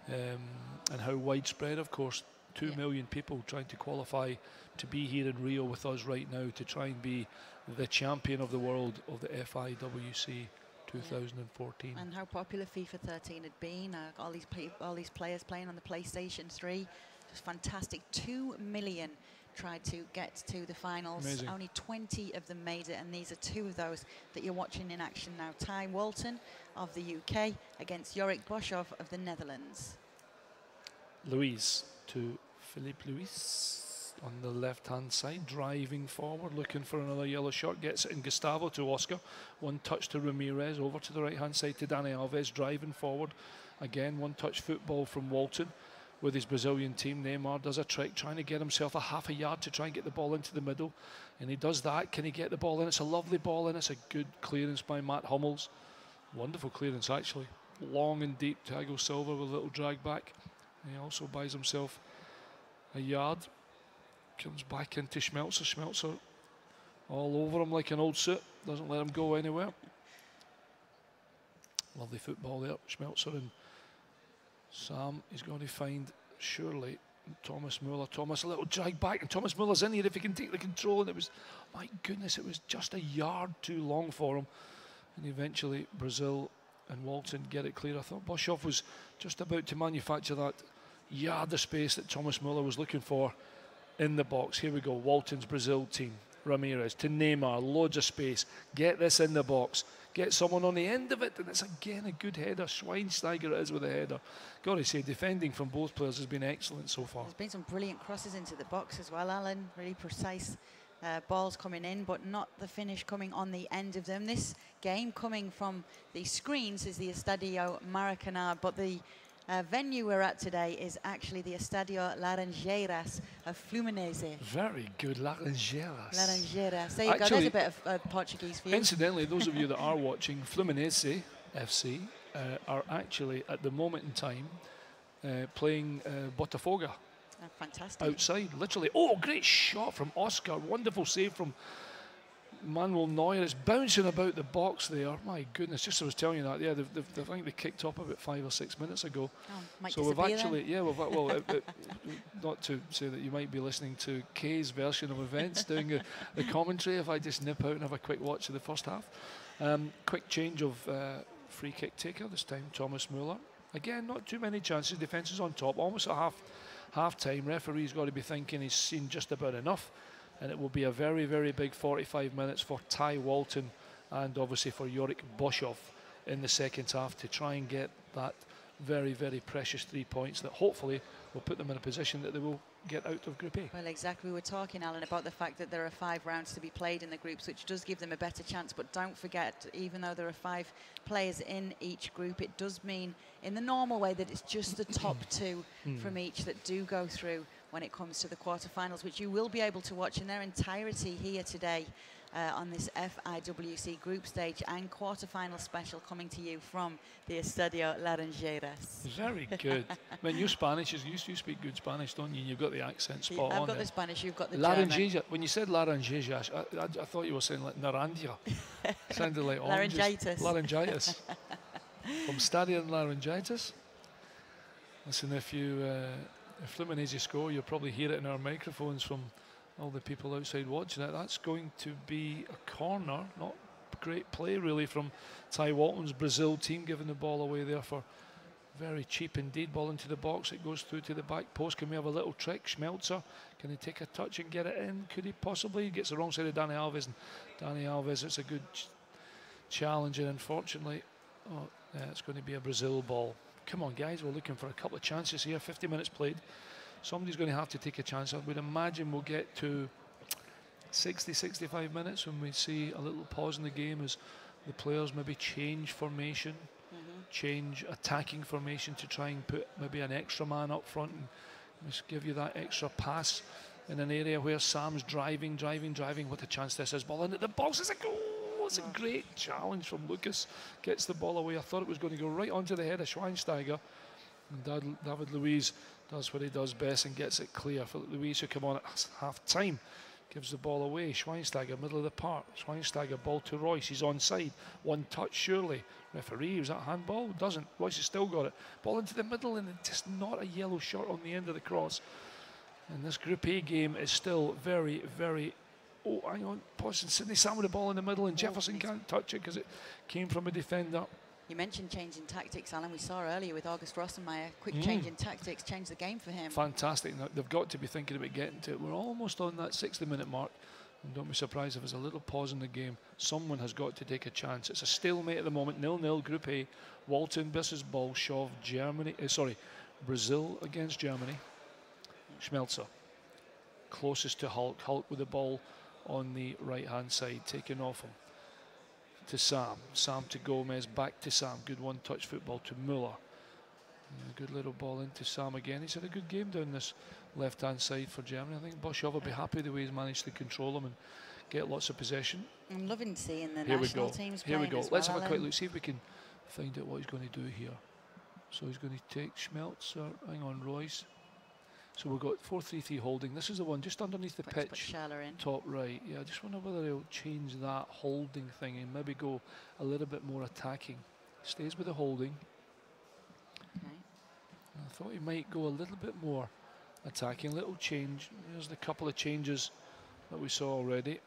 and how widespread, of course. 2 million people trying to qualify to be here in Rio with us right now to try and be the champion of the world of the FIWC 2014. And how popular FIFA 13 had been. All these players playing on the PlayStation 3. Just fantastic. 2 million tried to get to the finals. Amazing. Only 20 of them made it, and these are 2 of those that you're watching in action now. Ty Walton of the UK against Jorik Boscho of the Netherlands. Luis to Philippe Luis on the left-hand side, driving forward, looking for another yellow shot, gets it in. Gustavo to Oscar, one touch to Ramirez, over to the right-hand side to Dani Alves, driving forward. Again, one touch football from Walton with his Brazilian team. Neymar does a trick, trying to get himself a half a yard to try and get the ball into the middle, and he does that. Can he get the ball in? It's a lovely ball in. It's a good clearance by Matt Hummels. Wonderful clearance, actually. Long and deep. Thiago Silva with a little drag back. He also buys himself a yard. Comes back into Schmelzer. Schmelzer all over him like an old suit. Doesn't let him go anywhere. Lovely football there. Schmelzer and Sam is going to find, surely, Thomas Muller. Thomas, a little drag back, and Thomas Muller's in here if he can take the control. And it was, my goodness, it was just a yard too long for him. And eventually, Brazil and Walton get it clear. I thought Boschoff was just about to manufacture that yard of space that Thomas Muller was looking for in the box. Here we go, Walton's Brazil team. Ramirez to Neymar, loads of space. Get this in the box. Get someone on the end of it, and it's again a good header. Schweinsteiger it is with a header. Got to say, defending from both players has been excellent so far. There's been some brilliant crosses into the box as well, Alan. Really precise balls coming in, but not the finish coming on the end of them. This game coming from the screens is the Estadio Maracanã, but the venue we're at today is actually the Estadio Laranjeiras of Fluminense. Very good, Laranjeiras. Laranjeiras. There you go, there's a bit of Portuguese for you. Incidentally, those of you that are watching, Fluminense FC are actually, at the moment in time, playing Botafogo. Fantastic. Outside, literally. Oh, great shot from Oscar. Wonderful save from Manuel Neuer. It's bouncing about the box there. My goodness, just as I was telling you that, yeah, I think they kicked up about 5 or 6 minutes ago. So we've actually, not to say that you might be listening to Kay's version of events, doing the commentary, if I just nip out and have a quick watch of the first half. Quick change of free kick taker, this time Thomas Muller. Again, not too many chances, defence is on top, almost at half time. Referee's got to be thinking he's seen just about enough, and it will be a very, very big 45 minutes for Ty Walton and obviously for Yorick Boshoff in the second half to try and get that very, very precious 3 points that hopefully will put them in a position that they will get out of Group A. Well, exactly. We were talking, Alan, about the fact that there are 5 rounds to be played in the groups, which does give them a better chance. But don't forget, even though there are 5 players in each group, it does mean in the normal way that it's just the top 2 from each that do go through when it comes to the quarterfinals, which you will be able to watch in their entirety here today on this FIWC group stage and quarterfinal special coming to you from the Estadio Laranjeiras. Very good. I mean, your Spanish is, you speak good Spanish, don't you? You've got the accent spot on. I've got the Spanish, you've got the Laranjeja. German. When you said Laranjeja, I thought you were saying like Narandia. Sounded like Laryngitis. Laryngitis. From Stadion Laryngitis. Listen, if Fluminense score, you'll probably hear it in our microphones from all the people outside watching it. That's going to be a corner. Not great play really from Ty Walton's Brazil team, giving the ball away there for very cheap indeed. Ball into the box, it goes through to the back post. Can we have a little trick? Schmelzer, can he take a touch and get it in? Could he possibly? He gets the wrong side of Dani Alves, and Dani Alves, it's a good challenge, and unfortunately, it's going to be a Brazil ball. Come on guys, we're looking for a couple of chances here. 50 minutes played. Somebody's going to have to take a chance. I would imagine we'll get to 60, 65 minutes when we see a little pause in the game as the players maybe change formation, change attacking formation to try and put maybe an extra man up front and just give you that extra pass in an area where Sam's driving. What a chance this is. Ball into the box. It's a goal. It's a great challenge from Lucas. Gets the ball away. I thought it was going to go right onto the head of Schweinsteiger. And David Luiz does what he does best and gets it clear. For Luiz, who come on at half time, gives the ball away. Schweinsteiger, middle of the park. Schweinsteiger, ball to Royce. He's onside. One touch, surely. Referee, was that handball? Doesn't. Royce has still got it. Ball into the middle and just not a yellow shirt on the end of the cross. And this Group A game is still very, very. Oh, hang on. Sydney Sam with the ball in the middle, and Jefferson can't touch it because it came from a defender. You mentioned changing tactics, Alan. We saw earlier with August Rossenmeyer, quick change in tactics, changed the game for him. Fantastic. Now, they've got to be thinking about getting to it. We're almost on that 60-minute mark. And don't be surprised if there's a little pause in the game. Someone has got to take a chance. It's a stalemate at the moment. 0-0 Group A. Walton versus Bolshov. Brazil against Germany. Schmelzer. Closest to Hulk. Hulk with the ball on the right-hand side. Taken off him. To Sam. Sam to Gomez. Back to Sam. Good one-touch football to Muller. And a good little ball into Sam again. He's had a good game down this left-hand side for Germany. I think Boshoff will be happy the way he's managed to control him and get lots of possession. I'm loving seeing the national teams playing. Here we go. As Let's well, have a quick look. See if we can find out what he's going to do here. So he's going to take Schmelzer. Hang on, Royce. So we've got 4-3-3 holding. This is the one just underneath the pitch, top right. Yeah, I just wonder whether he'll change that holding thing and maybe go a little bit more attacking. Stays with the holding. Okay. I thought he might go a little bit more attacking. Little change. There's the couple of changes that we saw already.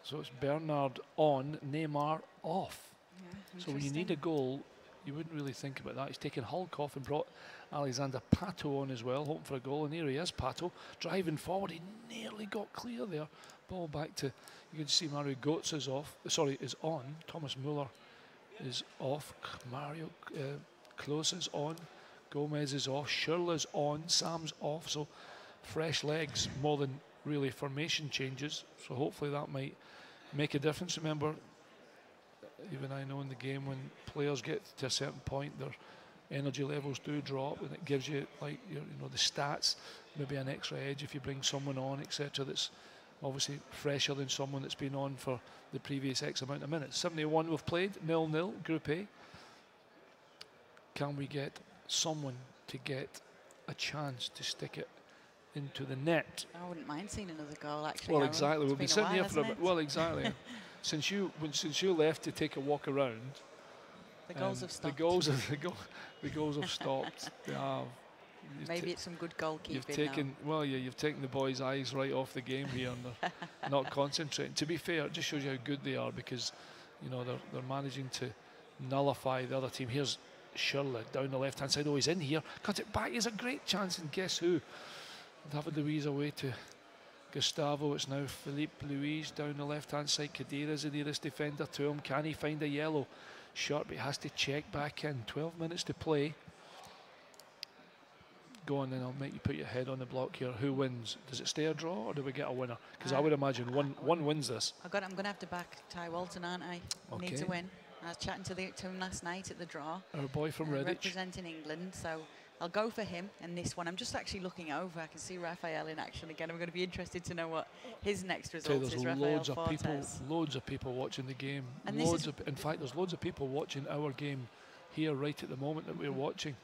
So it's Bernard on, Neymar off. Yeah, so when you need a goal, you wouldn't really think about that. He's taken Hulk off and brought Alexander Pato on as well, hoping for a goal. And here he is, Pato, driving forward. He nearly got clear there. Ball back to, you can see Mario Götze is off. Sorry, is on. Thomas Muller is off. Mario Klose is on. Gomez is off. Schürrle's on. Sam's off. So fresh legs more than really formation changes. So hopefully that might make a difference. Remember, even I know in the game when players get to a certain point, their energy levels do drop, and it gives you like the stats, maybe an extra edge if you bring someone on, etc. That's obviously fresher than someone that's been on for the previous X amount of minutes. 71 we've played, 0-0 Group A. Can we get someone to get a chance to stick it into the net? I wouldn't mind seeing another goal actually. Well, exactly. We've been sitting here for a bit. Well, exactly. Since you left to take a walk around, the goals have stopped. The goals have stopped. They have. Maybe it's some good goalkeeping. You've taken the boys' eyes right off the game here, and they're not concentrating. To be fair, it just shows you how good they are, because they're managing to nullify the other team. Here's Shirley down the left-hand side. Oh, he's in here. Cut it back. He's a great chance, and guess who? David Luiz away to Gustavo. It's now Philippe Luiz down the left-hand side. Kadira's the nearest defender to him. Can he find a yellow? Short, but he has to check back in. 12 minutes to play. Go on, then I'll make you put your head on the block here. Who wins? Does it stay a draw, or do we get a winner? Because I would imagine one wins this. I'm going to have to back Ty Walton, aren't I? Okay. Need to win. I was chatting to him last night at the draw. Our boy from Redditch. Representing England, so I'll go for him in this one. I'm just actually looking over. I can see Raphael in action again. I'm going to be interested to know what his next result is. Loads of people watching the game. In fact, there's loads of people watching our game here right at the moment that we're watching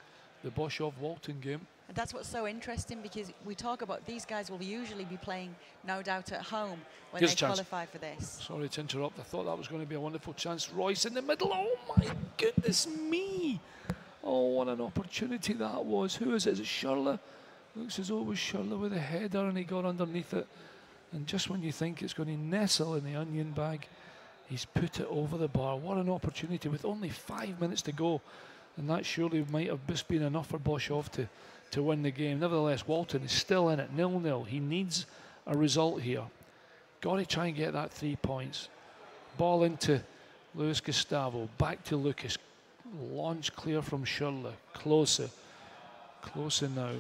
the Boshov-Walton game. And that's what's so interesting, because we talk about these guys will usually be playing, no doubt, at home when they qualify for this. Sorry to interrupt. I thought that was going to be a wonderful chance. Royce in the middle. Oh my goodness me! Oh, what an opportunity that was. Who is it? Is it Shirley? Looks as though it was Shirley with a header, and he got underneath it. And just when you think it's going to nestle in the onion bag, he's put it over the bar. What an opportunity with only 5 minutes to go. And that surely might have just been enough for Boshov to win the game. Nevertheless, Walton is still in it, 0-0. He needs a result here. Got to try and get that 3 points. Ball into Luis Gustavo, back to Lucas. Launch clear from Shirley. Closer now.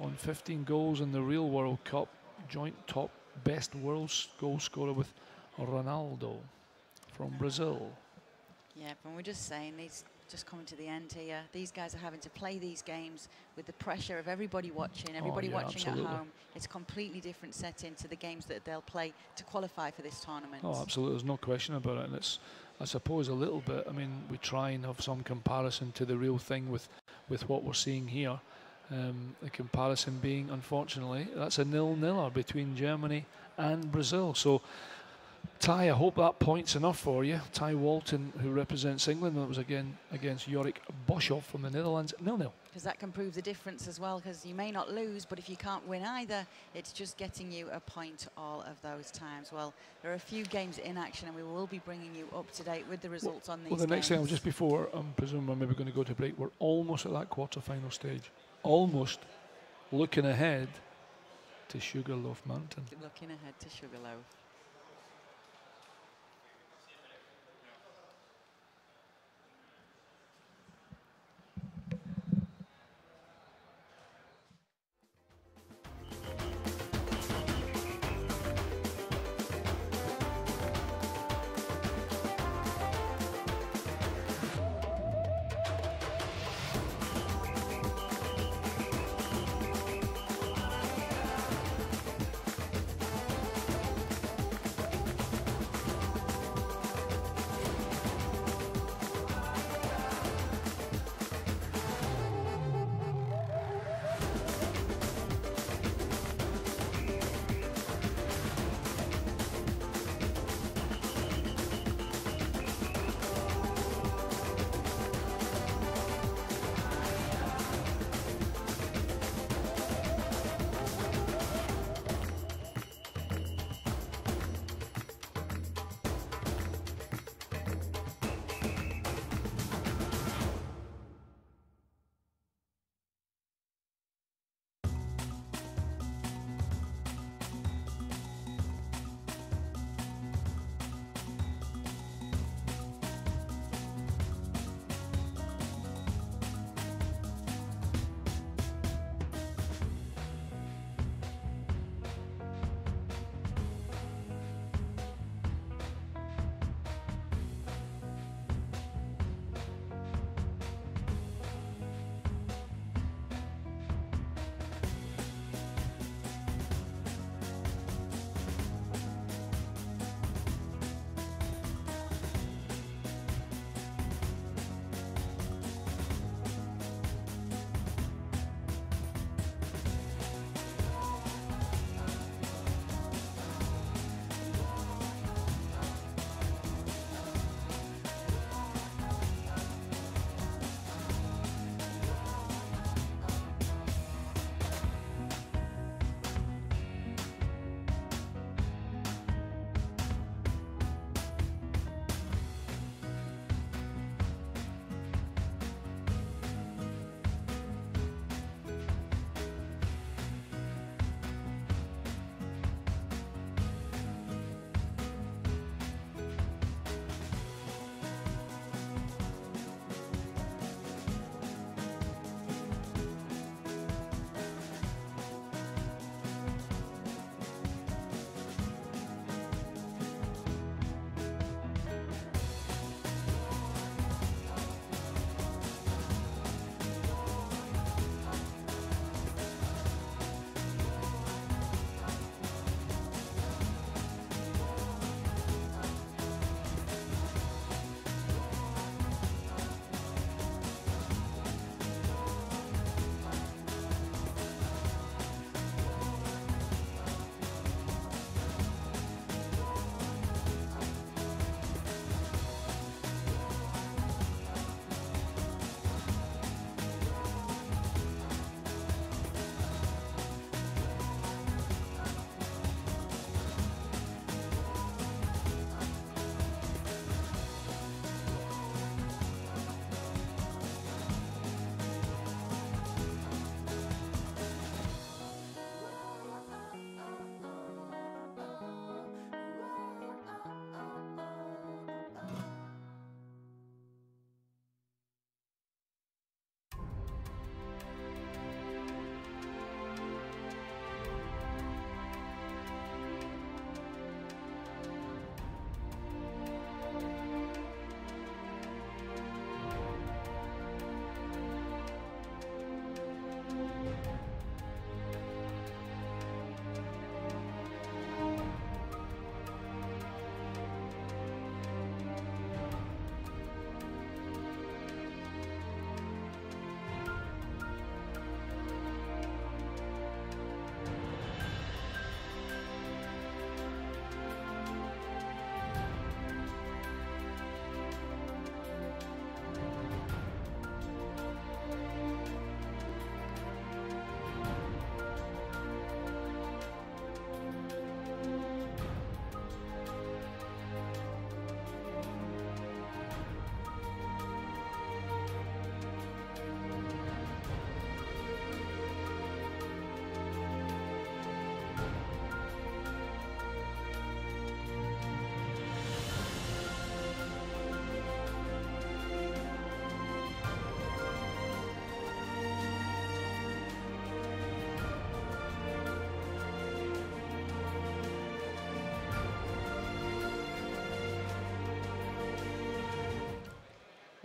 On 15 goals in the real World Cup. Joint top best world goal scorer with Ronaldo from Brazil. Yeah, but we're just saying these. Just coming to the end here. These guys are having to play these games with the pressure of everybody watching, watching absolutely. At home. It's a completely different setting to the games that they'll play to qualify for this tournament. Oh, absolutely. There's no question about it. And it's, I suppose, a little bit, I mean, we try and have some comparison to the real thing with what we're seeing here. The comparison being, unfortunately, that's a 0-0 between Germany and Brazil. So, Ty, I hope that point's enough for you. Ty Walton, who represents England, that was again against Jorik Boshov from the Netherlands, 0-0. Because that can prove the difference as well, because you may not lose, but if you can't win either, it's just getting you a point all of those times. Well, there are a few games in action, and we will be bringing you up to date with the results on these Well, the next thing, just before, I presume we're maybe going to go to break, we're almost at that quarter-final stage. Almost looking ahead to Sugarloaf Mountain. Looking ahead to Sugarloaf.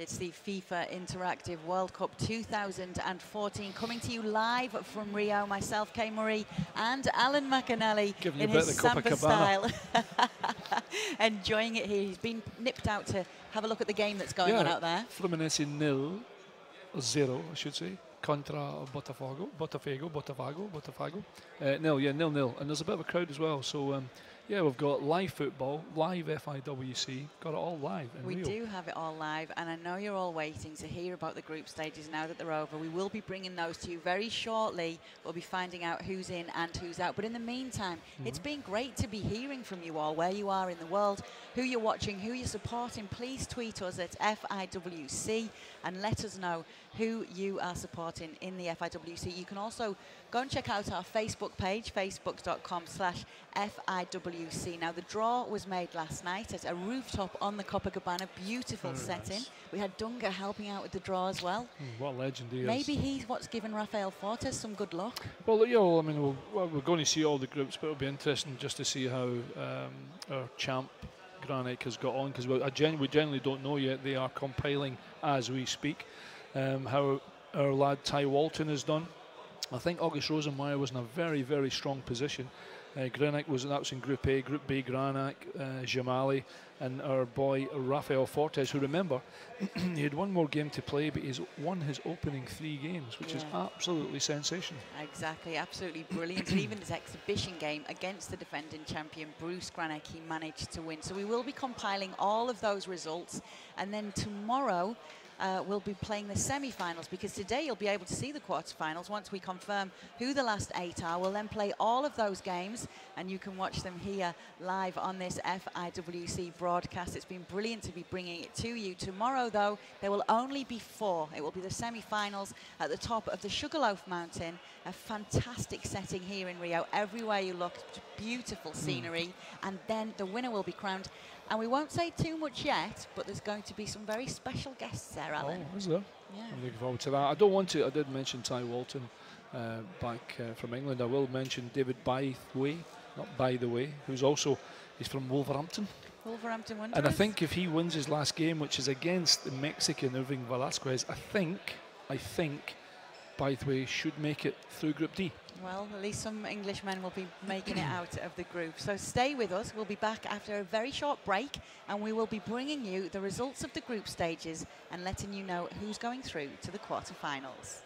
It's the FIFA Interactive World Cup 2014, coming to you live from Rio. Myself, Kay Murray, and Alan McAnally in his Samba style. Enjoying it here. He's been nipped out to have a look at the game that's going on out there. Fluminense 0, I should say. Contra Botafogo. 0-0. And there's a bit of a crowd as well. So, yeah, we've got live football, live FIWC, got it all live in Rio. We do have it all live, and I know you're all waiting to hear about the group stages now that they're over. We will be bringing those to you very shortly. We'll be finding out who's in and who's out. But in the meantime, it's been great to be hearing from you all, where you are in the world, who you're watching, who you're supporting. Please tweet us at FIWC and let us know who you are supporting in the FIWC. You can also go and check out our Facebook page, facebook.com/FIWC. Now, the draw was made last night at a rooftop on the Copacabana. Beautiful setting. Nice. We had Dunga helping out with the draw as well. What a legend he is. Maybe he's what's given Rafael Fortes some good luck. Well, yeah, I mean, we're going to see all the groups, but it'll be interesting just to see how our champ Granik has got on, because we generally don't know yet. They are compiling as we speak. How our lad Ty Walton has done. I think August Rosenmeyer was in a very, very strong position. Granik was in Group A, Group B, Granik, Jamali, and our boy Rafael Fortes, who, remember, he had one more game to play, but he's won his opening 3 games, which is absolutely sensational. Exactly, absolutely brilliant. And even his exhibition game against the defending champion, Bruce Granik, he managed to win. So we will be compiling all of those results, and then tomorrow, we'll be playing the semi-finals, because today you'll be able to see the quarter-finals. Once we confirm who the last 8 are, we'll then play all of those games, and you can watch them here live on this FIWC broadcast. It's been brilliant to be bringing it to you. Tomorrow, though, there will only be 4. It will be the semi-finals at the top of the Sugarloaf Mountain, a fantastic setting here in Rio. Everywhere you look, beautiful scenery, and then the winner will be crowned. And we won't say too much yet, but there's going to be some very special guests there, Alan. Oh, is there? Yeah. I'm looking forward to that. I did mention Ty Walton back from England. I will mention David who's from Wolverhampton. Wolverhampton Wanderers. And I think if he wins his last game, which is against the Mexican Irving Velasquez, I think Bythway should make it through Group D. Well, at least some Englishmen will be making it out of the group. So stay with us. We'll be back after a very short break, and we will be bringing you the results of the group stages and letting you know who's going through to the quarterfinals.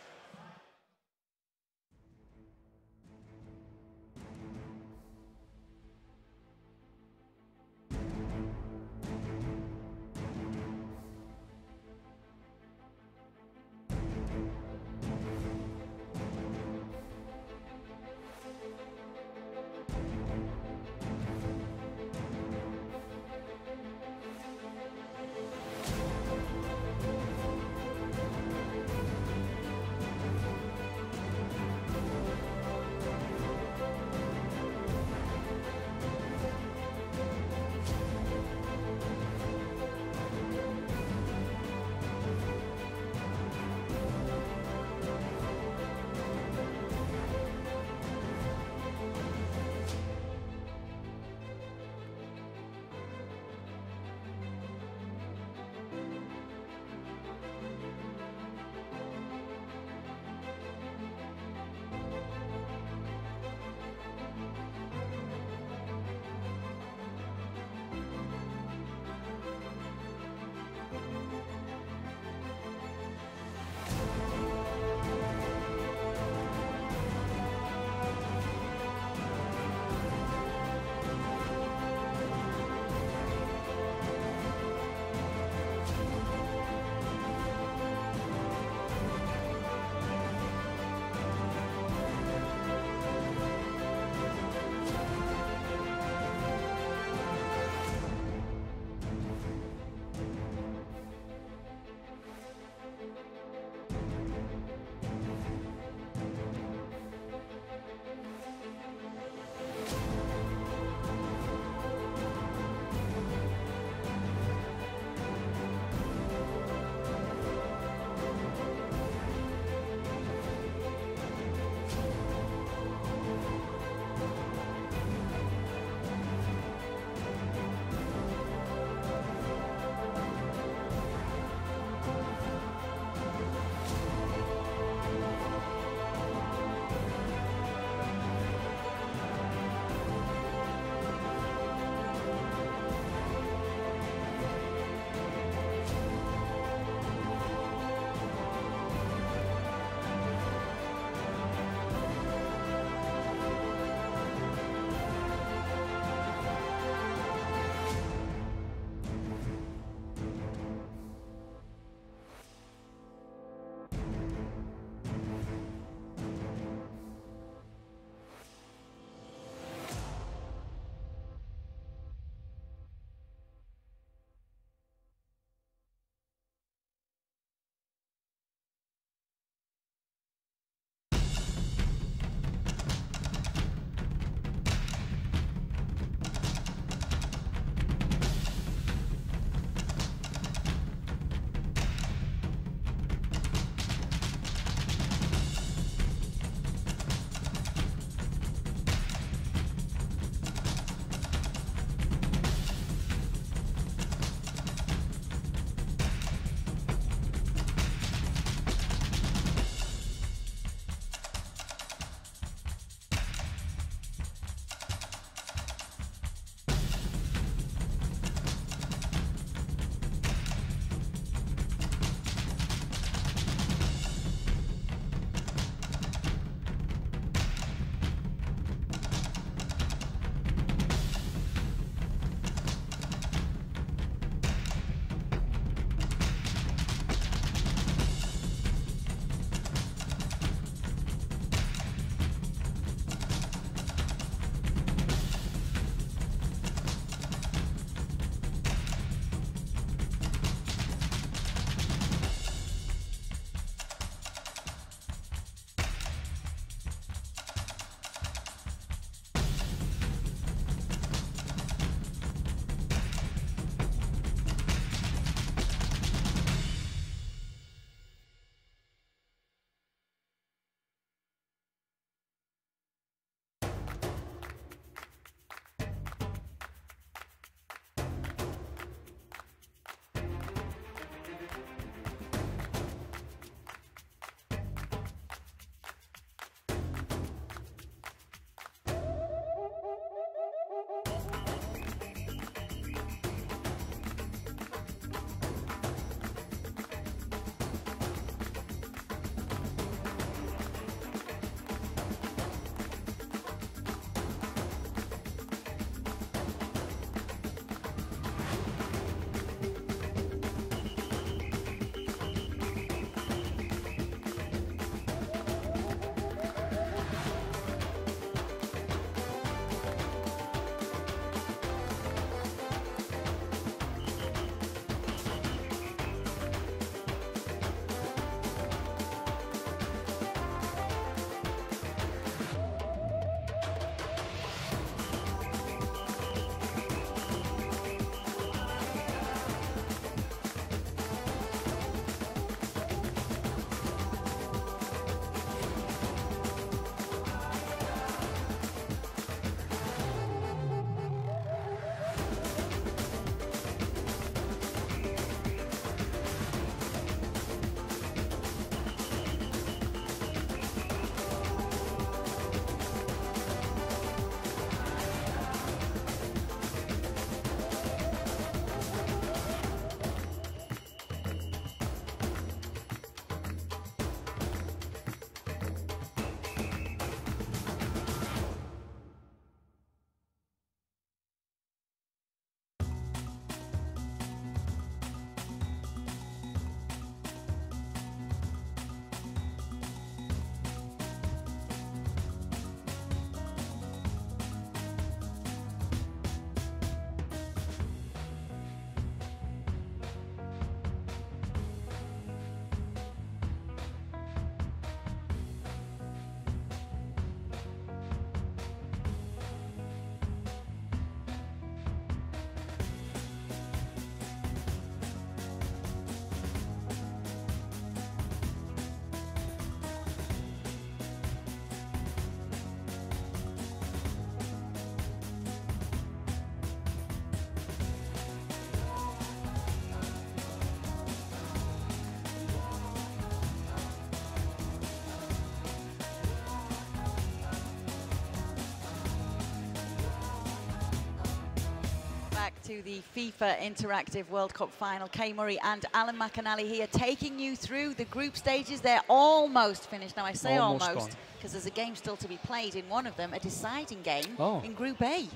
back to the FIFA Interactive World Cup final. Kay Murray and Alan McAnally here taking you through the group stages. They're almost finished. Now I say almost because there's a game still to be played in one of them, a deciding game in Group A.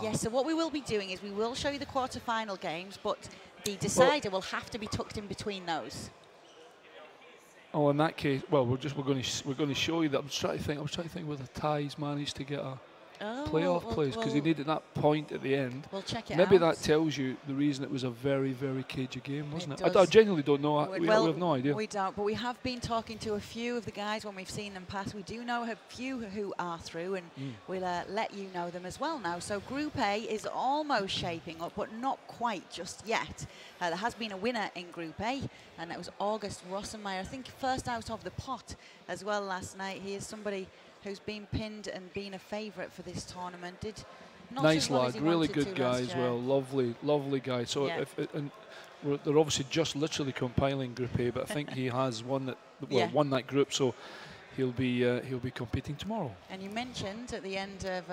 Yes, so what we will be doing is we will show you the quarter-final games, but the decider will have to be tucked in between those. Oh, in that case, well, we're going to show you that. I was trying to think whether Ty's managed to get a playoff place because he needed that point at the end. We'll check it Maybe out. that tells you the reason it was a very, very cagey game, wasn't it? I genuinely don't know. We have no idea. We don't, but we have been talking to a few of the guys when we've seen them pass. We do know a few who are through, and we'll let you know them as well now. So Group A is almost shaping up, but not quite just yet. There has been a winner in Group A, and that was August Rossenmeyer. I think first out of the pot as well last night. He is somebody who's been pinned and been a favourite for this tournament. Did not nice as well lad, as he really wanted good to guy as well. Lovely guy. So they're obviously just literally compiling Group A, but I think he has won that won that group. So he'll be competing tomorrow. And you mentioned at the end of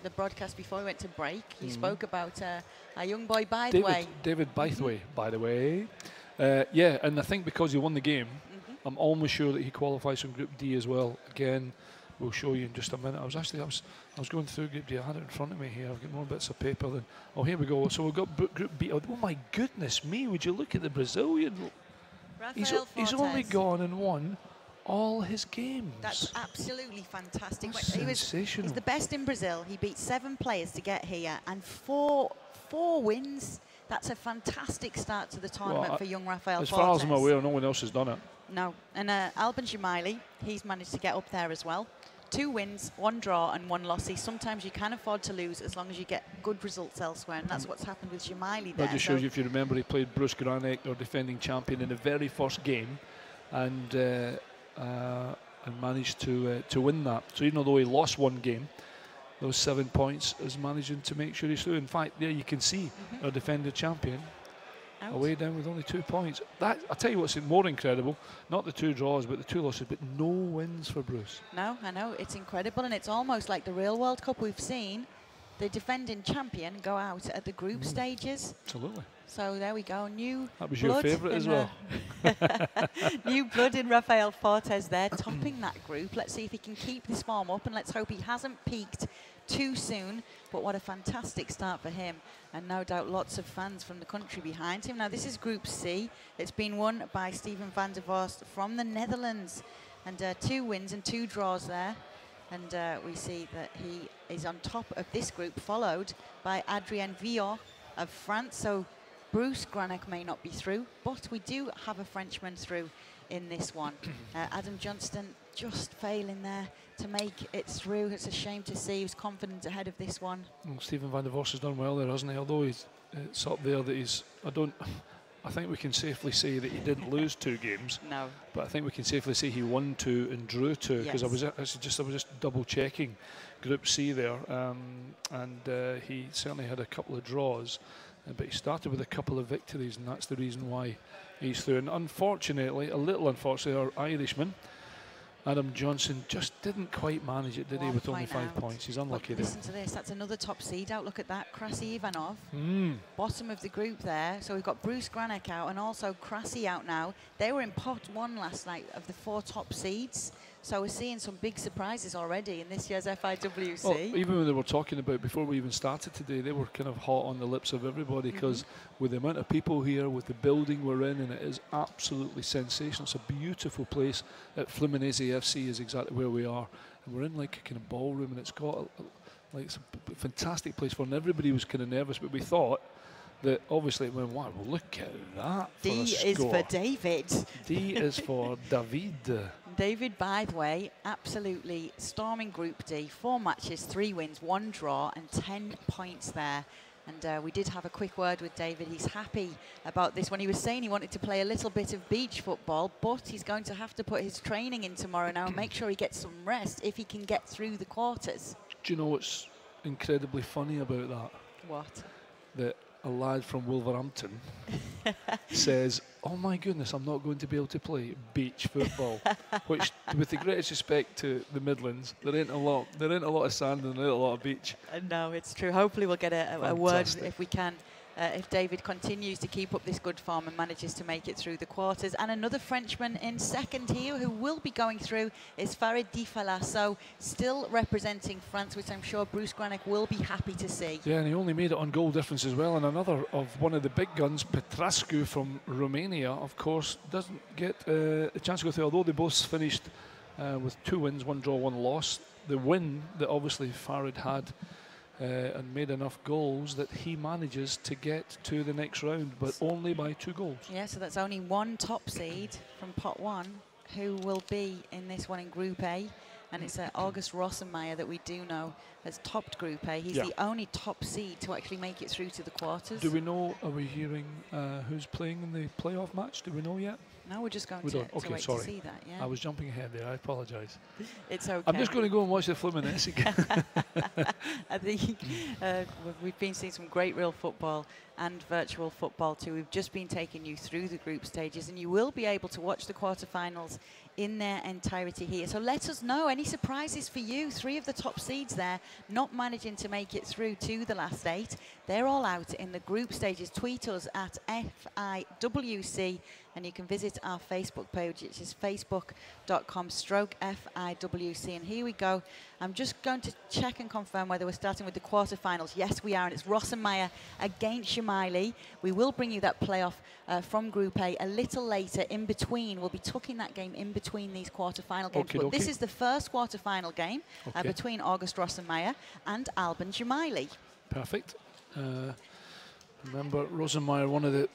the broadcast before we went to break, you spoke about a young boy Bytheway. David Bytheway, by the way. Yeah, and I think because he won the game, I'm almost sure that he qualifies from Group D as well. Again, we'll show you in just a minute. I was going through Group D. I had it in front of me here. I've got more bits of paper than. Oh, here we go. So we've got Group B. Oh my goodness me! Would you look at the Brazilian? He's only gone and won all his games. That's absolutely fantastic. That's sensational. He's the best in Brazil. He beat 7 players to get here and four wins. That's a fantastic start to the tournament for young Rafael As Fortes. far as I'm aware, no one else has done it. No, and Alban Jamaili, he's managed to get up there as well. 2 wins, 1 draw and 1 loss. Sometimes you can afford to lose as long as you get good results elsewhere, and that's what's happened with Jamaili there. That just shows you, if you remember, he played Bruce Granek, their defending champion, in the very first game, and managed to win that. So even though he lost 1 game, those 7 points is managing to make sure he's through. In fact, there you can see our defending champion away down with only 2 points. That, I'll tell you what's more incredible, not the 2 draws, but the 2 losses, but no wins for Bruce. No, I know, it's incredible, and it's almost like the real World Cup. We've seen the defending champion go out at the group stages. Absolutely. So there we go, new That was your favourite as well. New blood in Rafael Fortes there, topping that group. Let's see if he can keep this form up, and let's hope he hasn't peaked too soon. But what a fantastic start for him, and no doubt lots of fans from the country behind him. Now this is Group C. It's been won by Steven van der Vorst from the Netherlands, and 2 wins and 2 draws there. And we see that he is on top of this group, followed by Adrien Villot of France. So Bruce Granek may not be through, but we do have a Frenchman through in this one. Adam Johnston just failing there to make it through. It's a shame to see. He was confident ahead of this one. Well, Steven van der Vorst has done well there, hasn't he? Although it's up there that he's... I think we can safely say that he didn't lose 2 games. No. But I think we can safely say he won 2 and drew 2, because I was just double checking Group C there, and he certainly had a couple of draws, but he started with a couple of victories, and that's the reason why he's through. And unfortunately, a little unfortunately, our Irishman, Adam Johnson, just didn't quite manage it, did he, with only 5 points. He's unlucky there. Listen to this, that's another top seed out. Look at that, Krasi Ivanov, bottom of the group there. So we've got Bruce Granek out and also Krasi out now. They were in pot 1 last night of the 4 top seeds. So we're seeing some big surprises already in this year's FIWC. Well, even when they were talking about, before we even started today, they were kind of hot on the lips of everybody, because with the amount of people here, with the building we're in, and it is absolutely sensational. It's a beautiful place. At Fluminense FC is exactly where we are. And we're in like a kind of ballroom, and it's got it's a fantastic place for, and everybody was kind of nervous, but we thought that obviously it went, wow, well, look at that. D is for David. D is for David. David Bytheway, absolutely storming Group D. 4 matches, 3 wins, 1 draw, and 10 points there. And we did have a quick word with David. He's happy about this one. He was saying he wanted to play a little bit of beach football, but he's going to have to put his training in tomorrow now and make sure he gets some rest if he can get through the quarters. Do you know what's incredibly funny about that? What? That a lad from Wolverhampton says, "Oh my goodness, I'm not going to be able to play beach football," which, with the greatest respect to the Midlands, there ain't a lot of sand and there ain't a lot of beach. No, it's true. Hopefully we'll get a word if we can. If David continues to keep up this good form and manages to make it through the quarters. And another Frenchman in second here who will be going through is Farid Difala. So still representing France, which I'm sure Bruce Granick will be happy to see. Yeah, and he only made it on goal difference as well. And another of one of the big guns, Petrascu from Romania, of course, doesn't get a chance to go through, although they both finished with 2 wins, 1 draw, 1 loss. The win that obviously Farid had and made enough goals that he manages to get to the next round, but only by 2 goals. Yeah, so that's only one top seed from pot 1 who will be in this one in Group A. And it's August Rossenmeyer that we do know has topped Group A. He's the only top seed to actually make it through to the quarters. Do we know, are we hearing who's playing in the playoff match? Do we know yet? No, we're just going to wait to see that. Yeah. I was jumping ahead there, I apologise. It's okay. I'm just going to go and watch the Fluminense again. I think we've been seeing some great real football and virtual football too. We've just been taking you through the group stages, and you will be able to watch the quarterfinals in their entirety here. So let us know any surprises for you. 3 of the top seeds there not managing to make it through to the last 8. They're all out in the group stages. Tweet us at FIWC, and you can visit our Facebook page, which is facebook.com/FIWC. And here we go. I'm just going to check and confirm whether we're starting with the quarterfinals. Yes, we are, and it's Rossenmeyer against Shumaili. We will bring you that playoff from Group A a little later. In between, we'll be tucking that game in between these quarterfinal games. But this is the first quarterfinal game between August Rossenmeyer and Alban Shumaili. Perfect. Remember, Rosenmeyer, one of the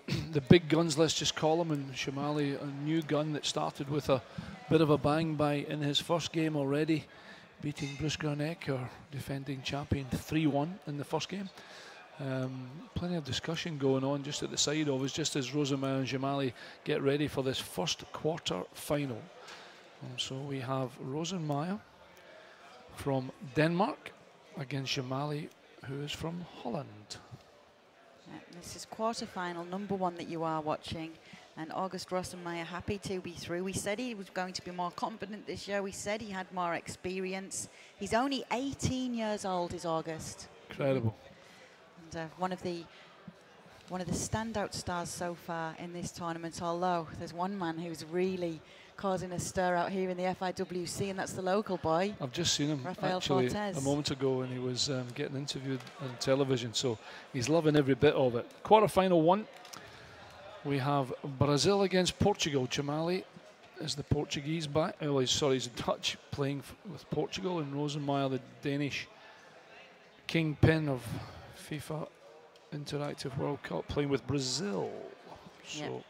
big guns, let's just call him, and Shumaili, a new gun that started with a bit of a bang in his first game already, beating Bruce Granick, our defending champion, 3-1 in the first game. Plenty of discussion going on just at the side of us, just as Rosenmeyer and Shumaili get ready for this first quarter final. So we have Rosenmeyer from Denmark against Shumaili, who is from Holland. This is quarterfinal number 1 that you are watching, and August Rossenmeyer happy to be through. We said he was going to be more confident this year. We said he had more experience. He's only 18 years old, is August. Incredible. And one of the standout stars so far in this tournament, although there's one man who's really causing a stir out here in the FIWC, and that's the local boy. I've just seen him Rafael actually Fortes. a moment ago, and he was getting interviewed on television, so he's loving every bit of it. Quarter-final 1, we have Brazil against Portugal. Shumaili is the Portuguese back. Oh, he's Dutch, playing with Portugal, and Rosenmeyer, the Danish kingpin of FIFA Interactive World Cup, playing with Brazil. So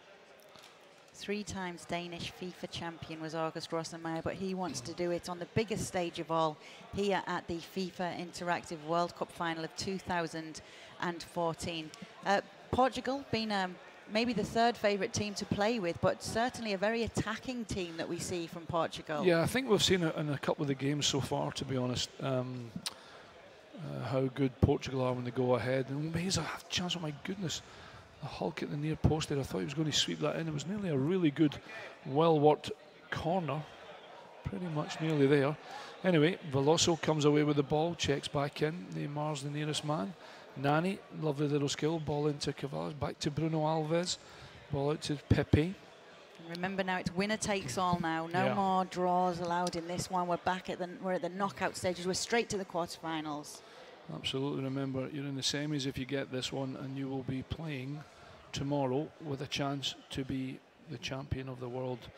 3 times Danish FIFA champion was August Rossenmeyer, but he wants to do it on the biggest stage of all, here at the FIFA Interactive World Cup final of 2014. Portugal being maybe the 3rd favourite team to play with, but certainly a very attacking team that we see from Portugal. Yeah, I think we've seen it in a couple of the games so far, to be honest. How good Portugal are when they go ahead. And Meza have a chance, oh my goodness. The Hulk at the near post there, I thought he was going to sweep that in. It was nearly a really good, well-worked corner. Pretty much nearly there. Anyway, Veloso comes away with the ball, checks back in. Neymar's the nearest man. Nani, lovely little skill, ball into Cavalas, back to Bruno Alves. Ball out to Pepe. Remember now, it's winner takes all now. No more draws allowed in this one. We're back at the knockout stages. We're straight to the quarterfinals. Absolutely. Remember, you're in the semis if you get this one, and you will be playing tomorrow with a chance to be the champion of the world.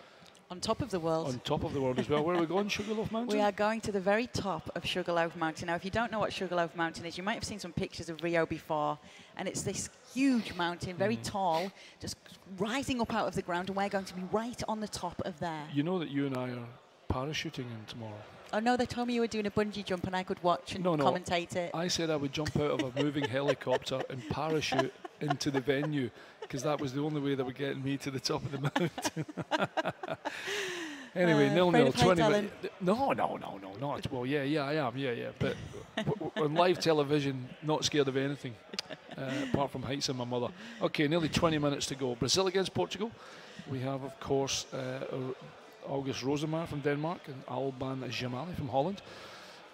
On top of the world. On top of the world as well. Where are we going? Sugarloaf Mountain? We are going to the very top of Sugarloaf Mountain. Now, if you don't know what Sugarloaf Mountain is, you might have seen some pictures of Rio before, and it's this huge mountain, very tall, just rising up out of the ground, and we're going to be right on the top of there. You know that you and I are parachuting in tomorrow. Oh no, they told me you were doing a bungee jump and I could watch and commentate it. I said I would jump out of a moving helicopter and parachute into the venue, because that was the only way that would get me to the top of the mountain. Anyway, 0-0, 20 minutes. No, not. Well, yeah, I am, yeah. But on live television, not scared of anything. apart from heights and my mother. Okay, nearly 20 minutes to go. Brazil against Portugal. We have, of course, August Rosenmeier from Denmark and Alban Jamali from Holland.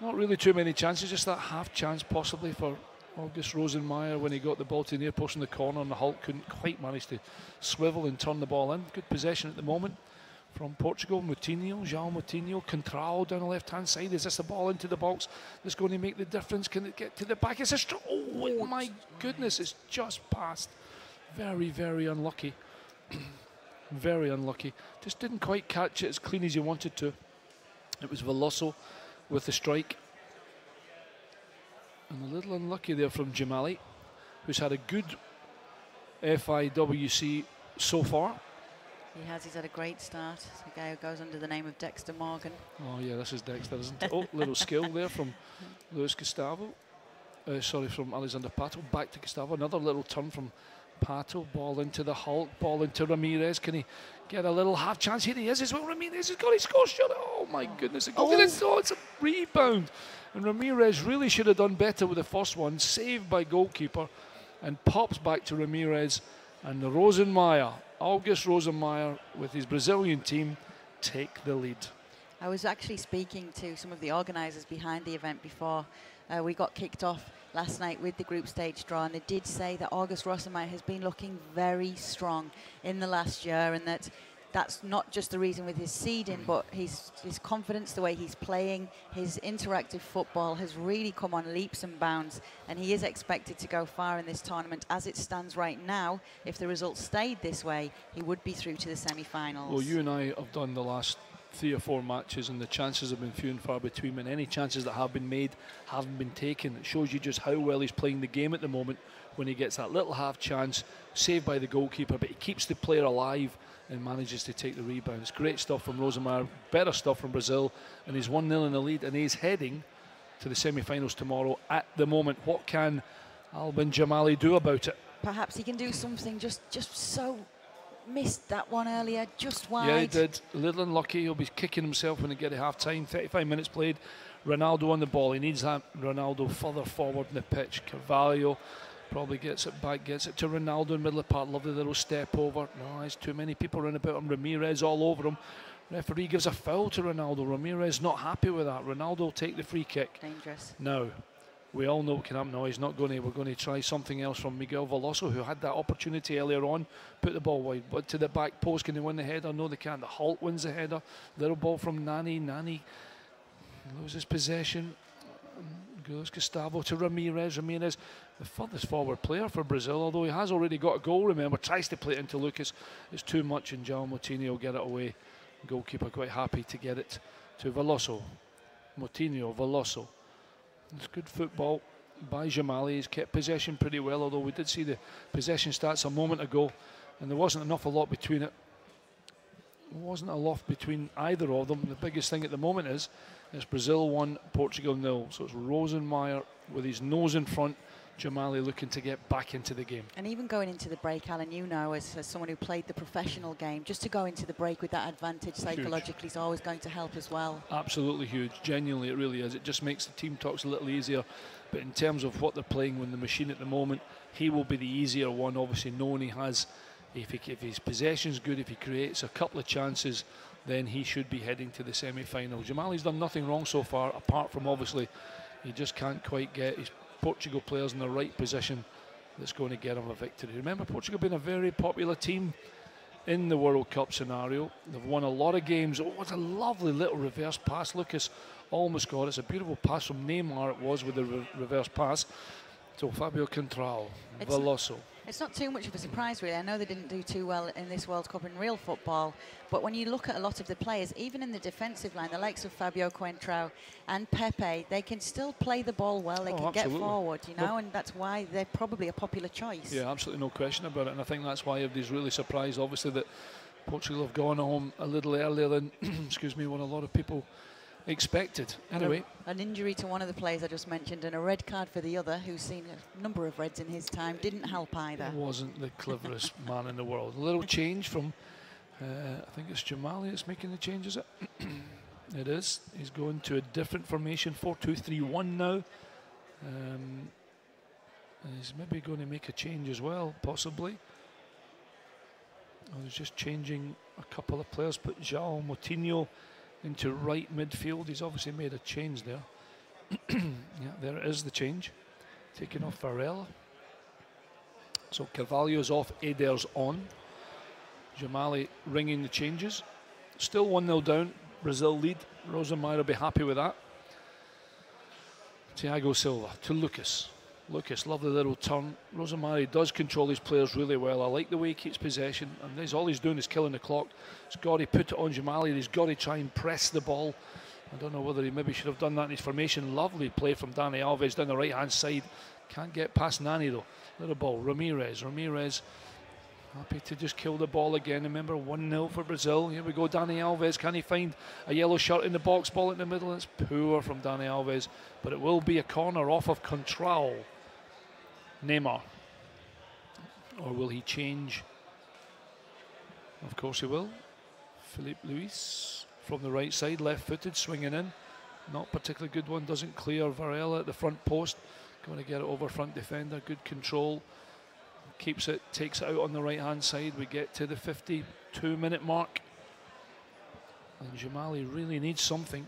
Not really too many chances, just that half chance possibly for August Rosenmeier when he got the ball to the near post in the corner, and the Hulk couldn't quite manage to swivel and turn the ball in. Good possession at the moment from Portugal. João Moutinho, Contrao down the left-hand side. Is this the ball into the box that's going to make the difference? Can it get to the back? It's a oh my goodness, it's just passed. Very, very unlucky. Very unlucky. Just didn't quite catch it as clean as you wanted to. It was Veloso with the strike. And a little unlucky there from Jamali, who's had a good FIWC so far. He has, he's had a great start. The guy who goes under the name of Dexter Morgan. Oh yeah, this is Dexter, isn't it? Oh, little skill there from Luis Gustavo. Sorry, from Alexander Pato. Back to Gustavo, another little turn from Pato. Ball into the Hulk, ball into Ramirez. Can he get a little half chance? Here he is as well. Ramirez has got his score shot. Oh my goodness. It's a rebound. And Ramirez really should have done better with the first one. Saved by goalkeeper. And pops back to Ramirez. And Rosenmeier, August Rosenmeier with his Brazilian team, take the lead. I was actually speaking to some of the organisers behind the event before we got kicked off last night with the group stage draw, and they did say that August Rosenmeier has been looking very strong in the last year, and that's not just the reason with his seeding, but his confidence, the way he's playing, his interactive football has really come on leaps and bounds, and he is expected to go far in this tournament. As it stands right now, if the results stayed this way, he would be through to the semi-finals. Well, you and I have done the last 3 or 4 matches, and the chances have been few and far between, and any chances that have been made haven't been taken. It shows you just how well he's playing the game at the moment when he gets that little half chance, saved by the goalkeeper, but he keeps the player alive and manages to take the rebound. It's great stuff from Rosenmeier, better stuff from Brazil, and he's 1-0 in the lead, and he's heading to the semi-finals tomorrow at the moment. What can Alban Jamali do about it? Perhaps he can do something, just so missed that one earlier, just wide. Yeah, he did. A little unlucky. He'll be kicking himself when they get to half-time. 35 minutes played. Ronaldo on the ball. He needs that Ronaldo further forward in the pitch. Carvalho probably gets it back, gets it to Ronaldo in the middle of the park. Lovely little step over. No, there's too many people running about him. Ramirez all over him. Referee gives a foul to Ronaldo. Ramirez not happy with that. Ronaldo will take the free kick. Dangerous. Now, we all know what can happen. No, he's not going to. We're going to try something else from Miguel Veloso, who had that opportunity earlier on. Put the ball wide, but to the back post. Can they win the header? No, they can't. The Hulk wins the header. Little ball from Nani. Nani loses possession. Goes Gustavo to Ramirez. Ramirez, the furthest forward player for Brazil, although he has already got a goal, remember, tries to play it into Lucas. It's too much, and João Moutinho will get it away. Goalkeeper quite happy to get it to Veloso. Moutinho, Veloso. It's good football by Jamali. He's kept possession pretty well, although we did see the possession stats a moment ago, and there wasn't an awful lot between it. There wasn't a lot between either of them. The biggest thing at the moment is it's Brazil 1, Portugal 0. So it's Rosenmeier with his nose in front, Jamali looking to get back into the game. And even going into the break, Alan, you know, as someone who played the professional game, just to go into the break with that advantage psychologically is always going to help as well. Absolutely huge. Genuinely, it really is. It just makes the team talks a little easier. But in terms of what they're playing with the machine at the moment, he will be the easier one, obviously, knowing he has, if his possession's good, if he creates a couple of chances, then he should be heading to the semi-final. Jamali's done nothing wrong so far, apart from, obviously, he just can't quite get his Portugal players in the right position that's going to get him a victory. Remember, Portugal being a very popular team in the World Cup scenario. They've won a lot of games. Oh, what a lovely little reverse pass. Lucas almost got it. It's a beautiful pass from Neymar, it was, with the reverse pass. So Fabio Contrao, Veloso. It's not too much of a surprise, really. I know they didn't do too well in this World Cup in real football, but when you look at a lot of the players, even in the defensive line, the likes of Fabio Contrao and Pepe, they can still play the ball well. They can get forward, you know, and that's why they're probably a popular choice. Yeah, absolutely no question about it, and I think that's why everybody's really surprised, obviously, that Portugal have gone home a little earlier than, excuse me, what a lot of people expected. Anyway, an injury to one of the players I just mentioned and a red card for the other, who's seen a number of reds in his time, didn't help either. He wasn't the cleverest man in the world. A little change from, I think it's Jamali that's making the change, is it? It is. He's going to a different formation, 4-2-3-1 now. He's maybe going to make a change as well, possibly. I was just changing a couple of players, put João Moutinho into right midfield. He's obviously made a change there. Yeah, there it is, the change. Taking off Varela. So Carvalho's off, Eder's on. Jamali ringing the changes. Still 1-0 down, Brazil lead. Rosenmeier will be happy with that. Thiago Silva to Lucas. Lucas, lovely little turn. Rosemary does control his players really well. I like the way he keeps possession, and all he's doing is killing the clock. He's got to put it on Jamali. He's got to try and press the ball. I don't know whether he maybe should have done that in his formation. Lovely play from Dani Alves down the right-hand side. Can't get past Nani though. Little ball. Ramirez happy to just kill the ball again. Remember, 1-0 for Brazil. Here we go, Dani Alves. Can he find a yellow shirt in the box? Ball in the middle. It's poor from Dani Alves, but it will be a corner off of Contral. Neymar. Or will he change? Of course he will. Filipe Luis from the right side, left-footed, swinging in. Not particularly good one. Doesn't clear. Varela at the front post. Going to get it over front defender. Good control. Keeps it, takes it out on the right-hand side. We get to the 52-minute mark. And Jamali really needs something.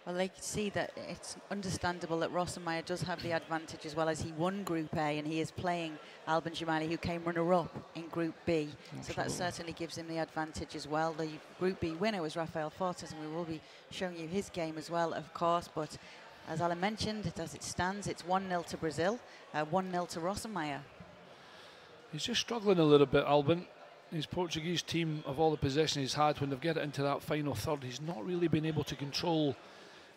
Well, they can see that it's understandable that Rosenmeier does have the advantage, as well as he won Group A and he is playing Alban Jamali, who came runner-up in Group B. So that certainly gives him the advantage as well. The Group B winner was Rafael Fortes, and we will be showing you his game as well, of course. But as Alan mentioned, as it stands, it's 1-0 to Brazil, 1-0 to Rosenmeier. He's just struggling a little bit, Alban. His Portuguese team, of all the possession he's had, when they've get it into that final third, he's not really been able to control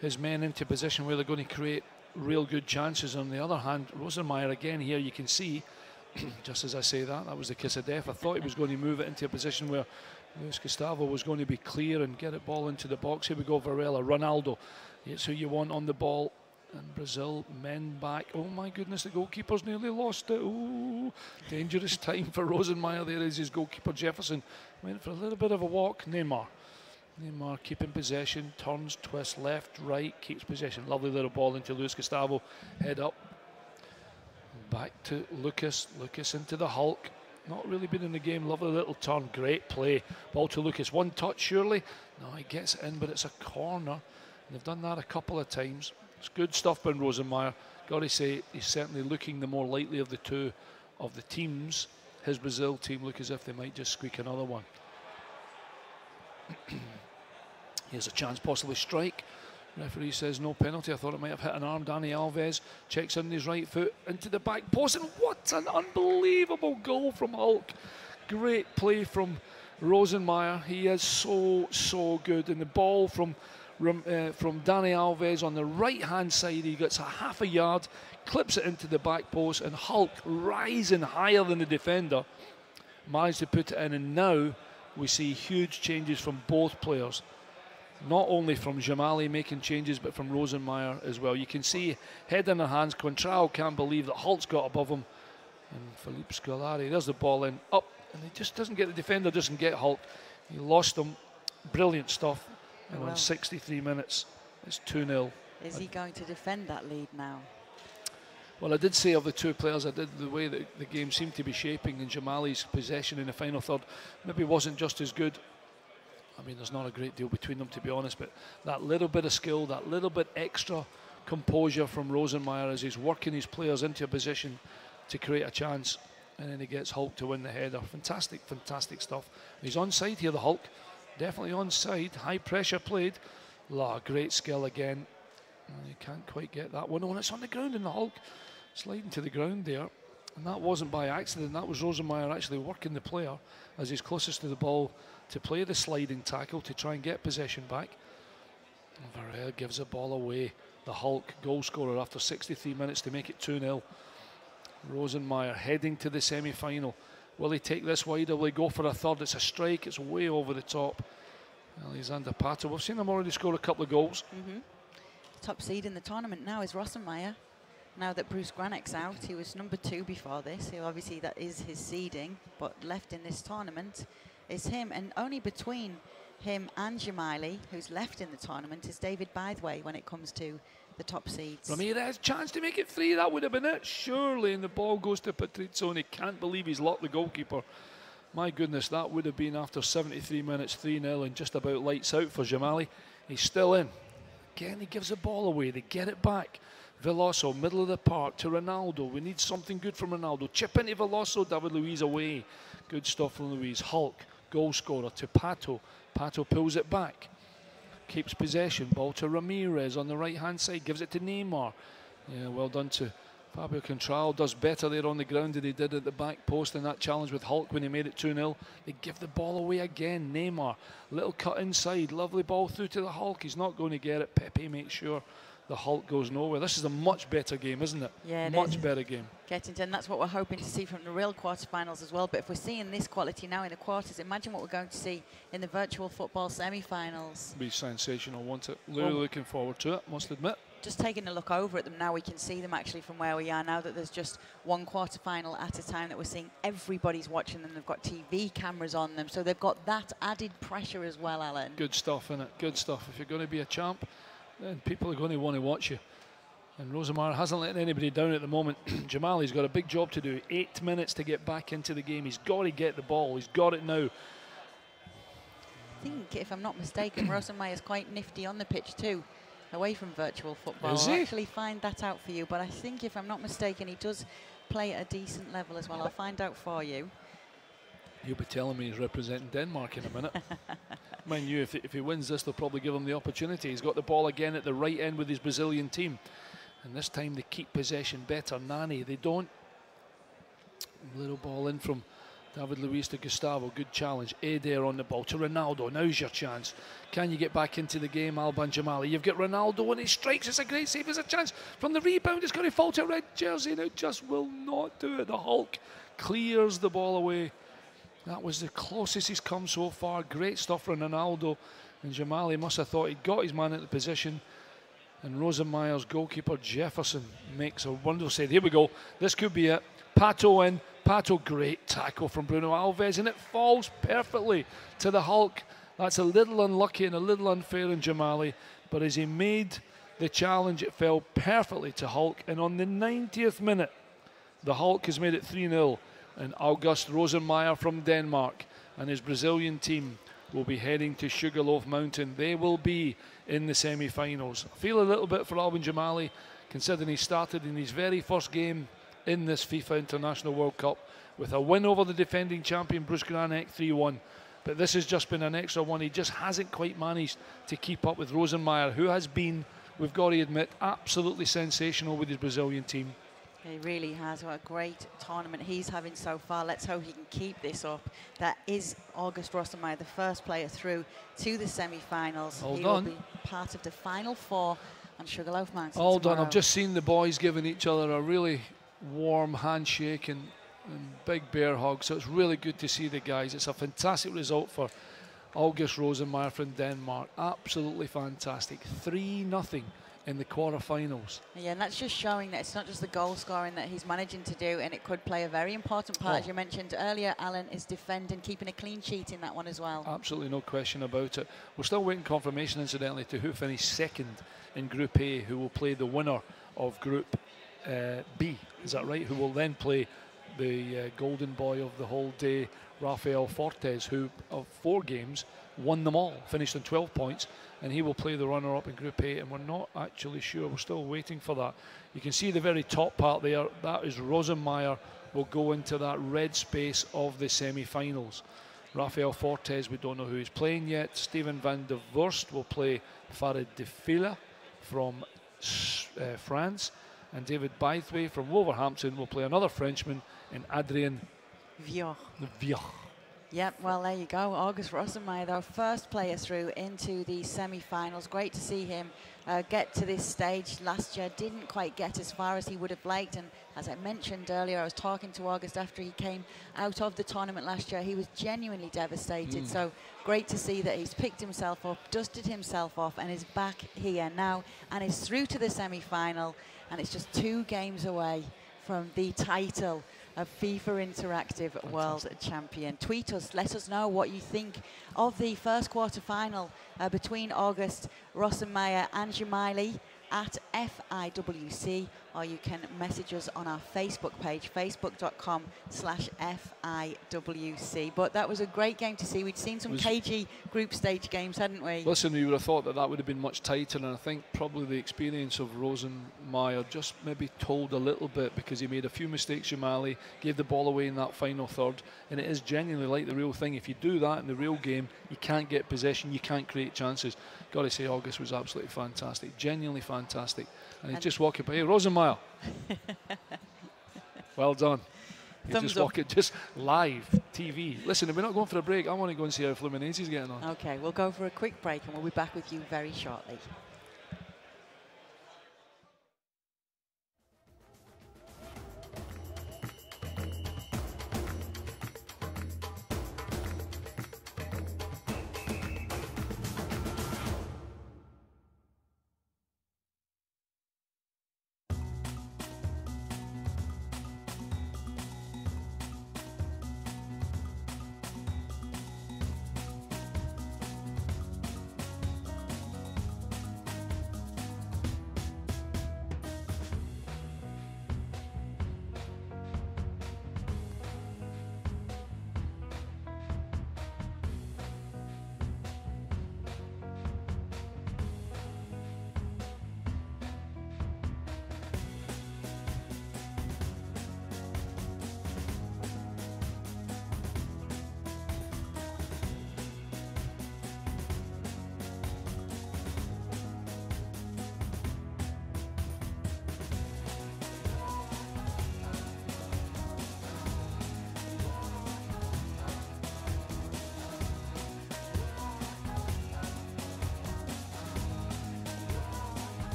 his men into position where they're going to create real good chances. On the other hand, Rosenmeier again here, you can see, just as I say that was the kiss of death. I thought he was going to move it into a position where Luis Gustavo was going to be clear and get it ball into the box. Here we go, Varela, Ronaldo. It's who you want on the ball. And Brazil, men back. Oh my goodness, the goalkeeper's nearly lost it. Ooh, dangerous time for Rosenmeier. There is his goalkeeper, Jefferson. Went for a little bit of a walk. Neymar keeping possession, turns, twists, left, right, keeps possession. Lovely little ball into Luis Gustavo. Head up. Back to Lucas. Lucas into the Hulk. Not really been in the game. Lovely little turn. Great play. Ball to Lucas. One touch, surely. No, he gets it in, but it's a corner. And they've done that a couple of times. It's good stuff by Rosenmeier. Got to say, he's certainly looking the more likely of the two of the teams. His Brazil team look as if they might just squeak another one. Here's a chance, possibly strike. Referee says no penalty. I thought it might have hit an arm. Dani Alves checks in his right foot into the back post, and what an unbelievable goal from Hulk. Great play from Rosenmeier. He is so good. And the ball from Dani Alves on the right-hand side, he gets a half a yard, clips it into the back post, and Hulk, rising higher than the defender, managed to put it in. And now we see huge changes from both players. Not only from Jamali making changes, but from Rosenmeier as well. You can see head in their hands. Contral can't believe that Hulk's got above him. And Felipe Scolari, there's the ball in, up, and he just doesn't get the defender, doesn't get Hulk. He lost him. Brilliant stuff. And on 63 minutes, it's 2-0. Is he going to defend that lead now? Well, I did say of the two players, I did the way that the game seemed to be shaping, and Jamali's possession in the final third maybe wasn't just as good. I mean, there's not a great deal between them, to be honest, but that little bit of skill, that little bit extra composure from Rosenmeier as he's working his players into a position to create a chance, and then he gets Hulk to win the header. Fantastic stuff. He's onside here, the Hulk. Definitely onside. High pressure played. Great skill again. You can't quite get that one on. It's on the ground, and the Hulk sliding to the ground there. And that wasn't by accident. That was Rosenmeier actually working the player as he's closest to the ball to play the sliding tackle to try and get possession back. And Varela gives the ball away. The Hulk, goal scorer after 63 minutes to make it 2-0. Rosenmeier heading to the semi-final. Will he take this wide, or will he go for a third? It's a strike. It's way over the top. Alexander Pato. We've seen him already score a couple of goals. Top seed in the tournament now is Rosenmeier. Now that Bruce Granek's out, he was number 2 before this. So obviously that is his seeding, but left in this tournament is him. And only between him and Jamali, who's left in the tournament, is David Bythway when it comes to the top seeds. Ramirez, chance to make it 3. That would have been it, surely. And the ball goes to Patrizio, and he can't believe he's locked the goalkeeper. My goodness, that would have been after 73 minutes, 3-0, and just about lights out for Jamali. He's still in. Again, he gives the ball away. They get it back. Veloso, middle of the park to Ronaldo. We need something good from Ronaldo. Chip into Veloso, David Luiz away. Good stuff from Luiz. Hulk, goal scorer, to Pato. Pato pulls it back. Keeps possession. Ball to Ramirez on the right-hand side. Gives it to Neymar. Yeah, well done to Fabio Contral. Does better there on the ground than he did at the back post in that challenge with Hulk when he made it 2-0. They give the ball away again. Neymar, little cut inside. Lovely ball through to the Hulk. He's not going to get it. Pepe makes sure the Hulk goes nowhere. This is a much better game, isn't it? Yeah, much better game. And that's what we're hoping to see from the real quarterfinals as well. But if we're seeing this quality now in the quarters, imagine what we're going to see in the virtual football semi-finals. It'll be sensational, won't it? Really looking forward to it, must admit. Just taking a look over at them now, we can see them actually from where we are now, that there's just one quarterfinal at a time that we're seeing. Everybody's watching them. They've got TV cameras on them, so they've got that added pressure as well, Alan. Good stuff, innit? Good stuff. If you're going to be a champ, then people are going to want to watch you. And Rosenmeier hasn't let anybody down at the moment. Jamali's got a big job to do. 8 minutes to get back into the game. He's got to get the ball. He's got it now. I think, if I'm not mistaken, Rosenmeier's quite nifty on the pitch too, away from virtual football. Is he? I'll actually find that out for you. But I think, if I'm not mistaken, he does play at a decent level as well. I'll find out for you. You'll be telling me he's representing Denmark in a minute. Mind you, if he wins this, they'll probably give him the opportunity. He's got the ball again at the right end with his Brazilian team. And this time they keep possession better. Nani, they don't. Little ball in from David Luiz to Gustavo. Good challenge. Adair on the ball to Ronaldo. Now's your chance. Can you get back into the game, Alban Jamali? You've got Ronaldo and he strikes. It's a great save. There's a chance from the rebound. It's going to fall to a red jersey. And it just will not do it. The Hulk clears the ball away. That was the closest he's come so far. Great stuff from Ronaldo. And Jamali must have thought he'd got his man at the position. And Rosenmeier's goalkeeper Jefferson makes a wonderful save. Here we go. This could be it. Pato in. Pato, great tackle from Bruno Alves. And it falls perfectly to the Hulk. That's a little unlucky and a little unfair in Jamali. But as he made the challenge, it fell perfectly to Hulk. And on the 90th minute, the Hulk has made it 3-0. And August Rosenmeier from Denmark and his Brazilian team will be heading to Sugarloaf Mountain. They will be in the semi-finals. I feel a little bit for Alban Jamali, considering he started in his very first game in this FIFA International World Cup with a win over the defending champion Bruce Granek 3-1. But this has just been an extra one. He just hasn't quite managed to keep up with Rosenmeier, who has been, we've got to admit, absolutely sensational with his Brazilian team. He really has. What a great tournament he's having so far. Let's hope he can keep this up. That is August Rosenmeier, the first player through to the semi-finals. He will be part of the final four on Sugarloaf Mountain All tomorrow. done. I've just seen the boys giving each other a really warm handshake and big bear hug. So it's really good to see the guys. It's a fantastic result for August Rosenmeier from Denmark. Absolutely fantastic. 3-0. In the quarterfinals. Yeah, and that's just showing that it's not just the goal scoring that he's managing to do, and it could play a very important part, as you mentioned earlier, Alan, is defending, keeping a clean sheet in that one as well. Absolutely no question about it. We're still waiting confirmation, incidentally, to who finished second in Group A, who will play the winner of Group B. Is that right? Who will then play the golden boy of the whole day, Rafael Fortes, who of 4 games won them all, finished on 12 points, and he will play the runner-up in Group A, and we're not actually sure. We're still waiting for that. You can see the very top part there. That is Rosenmeier will go into that red space of the semi-finals. Rafael Fortes, we don't know who he's playing yet. Steven van der Vorst will play Farid Defila from France, and David Bythway from Wolverhampton will play another Frenchman in Adrien Vior. Yep, well, there you go. August Rosenmeier, our first player through into the semi-finals. Great to see him get to this stage. Last year didn't quite get as far as he would have liked, and as I mentioned earlier, I was talking to August after he came out of the tournament last year. He was genuinely devastated, so great to see that he's picked himself up, dusted himself off, and is back here now, and is through to the semi-final, and it's just 2 games away from the title of FIFA Interactive World Champion. Tweet us, let us know what you think of the first quarter-final between August Rosenmeier and Jamali at FIWC, or you can message us on our Facebook page, facebook.com/FIWC. But that was a great game to see. We'd seen some cagey group stage games, hadn't we? Listen, we would have thought that would have been much tighter, and I think probably the experience of Rosenmeyer just maybe told a little bit, because he made a few mistakes, Umali, gave the ball away in that final third, and it is genuinely like the real thing. If you do that in the real game, you can't get possession, you can't create chances. Got to say, August was absolutely fantastic, genuinely fantastic. And he's just walking by. Hey, Rosenmeyer. Well done. He's just walking, just live TV. Listen, if we're not going for a break, I want to go and see how Fluminense's getting on. Okay, we'll go for a quick break and we'll be back with you very shortly.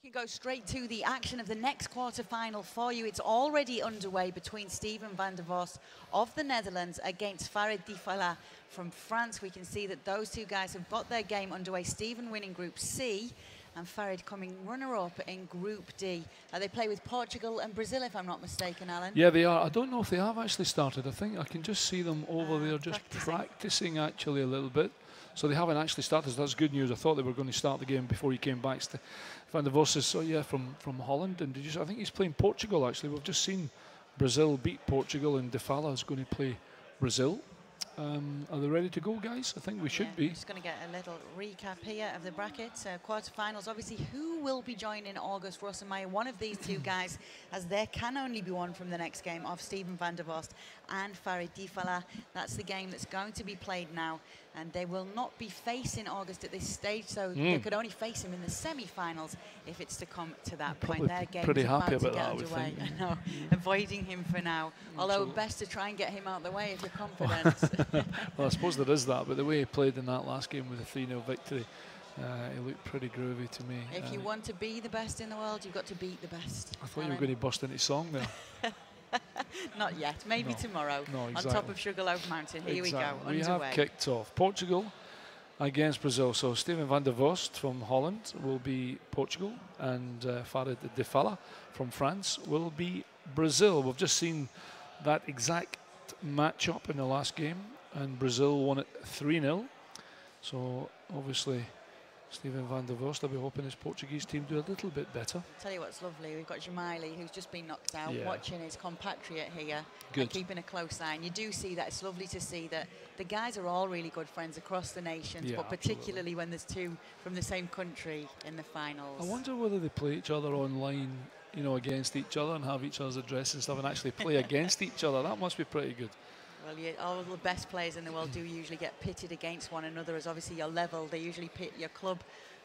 We can go straight to the action of the next quarter-final for you. It's already underway between Steven van der Vos of the Netherlands against Farid Difala from France. We can see that those two guys have got their game underway. Steven winning Group C and Farid coming runner-up in Group D. They play with Portugal and Brazil, if I'm not mistaken, Alan. Yeah, they are. I don't know if they have actually started. I think I can just see them over there just practicing actually a little bit. So they haven't actually started. So that's good news. I thought they were going to start the game before he came back. Van der Vos is, from Holland. And I think he's playing Portugal, actually. We've just seen Brazil beat Portugal, and Difala is going to play Brazil. Are they ready to go, guys? I think we should be. Just going to get a little recap here of the brackets. Quarterfinals, obviously, who will be joining August Rossenmeyer? One of these two guys, as there can only be one from the next game of Steven van der Vos and Farid Difala. That's the game that's going to be played now. And they will not be facing August at this stage, so they could only face him in the semi-finals if it's to come to that point. Their game pretty is happy about to about get that, I would underway. think. I know, avoiding him for now. Although best to try and get him out of the way if you're confident. Well, I suppose there is that, but the way he played in that last game with a 3-0 victory, he looked pretty groovy to me. If you want to be the best in the world, you've got to beat the best. I thought you were going to bust into song there. Not yet, maybe tomorrow. No, exactly. On top of Sugarloaf Mountain. Here we go, underway. We have kicked off. Portugal against Brazil. So Steven van der Vos from Holland will be Portugal, and Farid Difala from France will be Brazil. We've just seen that exact match-up in the last game, and Brazil won it 3-0. So obviously Steven van der Vos, they'll be hoping his Portuguese team do a little bit better. I'll tell you what's lovely, we've got Jamili, who's just been knocked out, watching his compatriot here and keeping a close eye. And you do see that. It's lovely to see that the guys are all really good friends across the nations, but particularly when there's two from the same country in the finals. I wonder whether they play each other online, you know, against each other and have each other's addresses and stuff and actually play against each other. That must be pretty good. Well, all the best players in the world do usually get pitted against one another, as obviously your level. They usually pit your club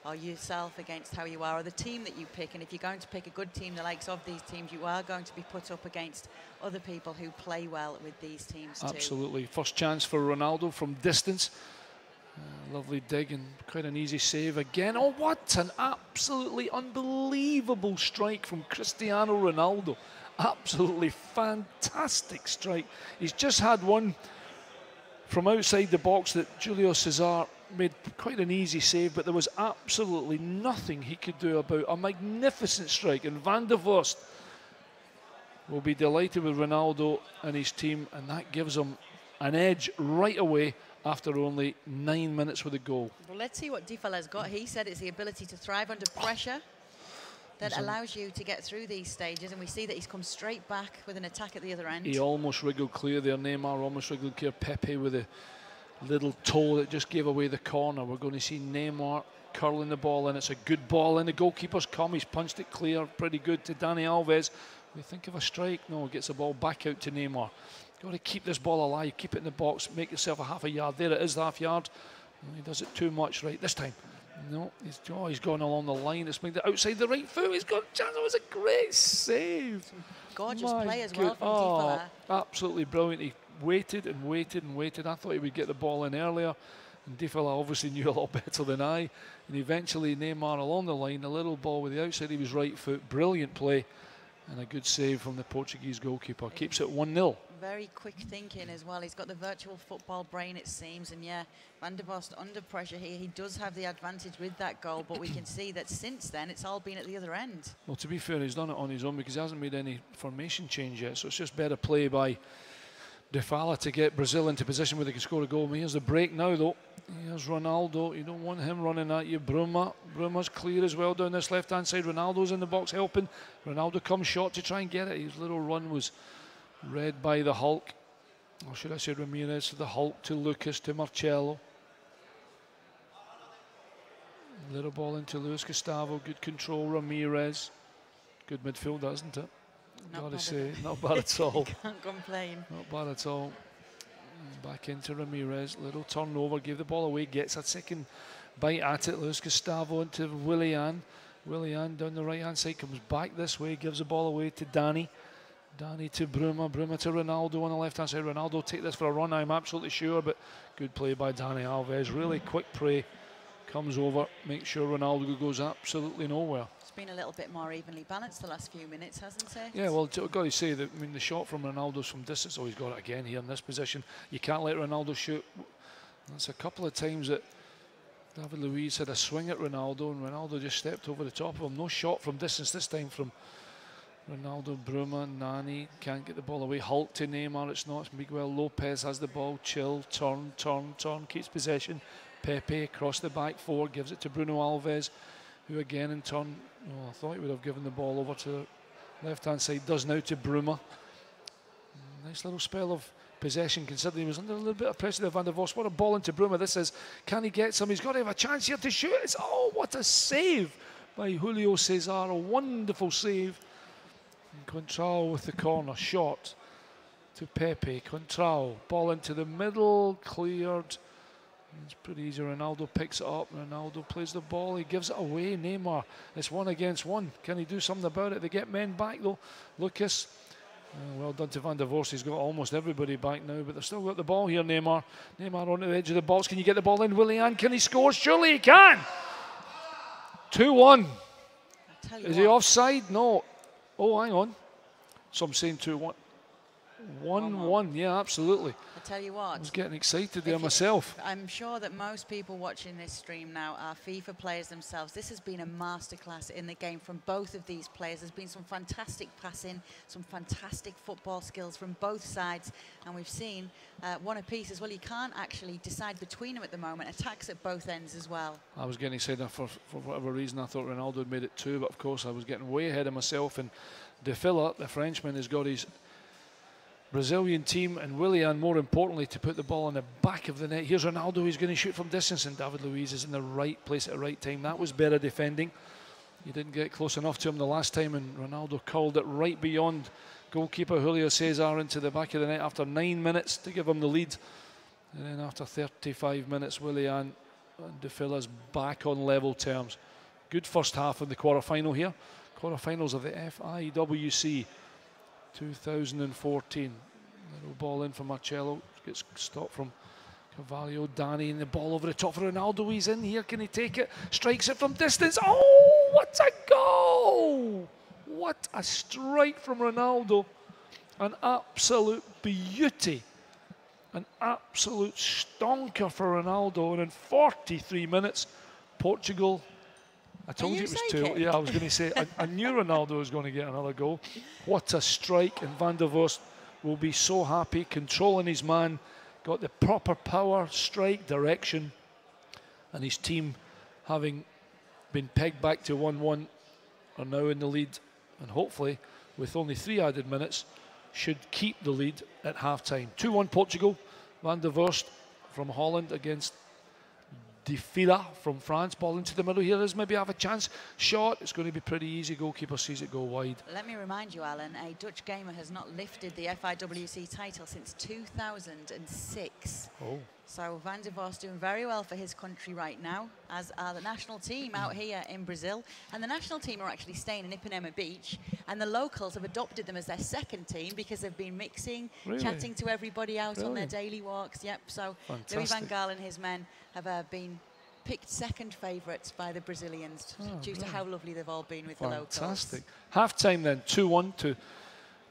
or yourself against how you are, or the team that you pick. And if you're going to pick a good team, the likes of these teams, you are going to be put up against other people who play well with these teams too. Absolutely. First chance for Ronaldo from distance. Lovely dig and quite an easy save again. Oh, what an absolutely unbelievable strike from Cristiano Ronaldo. Absolutely fantastic strike. He's just had one from outside the box that Julio Cesar made quite an easy save, but there was absolutely nothing he could do about a magnificent strike. And Van der Vos will be delighted with Ronaldo and his team, and that gives him an edge right away after only 9 minutes with a goal. Well, let's see what Difala's got. He said it's the ability to thrive under pressure that allows you to get through these stages, and we see that he's come straight back with an attack at the other end. He almost wriggled clear there. Neymar almost wriggled clear. Pepe with a little toe that just gave away the corner. We're going to see Neymar curling the ball in. It's a good ball in. The goalkeeper's come. He's punched it clear. Pretty good to Dani Alves. We think of a strike. No, gets the ball back out to Neymar. Got to keep this ball alive. Keep it in the box. Make yourself a half a yard. There it is, the half yard. He does it too much right this time. No, he's gone along the line. It's made it outside the right foot. He's got a chance. It was a great save. Gorgeous play as well from Difala. Absolutely brilliant. He waited and waited and waited. I thought he would get the ball in earlier, and Difala obviously knew a lot better than I. And eventually Neymar along the line, a little ball with the outside of his right foot. Brilliant play and a good save from the Portuguese goalkeeper. Keeps it 1-0. Very quick thinking as well. He's got the virtual football brain, it seems. And yeah, Van der Vos under pressure here. He does have the advantage with that goal, but we can see that since then it's all been at the other end. Well, to be fair, he's done it on his own because he hasn't made any formation change yet. So it's just better play by Difala to get Brazil into position where they can score a goal. Here's the break now, though. Here's Ronaldo. You don't want him running at you. Bruma's clear as well down this left-hand side. Ronaldo's in the box helping. Ronaldo comes short to try and get it. His little run was read by the Hulk. Or should I say Ramirez to the Hulk, to Lucas, to Marcelo. Little ball into Luis Gustavo. Good control, Ramirez. Good midfield, isn't it? Gotta say, not bad at all. Can't complain. Not bad at all. Back into Ramirez. Little turnover, gave the ball away, gets a second bite at it. Luis Gustavo into Willian. Willian down the right hand side, comes back this way, gives the ball away to Dani. Dani to Bruma, Bruma to Ronaldo on the left hand side. Ronaldo take this for a run, I'm absolutely sure, but good play by Dani Alves. Really quick play comes over, makes sure Ronaldo goes absolutely nowhere. It's been a little bit more evenly balanced the last few minutes, hasn't it? Yeah, well, I've got to say that, I mean, the shot from Ronaldo's from distance, oh, he's got it again here in this position. You can't let Ronaldo shoot. That's a couple of times that David Luiz had a swing at Ronaldo, and Ronaldo just stepped over the top of him. No shot from distance this time from Ronaldo. Bruma, Nani can't get the ball away. Hulk to Neymar, it's not. It's Miguel Lopez has the ball. Chill, turn, keeps possession. Pepe across the back four, gives it to Bruno Alves, who again in turn, I thought he would have given the ball over to the left-hand side, does now to Bruma. Nice little spell of possession, considering he was under a little bit of pressure there, Van der Vos. What a ball into Bruma this is. Can he get some? He's got to have a chance here to shoot. It's, oh, what a save by Julio Cesar. A wonderful save. And Contrao with the corner. Shot to Pepe. Contrao. Ball into the middle. Cleared. It's pretty easy. Ronaldo picks it up. Ronaldo plays the ball. He gives it away. Neymar. It's 1 against 1. Can he do something about it? They get men back though. Lucas. Well done to Van der Vos. He's got almost everybody back now, but they've still got the ball here. Neymar on the edge of the box. Can you get the ball in? Willian, can he score? Surely he can. 2-1. Is he offside? No. Oh, hang on. Some saying 2-1. 1-1. Yeah, absolutely. I tell you what. I was getting excited there myself. I'm sure that most people watching this stream now are FIFA players themselves. This has been a masterclass in the game from both of these players. There's been some fantastic passing, some fantastic football skills from both sides, and we've seen one apiece as well. You can't actually decide between them at the moment. Attacks at both ends as well. I was getting excited for whatever reason. I thought Ronaldo had made it 2, but of course I was getting way ahead of myself. And De Villa, the Frenchman, has got his Brazilian team and Willian, more importantly, to put the ball in the back of the net. Here's Ronaldo, he's going to shoot from distance, and David Luiz is in the right place at the right time. That was better defending. He didn't get close enough to him the last time, and Ronaldo curled it right beyond goalkeeper Julio Cesar into the back of the net after 9 minutes to give him the lead. And then after 35 minutes, Willian and De Villa's back on level terms. Good first half in the quarter-final here. Quarter-finals of the FIWC 2014. Little ball in from Marcelo, gets stopped from Carvalho. Dani, and the ball over the top for Ronaldo. He's in here, can he take it? Strikes it from distance. Oh, what a goal! What a strike from Ronaldo. An absolute beauty. An absolute stonker for Ronaldo. And in 43 minutes, Portugal, I told you it was 2. Yeah, I was going to say, I knew Ronaldo was going to get another goal. What a strike, and Van der Vos will be so happy, controlling his man, got the proper power, strike, direction, and his team, having been pegged back to 1-1, are now in the lead, and hopefully, with only 3 added minutes, should keep the lead at half-time. 2-1 Portugal. Van der Vos from Holland against De Villa from France. Ball into the middle here. There's maybe have a chance. Shot. It's going to be pretty easy. Goalkeeper sees it go wide. Let me remind you, Alan, a Dutch gamer has not lifted the FIWC title since 2006. Oh. So Van der Vos doing very well for his country right now, as are the national team out here in Brazil. And the national team are actually staying in Ipanema Beach, and the locals have adopted them as their second team because they've been mixing, chatting to everybody out on their daily walks. Yep, so fantastic. Louis van Gaal and his men have been picked second favourites by the Brazilians due to how lovely they've all been with the locals. Fantastic. Half-time then, 2-1 to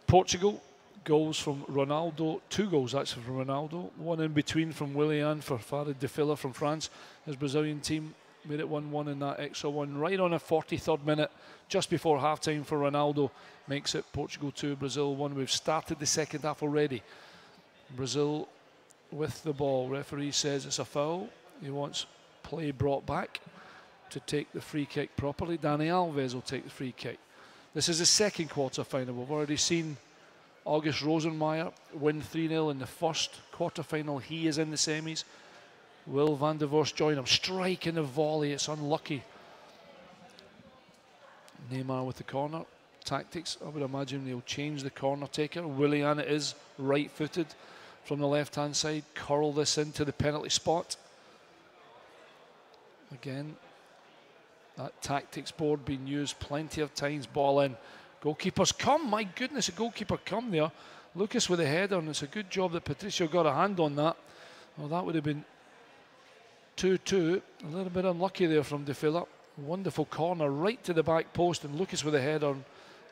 Portugal. Goals from Ronaldo, 2 goals actually from Ronaldo, 1 in between from Willian for Farid De Villa from France. His Brazilian team made it 1-1 in that extra one. Right on a 43rd minute, just before half-time for Ronaldo, makes it Portugal 2, Brazil 1. We've started the second half already. Brazil with the ball. Referee says it's a foul. He wants play brought back to take the free kick properly. Dani Alves will take the free kick. This is the second quarter-final. We've already seen August Rosenmeier win 3-0 in the first quarter-final. He is in the semis. Will Van der Vos join him? Strike in the volley. It's unlucky. Neymar with the corner. Tactics. I would imagine he'll change the corner taker. Willian it is, right-footed from the left-hand side. Curl this into the penalty spot. Again, that tactics board being used plenty of times. Ball in. Goalkeepers come, my goodness, a goalkeeper come there. Lucas with a header, and it's a good job that Patricio got a hand on that. Well, that would have been 2-2. A little bit unlucky there from De Villa. Wonderful corner right to the back post, and Lucas with a header.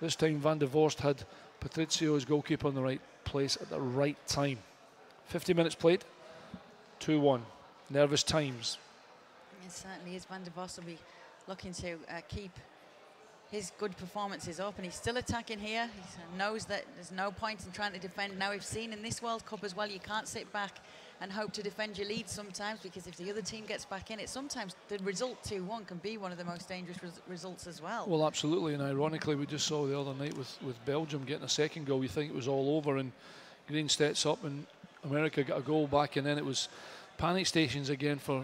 This time Van der Vorst had Patricio as goalkeeper in the right place at the right time. 50 minutes played, 2-1. Nervous times. It certainly is. Van der Vorst will be looking to keep his good performances up, and he's still attacking here. He knows that there's no point in trying to defend. Now we've seen in this World Cup as well, you can't sit back and hope to defend your lead sometimes, because if the other team gets back in it, sometimes the result 2-1 can be one of the most dangerous results as well. Well, absolutely, and ironically we just saw the other night with Belgium getting a second goal. You think it was all over, and Green steps up and America got a goal back, and then it was panic stations again for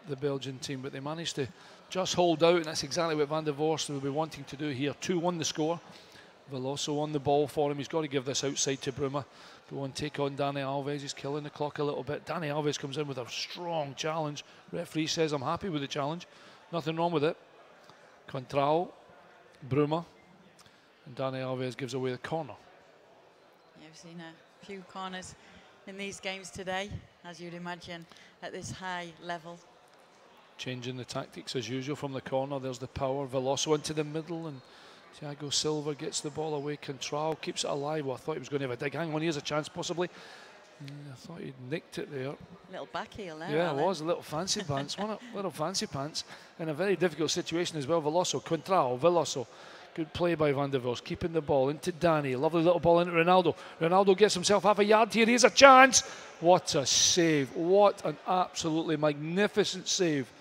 the Belgian team, but they managed to just hold out, and that's exactly what Van der Vorst will be wanting to do here. 2-1 the score. Veloso on the ball for him. He's got to give this outside to Bruma. Go and take on Dani Alves. He's killing the clock a little bit. Dani Alves comes in with a strong challenge. Referee says, I'm happy with the challenge. Nothing wrong with it. Contrao, Bruma, and Dani Alves gives away the corner. Yeah, we've seen a few corners in these games today, as you'd imagine, at this high level. Changing the tactics as usual from the corner. There's the power. Veloso into the middle, and Thiago Silva gets the ball away. Contrao keeps it alive. Well, I thought he was going to have a dig. Hang on, here's a chance possibly. I thought he'd nicked it there. Little back heel there. Yeah, it was a little fancy pants. One little fancy pants in a very difficult situation as well. Veloso, Contrao, Veloso. Good play by Van der Vorst, keeping the ball into Dani. Lovely little ball into Ronaldo. Ronaldo gets himself half a yard here. Here's a chance. What a save. What an absolutely magnificent save.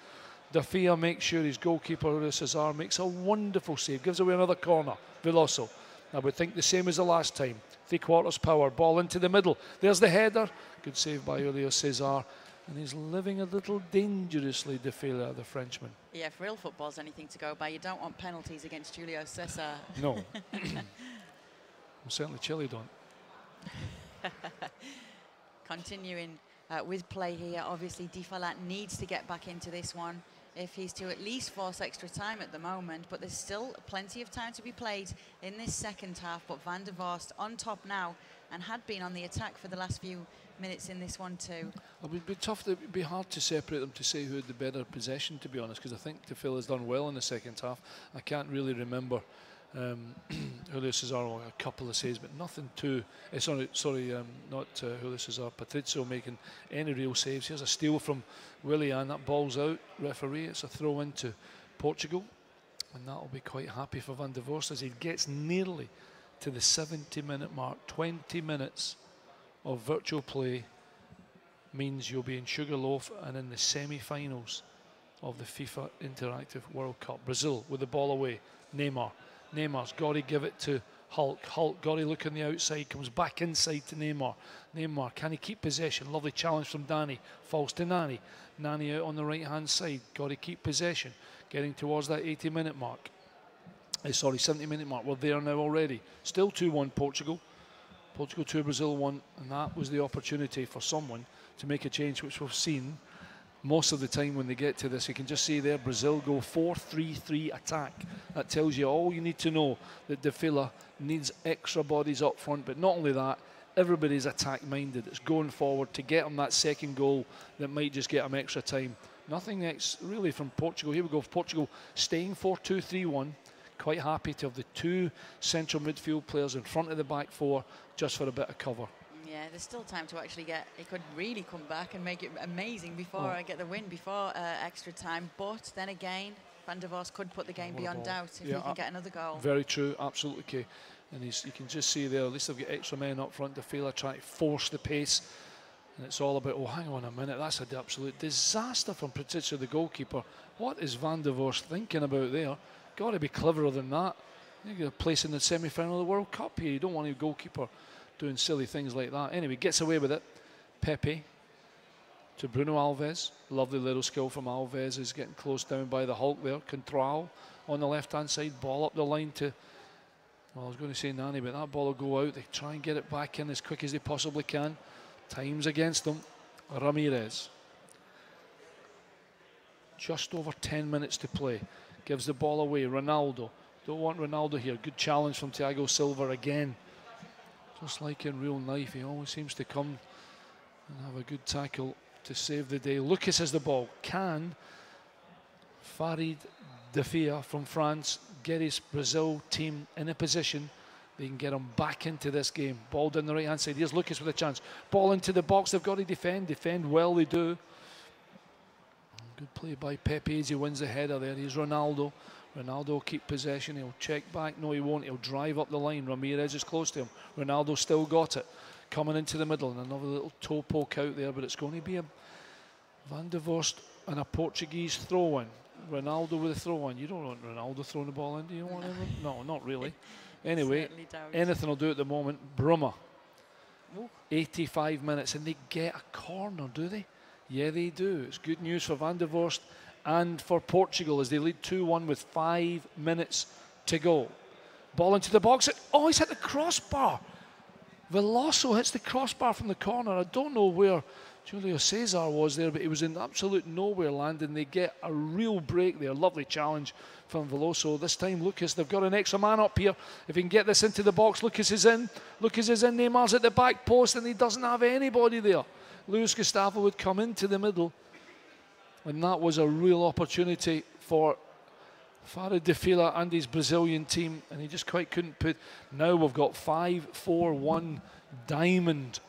De Villa makes sure his goalkeeper, Cesar, makes a wonderful save. Gives away another corner. Veloso. I would think the same as the last time. 3/4 power. Ball into the middle. There's the header. Good save by Julio Cesar. And he's living a little dangerously, De Villa, the Frenchman. Yeah, if real football's anything to go by, you don't want penalties against Julio Cesar. No. Well, certainly Chile don't. Continuing with play here, obviously De Villa needs to get back into this one if he's to at least force extra time at the moment, but there's still plenty of time to be played in this second half. But Van der Vorst on top now, and had been on the attack for the last few minutes in this one too. It would be tough. It would be hard to separate them to say who had the better possession, to be honest, because I think De Villa has done well in the second half. I can't really remember Julio Cesar, a couple of saves, but nothing too. Not Julio Cesar. Patricio making any real saves. Here's a steal from Willian. That ball's out. Referee. It's a throw into Portugal, and that'll be quite happy for Van der Vorst as he gets nearly to the 70-minute mark. 20 minutes of virtual play means you'll be in Sugarloaf and in the semi-finals of the FIFA Interactive World Cup. Brazil with the ball away. Neymar's got to give it to Hulk. Hulk got to look on the outside, comes back inside to Neymar. Neymar, can he keep possession? Lovely challenge from Dani. Falls to Nani. Nani out on the right-hand side. Got to keep possession. Getting towards that 80-minute mark. 70-minute mark. We're there now already. Still 2-1 Portugal. Portugal 2, Brazil 1. And that was the opportunity for someone to make a change, which we've seen most of the time when they get to this. You can just see there, Brazil go 4-3-3 attack. That tells you all you need to know, that De Villa needs extra bodies up front. But not only that, everybody's attack-minded. It's going forward to get them that second goal that might just get them extra time. Nothing really from Portugal. Here we go, Portugal staying 4-2-3-1. Quite happy to have the two central midfield players in front of the back four just for a bit of cover. Yeah, there's still time to actually it could really come back and make it amazing before I get the win, before extra time. But then again, Van der Vorst could put the game beyond doubt if he can get another goal. Very true, absolutely, Kay. And you can just see there, at least they've got extra men up front. De Villa trying to force the pace. And it's all about, oh, hang on a minute, that's an absolute disaster from Patricio, the goalkeeper. What is Van der Vorst thinking about there? Got to be cleverer than that. You get a place in the semi-final of the World Cup here. You don't want a goalkeeper doing silly things like that. Anyway, gets away with it. Pepe to Bruno Alves. Lovely little skill from Alves. Is getting close down by the Hulk there. Contrao on the left-hand side. Ball up the line to, well, I was going to say Nani, but that ball will go out. They try and get it back in as quick as they possibly can. Time's against them. Ramirez. Just over 10 minutes to play. Gives the ball away. Ronaldo. Don't want Ronaldo here. Good challenge from Thiago Silva again. Just like in real life, he always seems to come and have a good tackle. to save the day. Lucas has the ball. Can Farid Defia from France get his Brazil team in a position they can get him back into this game? Ball down the right hand side. Here's Lucas with a chance. Ball into the box. They've got to defend. Defend well, they do. Good play by Pepe as he wins the header there. Here's Ronaldo. Ronaldo will keep possession. He'll check back. No, he won't. He'll drive up the line. Ramirez is close to him. Ronaldo still got it. Coming into the middle, and another little toe poke out there, but it's going to be a Van der Vorst and a Portuguese throw-in. Ronaldo with a throw-in. You don't want Ronaldo throwing the ball in, do you want him? No, not really. Anyway, anything will do at the moment. Bruma. 85 minutes, and they get a corner, do they? Yeah, they do. It's good news for Van der Vorst and for Portugal as they lead 2-1 with 5 minutes to go. Ball into the box. Oh, he's hit the crossbar. Veloso hits the crossbar from the corner. I don't know where Julio Cesar was there, but he was in absolute nowhere land, and they get a real break there. Lovely challenge from Veloso. This time Lucas, they've got an extra man up here. If he can get this into the box, Lucas is in. Lucas is in. Neymar's at the back post, and he doesn't have anybody there. Luis Gustavo would come into the middle, and that was a real opportunity for Farid Defila and his Brazilian team, and he just quite couldn't put. Now we've got 5-4-1 diamond.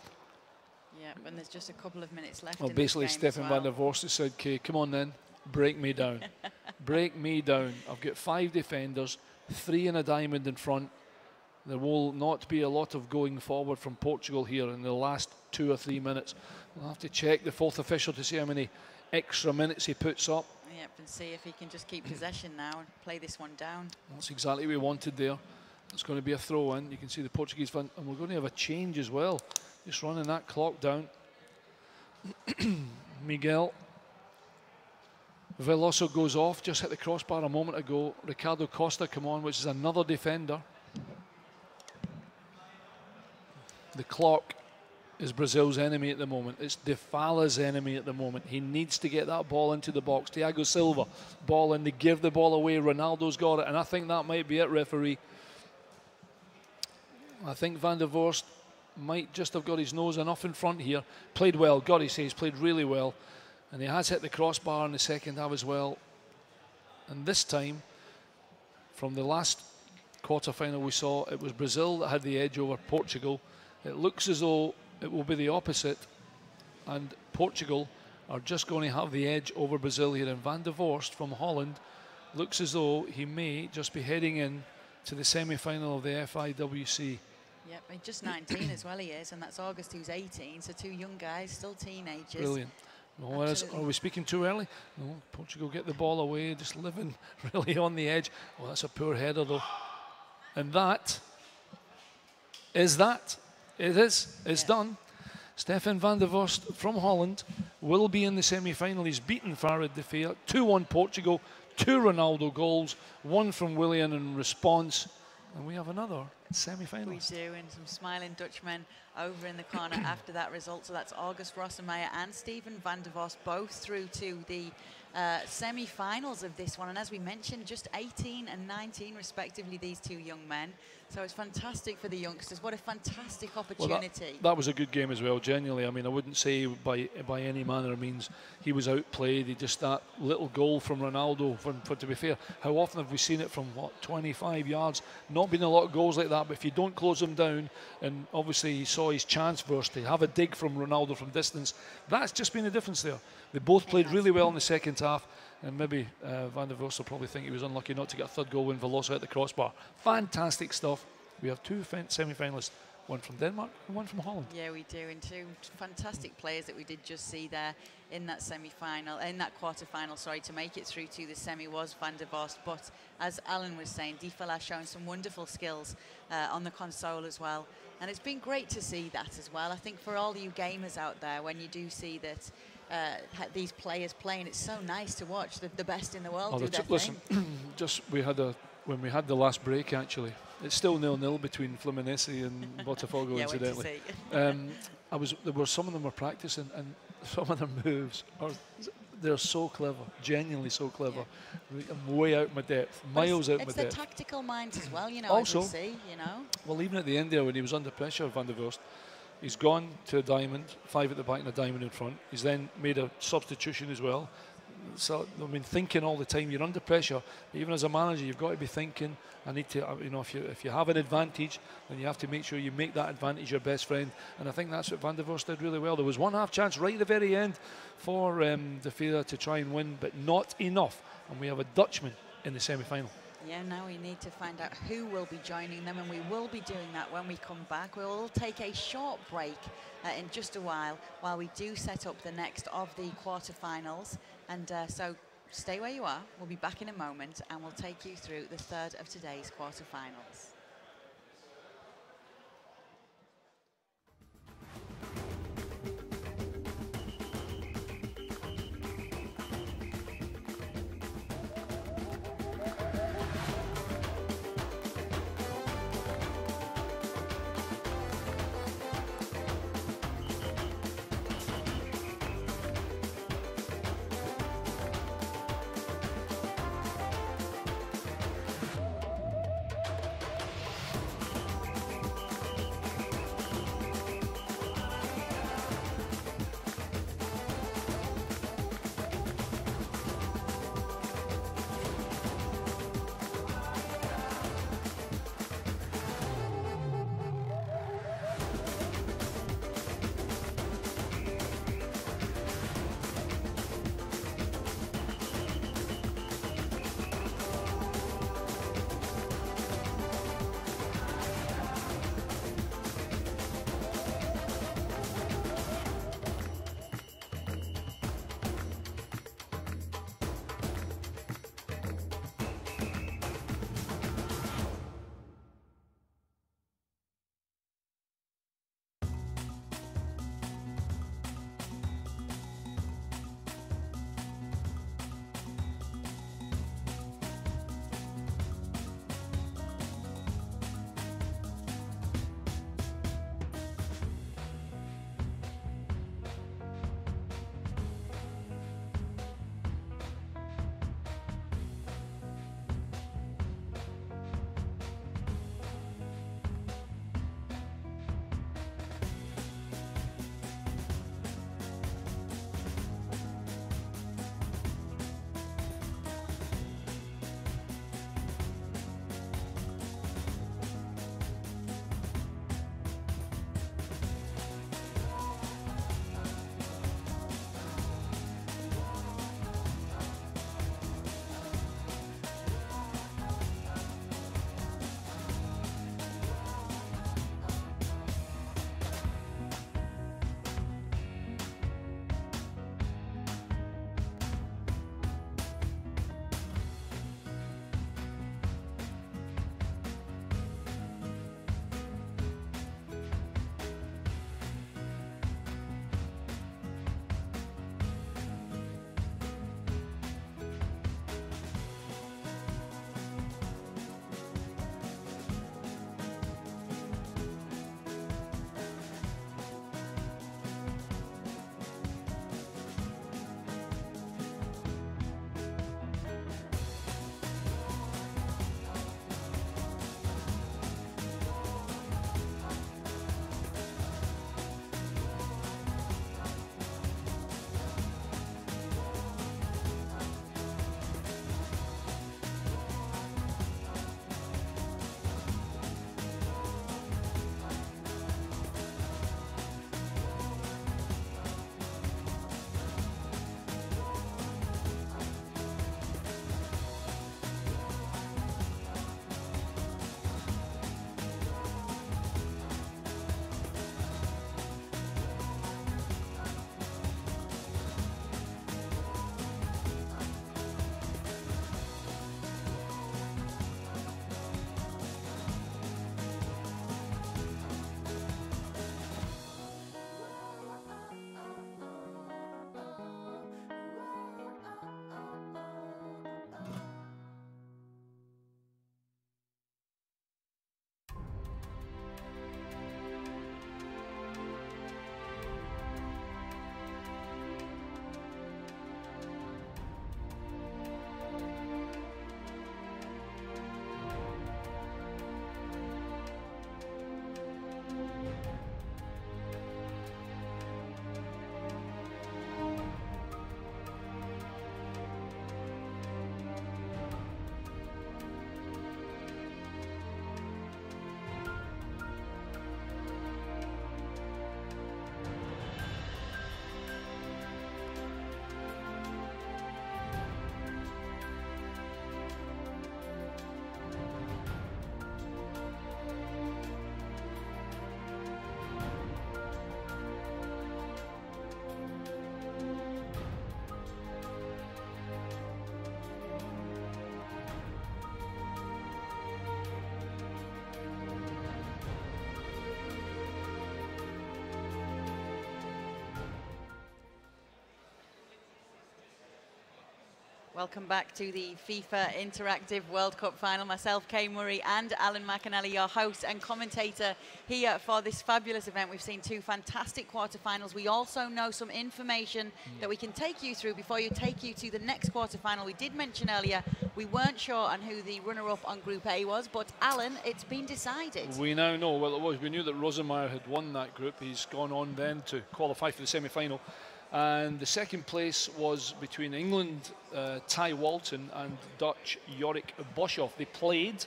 Yeah, and there's just a couple of minutes left. Well, in basically, this game Stefan Van der Vorst has said, "Okay, come on then, break me down, break me down. I've got 5 defenders, 3 in a diamond in front. There will not be a lot of going forward from Portugal here in the last 2 or 3 minutes. We'll have to check the 4th official to see how many extra minutes he puts up." Yep, and see if he can just keep possession now and play this one down. That's exactly what we wanted there. It's going to be a throw in. You can see the Portuguese fan, and we're going to have a change as well. Just running that clock down. Miguel Veloso goes off, just hit the crossbar a moment ago. Ricardo Costa come on, which is another defender. The clock is Brazil's enemy at the moment. It's Defala's enemy at the moment. He needs to get that ball into the box. Thiago Silva, ball in, they give the ball away. Ronaldo's got it, and I think that might be it, referee. I think Van der Vorst might just have got his nose enough in front here. Played well, got to say, he's played really well. And he has hit the crossbar in the second half as well. And this time, from the last quarter-final we saw, it was Brazil that had the edge over Portugal. It looks as though it will be the opposite, and Portugal are just going to have the edge over Brazil here. And Van der Vorst from Holland looks as though he may just be heading in to the semi-final of the FIWC. Yep, he's just 19 as well, he is, and that's August, who's 18, so 2 young guys, still teenagers. Brilliant. No, are we speaking too early? No, Portugal get the ball away, just living really on the edge. Oh, that's a poor header though. And that is that. It is. It's done. Stefan Van der Vorst from Holland will be in the semi-final. He's beaten Farid Defia. 2-1 Portugal, 2 Ronaldo goals, 1 from Willian in response. And we have another semi-finalist. We do, and some smiling Dutchmen over in the corner after that result. So that's August Rossemeyer and Stefan Van der Vorst, both through to the semi-finals of this one. And as we mentioned, just 18 and 19 respectively, these 2 young men. So it's fantastic for the youngsters. What a fantastic opportunity. Well, that was a good game as well, genuinely. I mean, I wouldn't say by any manner of means he was outplayed. He just, that little goal from Ronaldo, for to be fair, how often have we seen it from, what, 25 yards? Not been a lot of goals like that, but if you don't close them down, and obviously he saw his chance first to have a dig from Ronaldo from distance, that's just been the difference there. They both played really well in the second half, and maybe Van der Vorst will probably think he was unlucky not to get a 3rd goal when Veloso hit the crossbar. Fantastic stuff. We have 2 semi-finalists, 1 from Denmark and 1 from Holland. Yeah, we do, and 2 fantastic players that we did just see there in that semi-final, in that quarter-final, sorry, to make it through to the semi was Van der Vorst. But as Alan was saying, Defala showing some wonderful skills on the console as well. And it's been great to see that as well. I think for all you gamers out there, when you do see that these players playing, it's so nice to watch the best in the world do their listen, thing. just when we had the last break, actually, it's still 0-0 between Fluminense and Botafogo, incidentally. There were some of them were practicing, and some of their moves they're so clever, genuinely so clever. Yeah. I'm way out my depth, miles out my depth. It's the tactical minds as well, you know. Also, as we see, you know. Well, even at the end there, when he was under pressure, Van der Vorst, He's gone to a diamond, 5 at the back and a diamond in front. He's then made a substitution as well. So, I mean, thinking all the time. You're under pressure. Even as a manager, you've got to be thinking. I need to, you know, if you have an advantage, then you have to make sure you make that advantage your best friend. And I think that's what Van der Vorst did really well. There was one half chance right at the very end for De Vere to try and win, but not enough. And we have a Dutchman in the semi-final. Yeah, now we need to find out who will be joining them, and we will be doing that when we come back. We'll take a short break in just a while we do set up the next of the quarterfinals. And so stay where you are. We'll be back in a moment, and we'll take you through the third of today's quarterfinals. Welcome back to the FIFA Interactive World Cup final. Myself, Kay Murray, and Alan McAnally, your host and commentator here for this fabulous event. We've seen two fantastic quarterfinals. We also know some information that we can take you through before you take you to the next quarterfinal. We did mention earlier we weren't sure on who the runner-up on Group A was, but Alan, it's been decided. We now know, well, it was. We knew that Rosemeyer had won that group. He's gone on then to qualify for the semi-final. And the second place was between England, Ty Walton, and Dutch Jorik Boshoff. They played.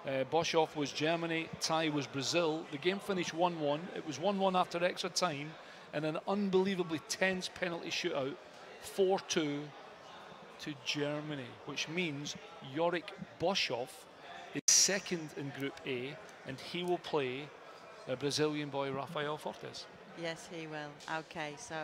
Boshoff was Germany, Ty was Brazil. The game finished 1-1. It was 1-1 after extra time, and an unbelievably tense penalty shootout, 4-2 to Germany, which means Jorik Boshoff is second in Group A, and he will play a Brazilian boy, Rafael Fortes. Yes, he will. Okay, so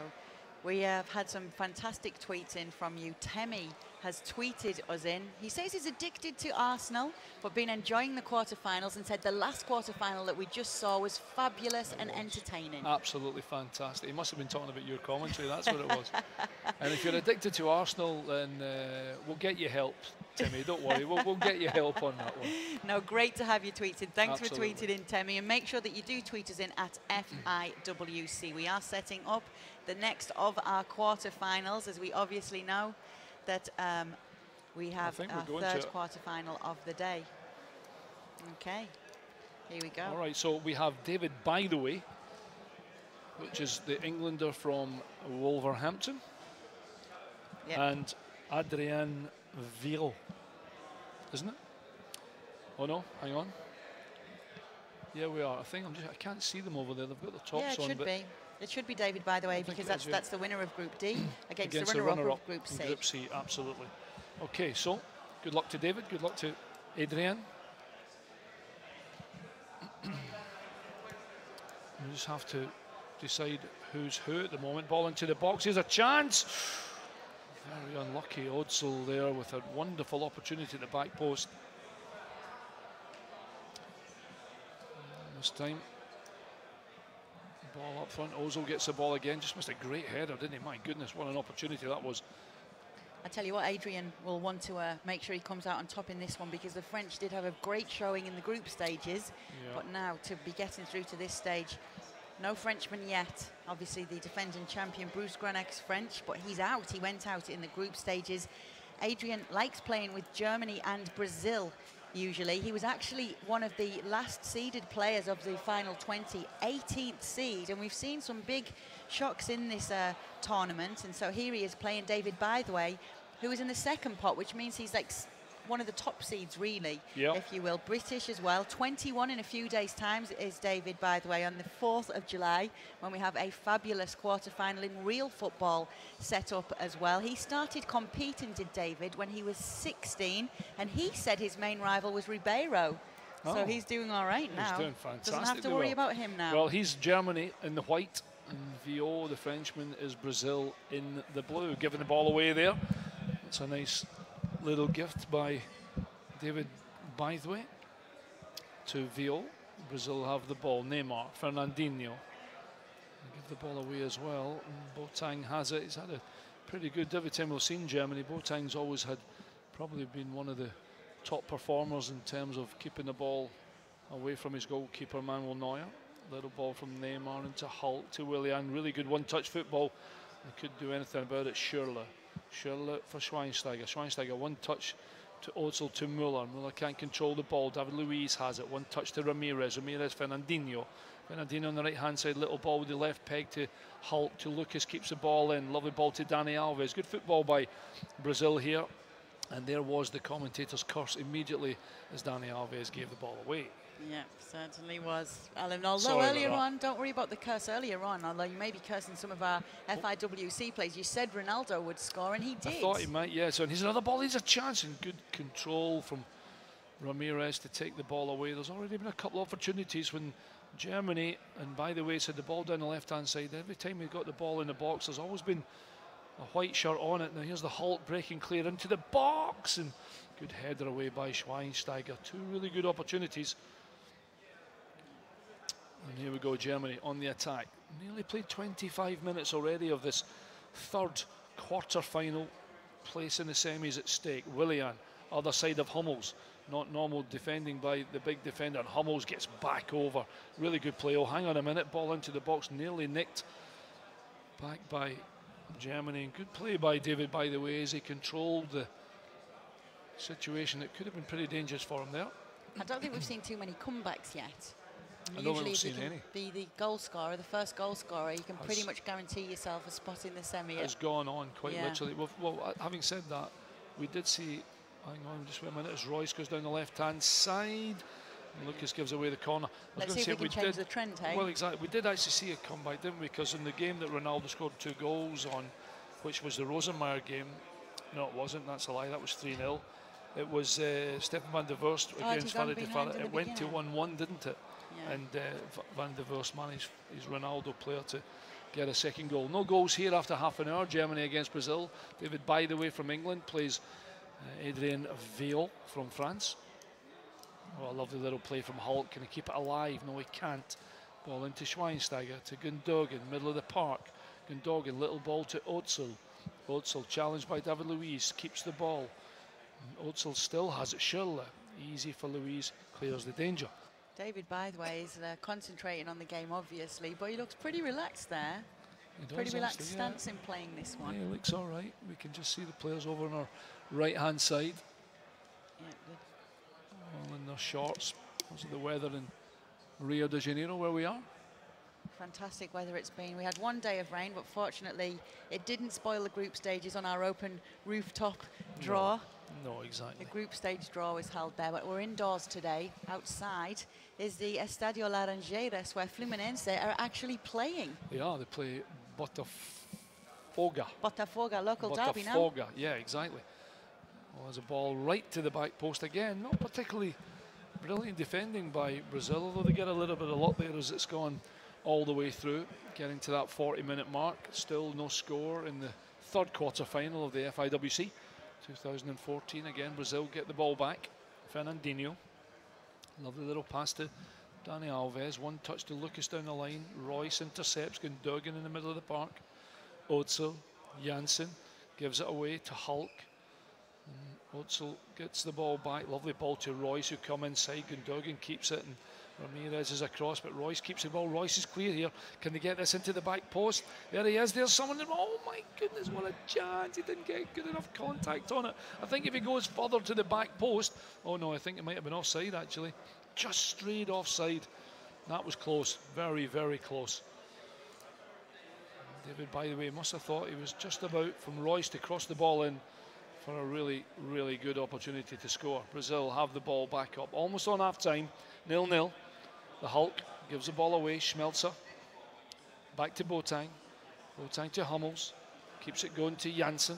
we have had some fantastic tweets in from you. Temi has tweeted us in. He says he's addicted to Arsenal, but been enjoying the quarterfinals, and said the last quarterfinal that we just saw was fabulous and entertaining. Absolutely fantastic. He must have been talking about your commentary, that's what it was. And if you're addicted to Arsenal, then we'll get you help, Timmy, don't worry. We'll get you help on that one. No, great to have you tweeted. Thanks Absolutely. for tweeting in, Temi, and make sure that you do tweet us in at FIWC. We are setting up the next of our quarterfinals, as we obviously know that we have our third quarterfinal of the day. Okay, here we go. All right, so we have David Bytheway, which is the Englander from Wolverhampton, Yep. and Adrien Vial, isn't it? Oh no, hang on. Yeah, we are. I think I can't see them over there. They've got the tops on. Yeah, it should be. It should be David, by the way, because that's the winner of Group D against the runner-up of Group C. Group C, absolutely. Okay, so good luck to David. Good luck to Adrian. We just have to decide who's who at the moment. Ball into the box. Here's a chance. Very unlucky Odsel there with a wonderful opportunity at the back post. This time, ball up front. Ozil gets the ball again. Just missed a great header, didn't he? My goodness, what an opportunity that was. I tell you what, Adrian will want to make sure he comes out on top in this one, because the French did have a great showing in the group stages, but now to be getting through to this stage, no Frenchman yet. Obviously the defending champion Bruce Granac's French, but he's out. He went out in the group stages. Adrian likes playing with Germany and Brazil usually. He was actually one of the last seeded players of the final 20, 18th seed, and we've seen some big shocks in this tournament, and so here he is playing David Bytheway, who is in the second pot, which means he's like one of the top seeds, really, if you will. British as well. 21 in a few days' time is David Bytheway on the 4th of July, when we have a fabulous quarter-final in real football set up as well. He started competing, did David, when he was 16, and he said his main rival was Ribeiro. So he's doing all right now. He's doing fantastic. Doesn't have to worry about him now. Well, he's Germany in the white, and Vio, the Frenchman, is Brazil in the blue. Giving the ball away there. It's a nice little gift by David Bytheway to Vio. Brazil have the ball. Neymar, Fernandinho. Give the ball away as well. And Boateng has it. He's had a pretty good every time we've seen Germany. Boateng's always had probably been one of the top performers in terms of keeping the ball away from his goalkeeper Manuel Neuer. Little ball from Neymar into Hulk to Willian. Really good one-touch football. They couldn't do anything about it. Schürrle for Schweinsteiger. Schweinsteiger one touch to Ozil to Müller. Müller can't control the ball. David Luiz has it. One touch to Ramirez. Fernandinho. Fernandinho on the right hand side. Little ball with the left peg to Hulk to Lucas. Keeps the ball in. Lovely ball to Dani Alves. Good football by Brazil here. And there was the commentator's curse immediately as Dani Alves gave the ball away. Yeah, certainly was, Alan. Although earlier on, don't worry about the curse earlier on, although you may be cursing some of our FIWC plays. You said Ronaldo would score, and he did. I thought he might, yeah. So here's another ball. Here's a chance, and good control from Ramirez to take the ball away. There's already been a couple of opportunities when Germany, and by the way, had the ball down the left-hand side. Every time we got the ball in the box, there's always been a white shirt on it. Now here's the Hulk breaking clear into the box, and good header away by Schweinsteiger. Two really good opportunities. And here we go, Germany on the attack. Nearly played 25 minutes already of this third quarter-final place in the semis at stake. Willian, other side of Hummels. Not normal defending by the big defender. And Hummels gets back over. Really good play. Oh, hang on a minute. Ball into the box, nearly nicked. Back by Germany. And good play by David, by the way, as he controlled the situation that could have been pretty dangerous for him there. I don't think we've seen too many comebacks yet. I don't think Usually, we've if you seen can any. be the goal scorer, the first goal scorer, you can pretty much guarantee yourself a spot in the semi. It's gone on quite Yeah. literally. Well, having said that, we did see, hang on just wait a minute, as Royce goes down the left-hand side, and Lucas gives away the corner. Let's see if we can change the trend, hey? Well, exactly. We did actually see a comeback, didn't we? Because in the game that Ronaldo scored 2 goals on, which was the Rosenmeier game, no, it wasn't, that's a lie, that was 3-0. It was Stefan van der Vorst against Farid Farah. It went to 1-1, didn't it? Yeah. And Van der Vorst managed, his Ronaldo player, to get a second goal. No goals here after half an hour. Germany against Brazil. David, by the way, from England, plays Adrien Viol from France. Oh, a lovely little play from Hulk. Can he keep it alive? No, he can't. Ball into Schweinsteiger, to Gundogan, middle of the park. Gundogan, little ball to Özil. Özil, challenged by David Luiz, keeps the ball. Özil still has it. Schürrle, easy for Luiz, clears the danger. David, by the way, is concentrating on the game, obviously, but he looks pretty relaxed there. Pretty relaxed stance in playing this one. Yeah, he looks all right. We can just see the players over on our right-hand side. Yeah, good. All in their shorts. Because of the weather in Rio de Janeiro, where we are. Fantastic weather it's been. We had one day of rain, but fortunately it didn't spoil the group stages on our open rooftop draw. No, exactly. The group stage draw was held there, but we're indoors today. Outside is the Estadio Laranjeiras, where Fluminense are actually playing. They are. They play Botafogo. Botafogo, local derby now. Botafogo, yeah, exactly. Well, there's a ball right to the back post again. Not particularly brilliant defending by Brazil, although they get a little bit of luck there as it's gone all the way through, getting to that 40-minute mark. Still no score in the third quarter final of the FIWC 2014. Again, Brazil get the ball back. Fernandinho, lovely little pass to Dani Alves. One touch to Lucas down the line. Royce intercepts Gundogan in the middle of the park. Özil, Janssen gives it away to Hulk. Özil gets the ball back. Lovely ball to Royce, who come inside. Gundogan keeps it, and Ramirez is across, but Royce keeps the ball. Royce is clear here. Can they get this into the back post? There he is. There's someone. Oh my goodness, what a chance. He didn't get good enough contact on it. I think if he goes further to the back post, oh no, I think it might have been offside actually. Just straight offside. That was close. Very, very close. David, by the way, must have thought he was just about from Royce to cross the ball in for a really, really good opportunity to score. Brazil have the ball back up. Almost on half-time. 0-0. The Hulk gives the ball away. Schmelzer. Back to Boateng. Boateng to Hummels. Keeps it going to Janssen.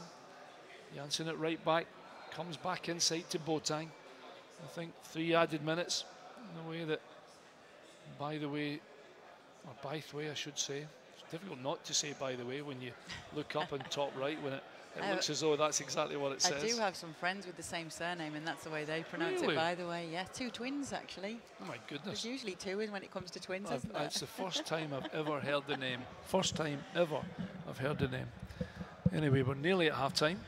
Janssen at right back. Comes back inside to Boateng. I think 3 added minutes. In the way that, by the way, I should say. It's difficult not to say by the way when you look up on top right when it looks as though that's exactly what it says. I do have some friends with the same surname, and that's the way they pronounce it, by the way. Yeah, 2 twins, actually. Oh, my goodness. There's usually 2 when it comes to twins, isn't there? It's the first time I've ever heard the name. First time ever I've heard the name. Anyway, we're nearly at half-time.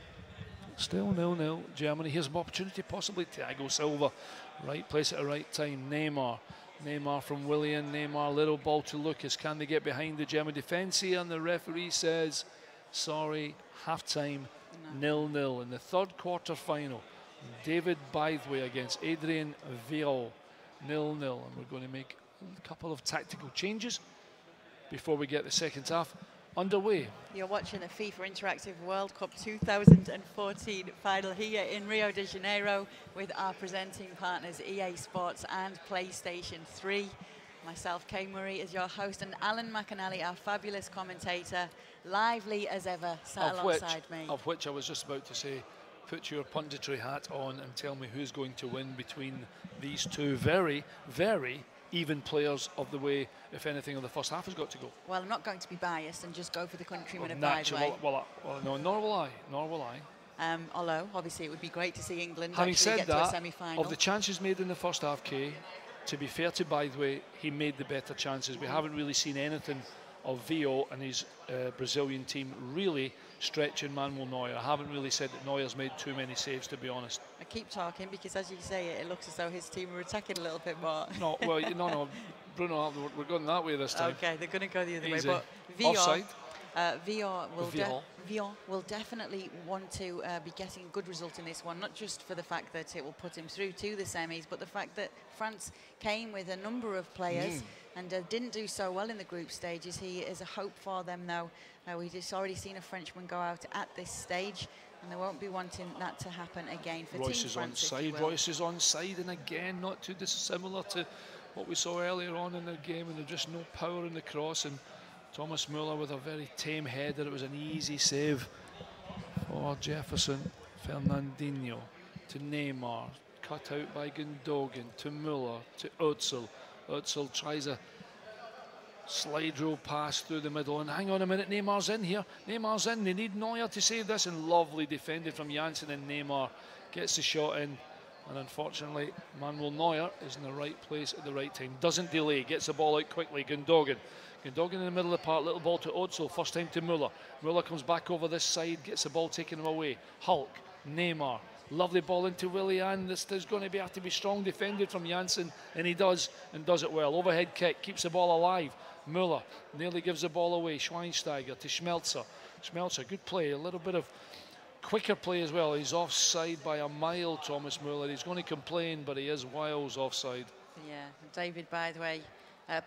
Still 0-0. Germany. Here's an opportunity, possibly. Thiago Silva. Right place at the right time. Neymar from Willian. Neymar, little ball to Lucas. Can they get behind the German defence here? And the referee says, sorry, half-time, 0-0 in the third quarter final. David Bytheway against Adrien Viol, 0-0. And we're going to make a couple of tactical changes before we get the second half underway. You're watching the FIFA Interactive World Cup 2014 final here in Rio de Janeiro with our presenting partners EA Sports and PlayStation 3. Myself, Kay Murray, is your host, and Alan McAnally, our fabulous commentator, lively as ever, sat alongside me. Of which I was just about to say, put your punditry hat on and tell me who's going to win between these two very, very even players of the way, if anything, of the first half has got to go. Well, I'm not going to be biased and just go for the countryman of Bytheway. Well, no, nor will I. Although, obviously, it would be great to see England Having actually said get that, to a semi-final. of the chances made in the first half, Kay, to be fair to Bytheway, he made the better chances. We haven't really seen anything of Vio and his Brazilian team really stretching Manuel Neuer. I haven't really said that Neuer's made too many saves, to be honest. I keep talking because, as you say it, it looks as though his team are attacking a little bit more. No, well, no, Bruno, we're going that way this time. Okay, they're going to go the other Easy. way. But Offside. Vion will definitely want to be getting a good result in this one, not just for the fact that it will put him through to the semis, but the fact that France came with a number of players and didn't do so well in the group stages. He is a hope for them, though. We've just already seen a Frenchman go out at this stage, and they won't be wanting that to happen again for Royce Team is France. onside. Royce is onside, and again, not too dissimilar to what we saw earlier on in the game, and there's just no power in the cross. And Thomas Müller with a very tame header. It was an easy save for Jefferson. Fernandinho to Neymar, cut out by Gundogan, to Müller, to Özil. Özil tries a slide rule pass through the middle, and hang on a minute, Neymar's in here. Neymar's in. They need Neuer to save this, and lovely defended from Janssen, and Neymar gets the shot in. And unfortunately, Manuel Neuer is in the right place at the right time. Doesn't delay, gets the ball out quickly. Gundogan in the middle of the park, little ball to Özil, first time to Müller. Müller comes back over this side, gets the ball taken away. Hulk, Neymar, lovely ball into Willian. This is going to have to be strong defended from Janssen, and he does, and does it well. Overhead kick, keeps the ball alive. Müller nearly gives the ball away. Schweinsteiger to Schmelzer. Schmelzer, good play, a little bit of quicker play as well. He's offside by a mile, Thomas Müller. He's going to complain, but he is miles offside. Yeah, David, by the way,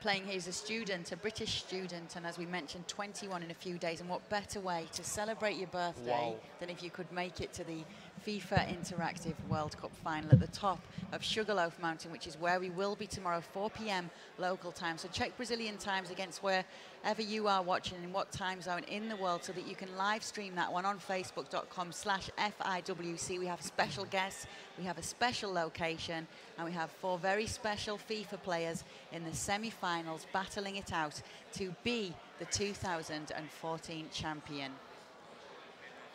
playing here as a student, a British student, and as we mentioned, 21 in a few days. And what better way to celebrate your birthday than if you could make it to the FIFA Interactive World Cup final at the top of Sugarloaf Mountain, which is where we will be tomorrow, 4 p.m. local time. So check Brazilian times against wherever you are watching, in what time zone in the world, so that you can live stream that one on facebook.com/FIWC. We have special guests, we have a special location, and we have 4 very special FIFA players in the semi-finals battling it out to be the 2014 champion.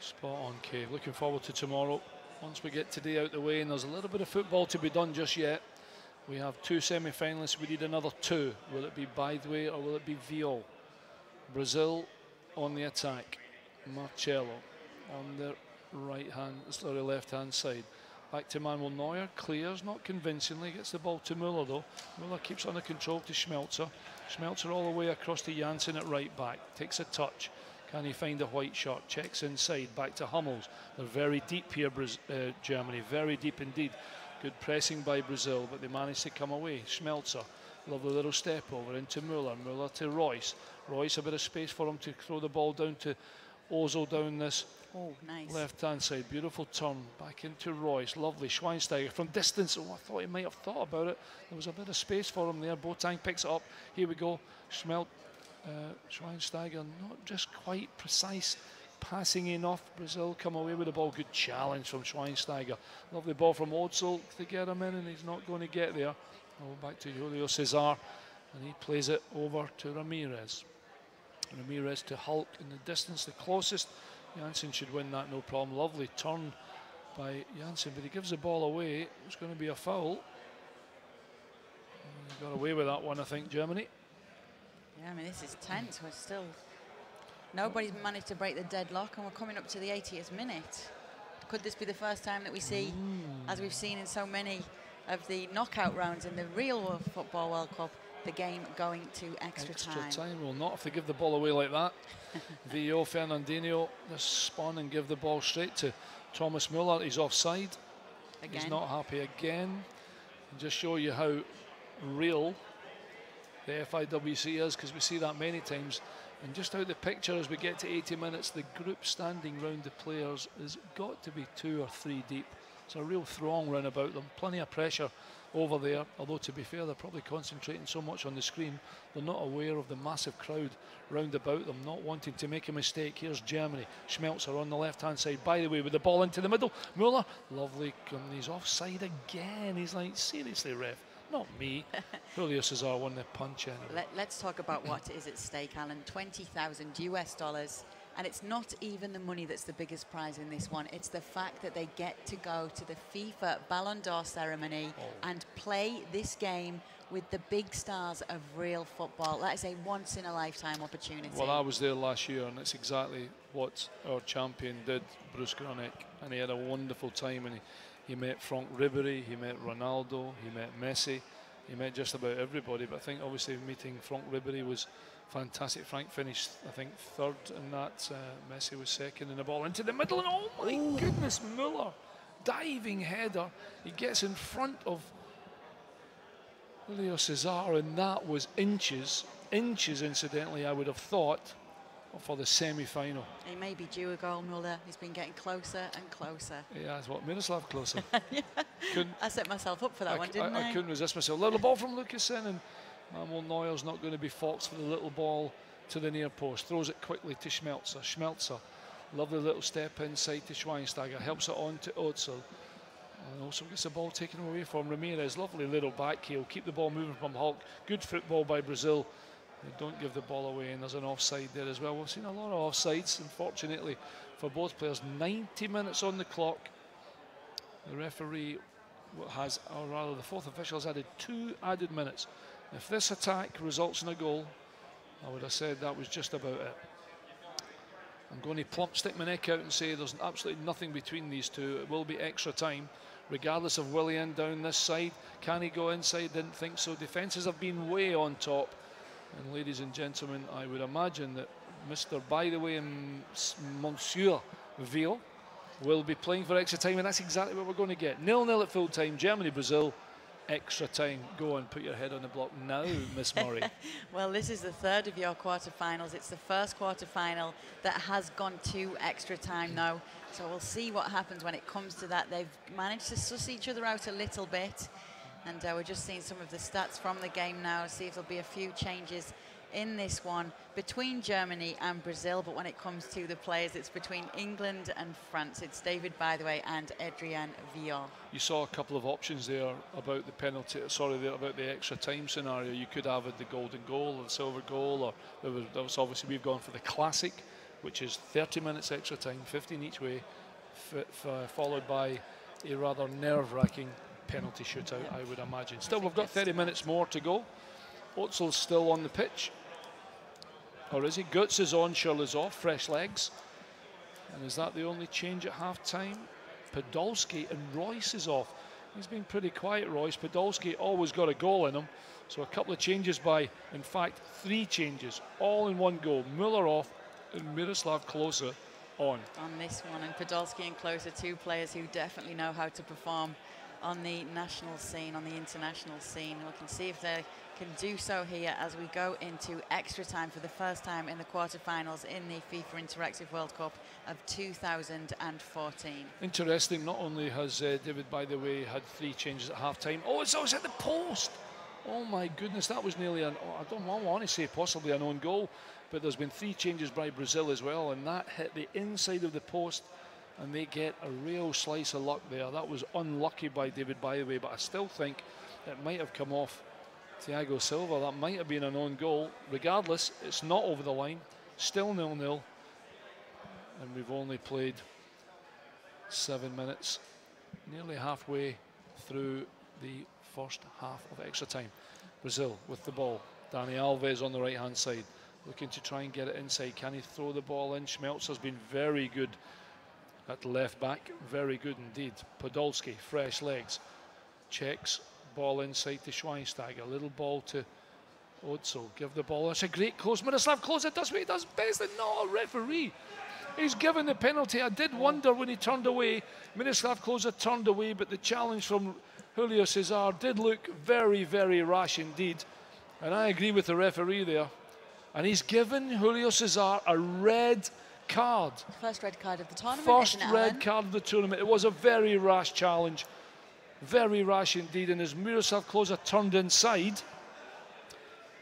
Spot on, Kay. Looking forward to tomorrow. Once we get today out the way, and there's a little bit of football to be done just yet. We have 2 semi-finalists. We need another 2. Will it be Baidwe or will it be Viol? Brazil on the attack. Marcelo on the left-hand side. Back to Manuel Neuer. Clears, not convincingly. Gets the ball to Müller, though. Müller keeps under control to Schmelzer. Schmelzer all the way across to Janssen at right back. Takes a touch. Can he find a white shot? Checks inside, back to Hummels. They're very deep here, Germany, very deep indeed. Good pressing by Brazil, but they managed to come away. Schmelzer, lovely little step over into Müller. Müller to Royce. Royce, a bit of space for him to throw the ball down to Ozil down this left-hand side. Beautiful turn, back into Royce. Lovely, Schweinsteiger from distance. Oh, I thought he might have thought about it. There was a bit of space for him there. Boateng picks it up. Here we go. Schweinsteiger, not just quite precise passing enough. Brazil come away with the ball. Good challenge from Schweinsteiger. Lovely ball from Özil to get him in, and he's not going to get there. Oh, back to Julio Cesar, and he plays it over to Ramirez. Ramirez to Hulk in the distance, the closest. Janssen should win that, no problem. Lovely turn by Janssen, but he gives the ball away. It's going to be a foul. He got away with that one, I think, Germany. Yeah, I mean, this is tense. We're still... Nobody's managed to break the deadlock, and we're coming up to the 80th minute. Could this be the first time that we see, as we've seen in so many of the knockout rounds in the real Football World Cup, the game going to extra time? Will not if they give the ball away like that. Viol, Fernandinho, just spun and give the ball straight to Thomas Müller. He's offside. Again. He's not happy again. And just show you how real the FIWC is, because we see that many times. And just out the picture as we get to 80 minutes, the group standing round the players has got to be 2 or 3 deep. It's a real throng round about them, plenty of pressure over there, although to be fair, they're probably concentrating so much on the screen, they're not aware of the massive crowd round about them, not wanting to make a mistake. Here's Germany, Schmelzer on the left-hand side, by the way, with the ball into the middle. Müller, lovely, and he's offside again. He's like, seriously, ref? Not me. Julio Cesar won the punch anyway. Let's talk about what is at stake, Alan. $20,000 US. And it's not even the money that's the biggest prize in this one. It's the fact that they get to go to the FIFA Ballon d'Or ceremony and play this game with the big stars of real football. That is a once-in-a-lifetime opportunity. Well, I was there last year, and it's exactly what our champion did, Bruce Granick, and he had a wonderful time. And he met Franck Ribéry, he met Ronaldo, he met Messi, he met just about everybody. But I think obviously meeting Franck Ribéry was fantastic. Frank finished, I think, third in that. Messi was second, and the ball into the middle, and oh my goodness, Müller, diving header. He gets in front of Julio Cesar, and that was inches, incidentally, I would have thought, for the semi-final. He may be due a goal, Müller. He's been getting closer and closer. Yeah, that's what, Miroslav closer. Yeah. I set myself up for that one, didn't I? I couldn't resist myself. Little ball from Lucasen, and Manuel Neuer's not going to be foxed for the little ball to the near post. Throws it quickly to Schmelzer. Schmelzer, lovely little step inside to Schweinsteiger. Helps it on to Özil. And also gets the ball taken away from Ramirez. Lovely little back heel. Keep the ball moving from Hulk. Good football by Brazil. They don't give the ball away, and there's an offside there as well. We've seen a lot of offsides, unfortunately, for both players. 90 minutes on the clock. The referee has, or rather the fourth official has added 2 added minutes. If this attack results in a goal, I would have said that was just about it. I'm going to stick my neck out and say there's absolutely nothing between these two. It will be extra time, regardless of Willian down this side. Can he go inside? Didn't think so. Defences have been way on top. And ladies and gentlemen, I would imagine that Mr. By the way and Monsieur Veal will be playing for extra time, and that's exactly what we're going to get. 0-0 at full time. Germany, Brazil. Extra time. Go on, put your head on the block now, Miss Murray. Well, this is the third of your quarterfinals. It's the first quarterfinal that has gone to extra time now. So we'll see what happens when it comes to that. They've managed to suss each other out a little bit. And we're just seeing some of the stats from the game now. See if there'll be a few changes in this one between Germany and Brazil. But when it comes to the players, it's between England and France. It's David, by the way, and Adrien Viol. You saw a couple of options there about the penalty, about the extra time scenario. You could have the golden goal or the silver goal, or there was obviously, we've gone for the classic, which is 30 minutes extra time, 15 each way, followed by a rather nerve-wracking penalty shootout, I would imagine. Still, we've got 30 minutes more to go. Özil's still on the pitch. Or is he? Götze is on, Schürrle's off, fresh legs. And is that the only change at half-time? Podolski and Royce is off. He's been pretty quiet, Royce. Podolski always got a goal in him. So a couple of changes by, in fact, 3 changes, all in one goal. Müller off and Miroslav Klose on this one. And Podolski and Klose, 2 players who definitely know how to perform on the national scene, on the international scene. We can see if they can do so here as we go into extra time for the first time in the quarterfinals in the FIFA Interactive World Cup of 2014. Interesting, not only has David, by the way, had 3 changes at half-time. Oh, it's always at the post! Oh my goodness, that was nearly I don't want to say possibly an own goal, but there's been 3 changes by Brazil as well, and that hit the inside of the post, and they get a real slice of luck there. That was unlucky by David, by the way, but I still think it might have come off Thiago Silva. That might have been an own goal. Regardless, it's not over the line. Still 0-0. And we've only played 7 minutes, nearly halfway through the first half of extra time. Brazil with the ball. Dani Alves on the right-hand side, looking to try and get it inside. Can he throw the ball in? Schmelzer's been very good at left back, very good indeed. Podolski, fresh legs, checks, ball inside to Schweinsteiger, little ball to Özil, give the ball, that's a great close, Miroslav Klose does what he does best, and not a referee. He's given the penalty. I did wonder when he turned away, Miroslav Klose turned away, but the challenge from Julio Cesar did look very, very rash indeed, and I agree with the referee there, and he's given Julio Cesar a red card. First red card of the tournament. First red card of the tournament. It was a very rash challenge. Very rash indeed. And as Miroslav Klose turned inside,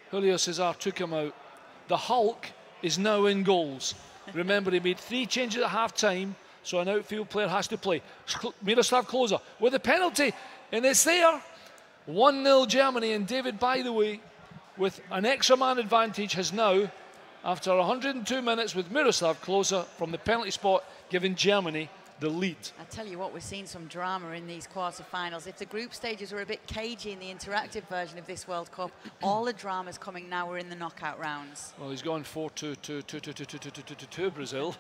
Julio Cesar took him out. The Hulk is now in goals. Remember, he made 3 changes at half-time, so an outfield player has to play. Miroslav Klose with a penalty, and it's there. 1-0 Germany, and David, by the way, with an extra man advantage, has now, after 102 minutes with Miroslav Klose from the penalty spot, given Germany the lead. I tell you what, we're seeing some drama in these quarterfinals. If the group stages were a bit cagey in the interactive version of this World Cup, all the drama's coming now. We're in the knockout rounds. Well, he's gone 4-2-2-2-2-2-2-2 Brazil,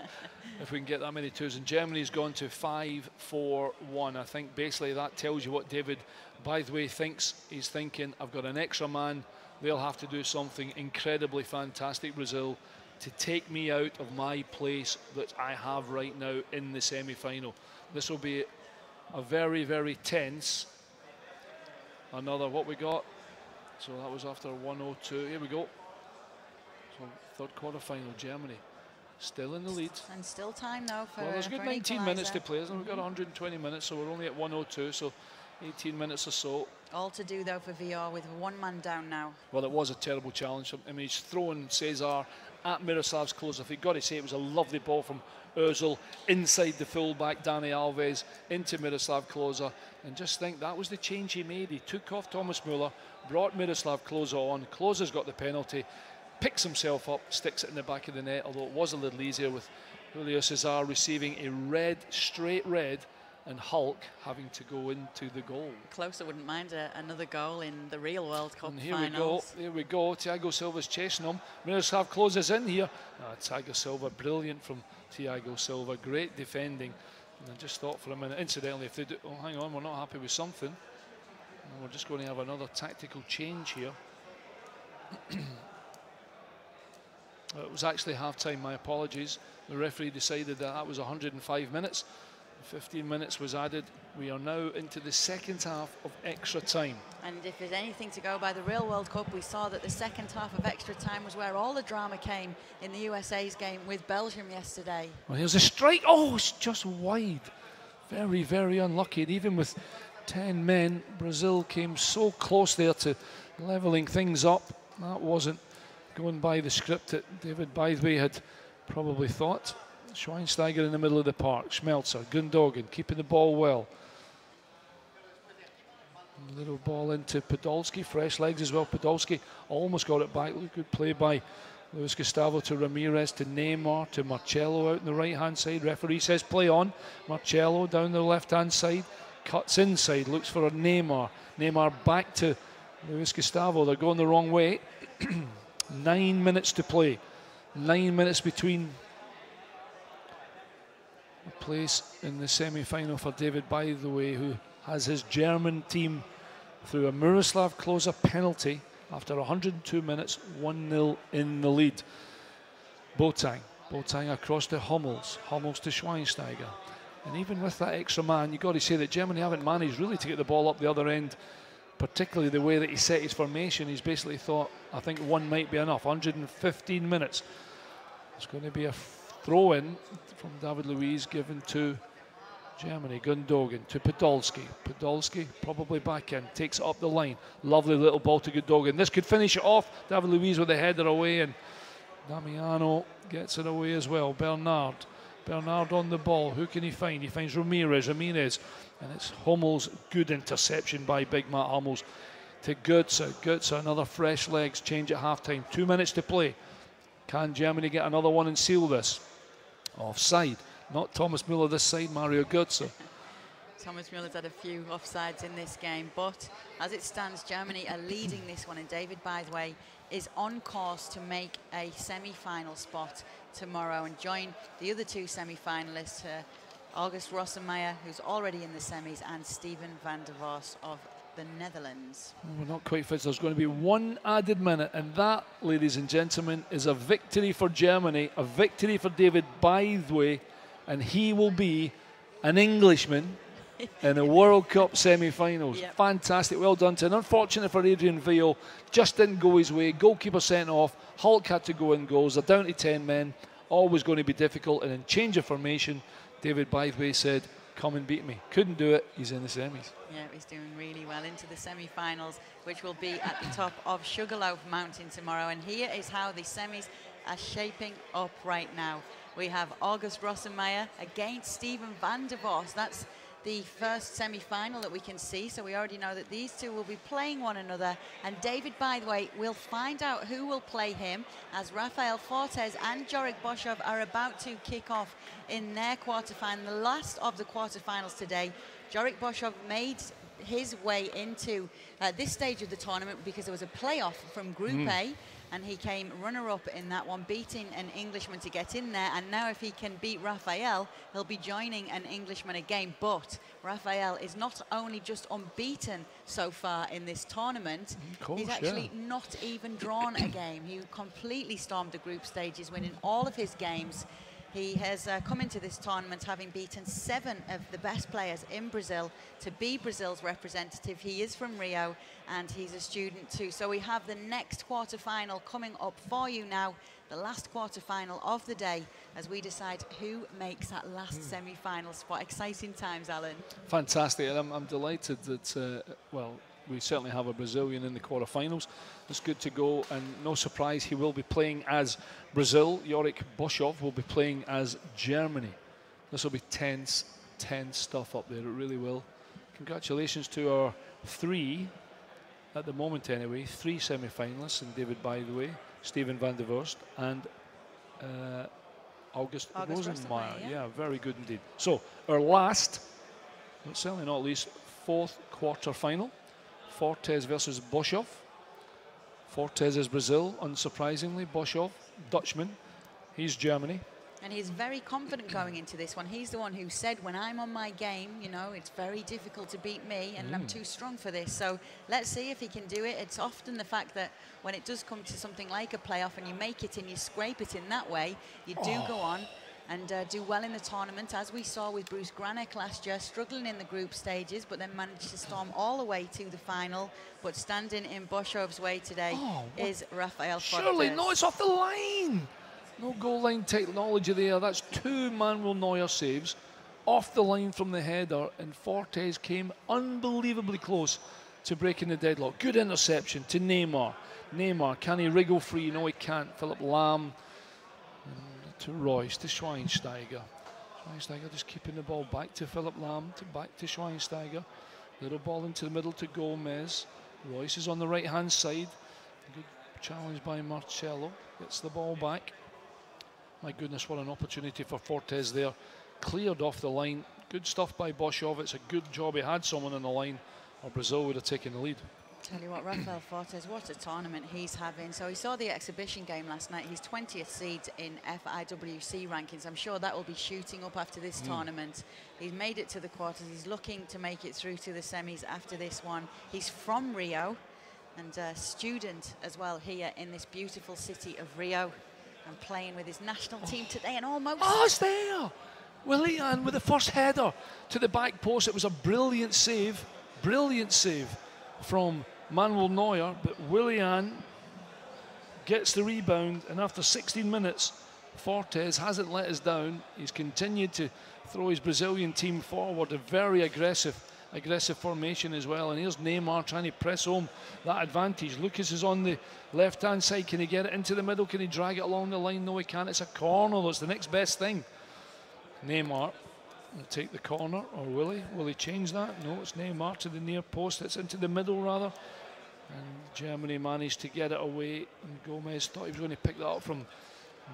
if we can get that many twos. And Germany's gone to 5-4-1. I think basically that tells you what David Bytheway thinks. He's thinking, I've got an extra man. They'll have to do something incredibly fantastic, Brazil, to take me out of my place that I have right now in the semi-final. This will be a very, very tense. Another, what we got? So that was after 102. Here we go. So third quarter-final, Germany. Still in the lead. And still time though for well, there's a good 19 minutes to play, isn't it? We've got 120 minutes, so we're only at 102, so 18 minutes or so. All to do though for VR with one man down now. Well, it was a terrible challenge. I mean, he's throwing Cesar at Miroslav's close. I've got to say, it was a lovely ball from Ozil inside the fullback, Dani Alves, into Miroslav Klose. And just think, that was the change he made. He took off Thomas Müller, brought Miroslav Klose on. Klose's got the penalty, picks himself up, sticks it in the back of the net, although it was a little easier with Julio Cesar receiving a red, straight red, and Hulk having to go into the goal. Klose wouldn't mind another goal in the real World Cup and finals. Here we go. Thiago Silva's chasing him. Miroslav Klose is in here. Thiago Silva, brilliant from Thiago Silva. Great defending. And I just thought for a minute, incidentally, if they do, oh, hang on, we're not happy with something. And we're just going to have another tactical change here. It was actually half-time, my apologies. The referee decided that was 105 minutes. 15 minutes was added. We are now into the second half of extra time. And if there's anything to go by the real World Cup, we saw that the second half of extra time was where all the drama came in the USA's game with Belgium yesterday. Well, here's a strike. Oh, it's just wide. Very, very unlucky. And even with 10 men, Brazil came so close there to levelling things up. That wasn't going by the script that David Bytheway had probably thought. Schweinsteiger in the middle of the park, Schmelzer, Gundogan keeping the ball well. A little ball into Podolski, fresh legs as well. Podolski almost got it back. Good play by Luis Gustavo to Ramirez, to Neymar, to Marcelo out on the right-hand side. Referee says play on. Marcelo down the left-hand side, cuts inside, looks for a Neymar. Neymar back to Luis Gustavo. They're going the wrong way. 9 minutes to play. 9 minutes between a place in the semi-final for David Bytheway, who has his German team through a Miroslav Klose penalty after 102 minutes, 1-0 in the lead. Boateng across to Hummels to Schweinsteiger. And even with that extra man, you've got to say that Germany haven't managed really to get the ball up the other end, particularly the way that he set his formation. He's basically thought, I think one might be enough. 115 minutes. It's going to be a throw-in from David Luiz given to Germany. Gundogan to Podolski. Podolski probably back in, takes it up the line. Lovely little ball to Gundogan. This could finish it off. David Luiz with the header away, and Damiano gets it away as well. Bernard on the ball. Who can he find? He finds Ramirez, and it's Hummels. Good interception by Big Matt Hummels to Götze. Another fresh legs change at half-time. 2 minutes to play. Can Germany get another one and seal this? Offside. Not Thomas Müller this side, Mario Götze. Thomas Müller's had a few offsides in this game, but as it stands, Germany are leading this one, and David Bytheway is on course to make a semi-final spot tomorrow and join the other two semi-finalists, August Rossenmeyer, who's already in the semis, and Steven van der Vos of the Netherlands. We're not quite fit. There's going to be one added minute, and that, ladies and gentlemen, is a victory for Germany, a victory for David Bytheway, and he will be an Englishman in the World Cup semi-finals. Yep. Fantastic, well done to him. Unfortunate for Adrian Veal, just didn't go his way. Goalkeeper sent off, Hulk had to go in goals. They're down to 10 men, always going to be difficult, and in change of formation, David Bytheway said, come and beat me. Couldn't do it, he's in the semis. Yeah, he's doing really well into the semi-finals, which will be at the top of Sugarloaf Mountain tomorrow. And here is how the semis are shaping up right now. We have August Rossenmeyer against Steven van der Vos. That's the first semi-final that we can see, so we already know that these two will be playing one another. And David, by the way, we'll find out who will play him as Rafael Fortes and Jorik Boshov are about to kick off in their quarterfinal, the last of the quarterfinals today. Jorik Boshov made his way into this stage of the tournament because there was a playoff from Group A, and he came runner-up in that one, beating an Englishman to get in there. And now if he can beat Rafael, he'll be joining an Englishman again. But Rafael is not only just unbeaten so far in this tournament, he's actually not even drawn a game. He completely stormed the group stages, winning all of his games. He has come into this tournament having beaten 7 of the best players in Brazil to be Brazil's representative. He is from Rio and he's a student too. So we have the next quarterfinal coming up for you now, the last quarterfinal of the day, as we decide who makes that last semi-final spot. Exciting times, Alan. Fantastic, and I'm delighted that, well, we certainly have a Brazilian in the quarterfinals. It's good to go, and no surprise, he will be playing as Brazil. Jorik Boshov will be playing as Germany. This will be tense stuff up there, it really will. Congratulations to our 3, at the moment anyway, 3 semi-finalists, and David, by the way, Steven van der Vorst, and August Rosenmeier. Yeah, very good indeed. So, our last, but certainly not least, 4th quarter-final. Fortes versus Boshov. Fortes is Brazil, unsurprisingly. Boshov, Dutchman. He's Germany. And he's very confident going into this one. He's the one who said, when I'm on my game, you know, it's very difficult to beat me and I'm too strong for this. So let's see if he can do it. It's often the fact that when it does come to something like a playoff and you make it and you scrape it in that way, you do go on and do well in the tournament, as we saw with Bruce Granek last year, struggling in the group stages, but then managed to storm all the way to the final. But standing in Boshov's way today is Rafael Fortes. Surely, no, it's off the line. No goal line technology there. That's 2 Manuel Neuer saves off the line from the header, and Fortes came unbelievably close to breaking the deadlock. Good interception to Neymar. Neymar, can he wriggle free? No, he can't. Philip Lahm. To Royce, to Schweinsteiger. Schweinsteiger just keeping the ball back to Philip Lahm, back to Schweinsteiger. Little ball into the middle to Gomez. Royce is on the right-hand side. Good challenge by Marcelo. Gets the ball back. My goodness, what an opportunity for Fortes there. Cleared off the line. Good stuff by Boshov. It's a good job he had someone on the line, or Brazil would have taken the lead. Tell you what, Rafael Fortes, what a tournament he's having. So he saw the exhibition game last night. He's 20th seed in FIWC rankings. I'm sure that will be shooting up after this tournament. He's made it to the quarters. He's looking to make it through to the semis after this one. He's from Rio and a student as well here in this beautiful city of Rio, and playing with his national team today, and almost... Oh, it's there! Willian with the first header to the back post. It was a brilliant save from Manuel Neuer, but Willian gets the rebound, and after 16 minutes, Fortes hasn't let us down. He's continued to throw his Brazilian team forward, a very aggressive formation as well. And here's Neymar trying to press home that advantage. Lucas is on the left-hand side. Can he get it into the middle? Can he drag it along the line? No, he can't. It's a corner. That's the next best thing. Neymar will take the corner, or will he? Will he change that? No, it's Neymar to the near post. It's into the middle, rather. And Germany managed to get it away. And Gomez thought he was going to pick that up from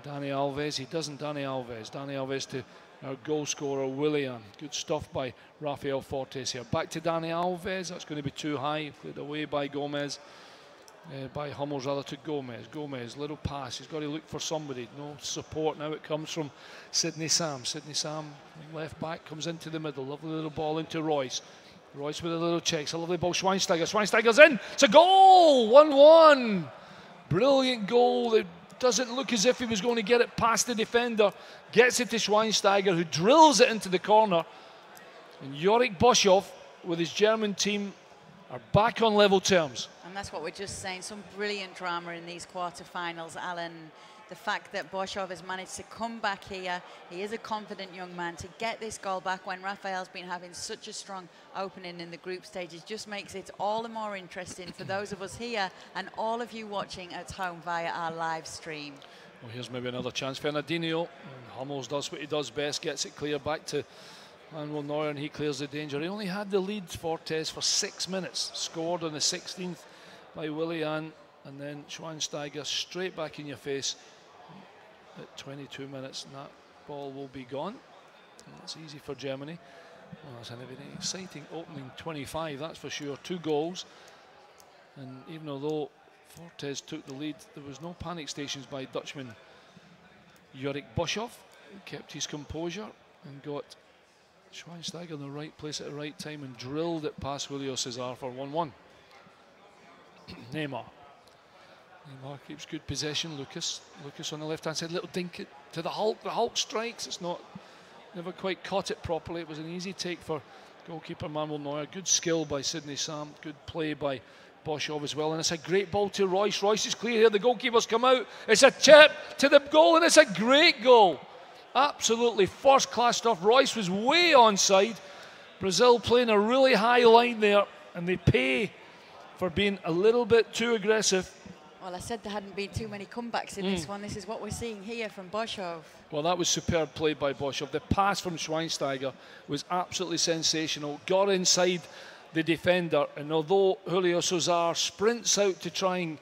Dani Alves. He doesn't, Dani Alves. Dani Alves to our goal scorer, Willian. Good stuff by Rafael Fortes here. Back to Dani Alves. That's going to be too high. Played away by Gomez. By Hummels, rather, to Gomez. Gomez, little pass. He's got to look for somebody. No support. Now it comes from Sidney Sam. Sidney Sam, left back, comes into the middle. Lovely little ball into Royce. Royce with a little check. It's a lovely ball. Schweinsteiger. Schweinsteiger's in. It's a goal. 1-1. Brilliant goal. It doesn't look as if he was going to get it past the defender. Gets it to Schweinsteiger, who drills it into the corner. And Jorik Boshov, with his German team, are back on level terms. And that's what we're just saying. Some brilliant drama in these quarterfinals, Alan. The fact that Boshov has managed to come back here. He is a confident young man. To get this goal back when Rafael's been having such a strong opening in the group stages just makes it all the more interesting for those of us here and all of you watching at home via our live stream. Well, here's maybe another chance. Fernandinho. Hummels does what he does best, gets it clear back to Manuel Neuer, and he clears the danger. He only had the lead, Fortes, for 6 minutes. Scored on the 16th by Willian, and then Schweinsteiger straight back in your face at 22 minutes, and that ball will be gone. And that's easy for Germany. Well, it's an exciting opening 25, that's for sure. 2 goals, and even although Fortes took the lead, there was no panic stations by Dutchman Jurek Boshoff, who kept his composure and got Schweinsteiger in the right place at the right time and drilled it past Julio Cesar for 1-1. Neymar keeps good possession. Lucas on the left hand side, little dink it to the Hulk. The Hulk strikes. It's never quite caught it properly. It was an easy take for goalkeeper Manuel Neuer. Good skill by Sidney Sam. Good play by Boschov as well. And it's a great ball to Royce. Royce is clear here. The goalkeeper's come out. It's a chip to the goal, and it's a great goal. Absolutely first class stuff. Royce was way onside. Brazil playing a really high line there, and they pay for being a little bit too aggressive. Well, I said there hadn't been too many comebacks in this one. This is what we're seeing here from Boschov. Well, that was superb play by Boschov. The pass from Schweinsteiger was absolutely sensational. Got inside the defender, and although Julio Cesar sprints out to try and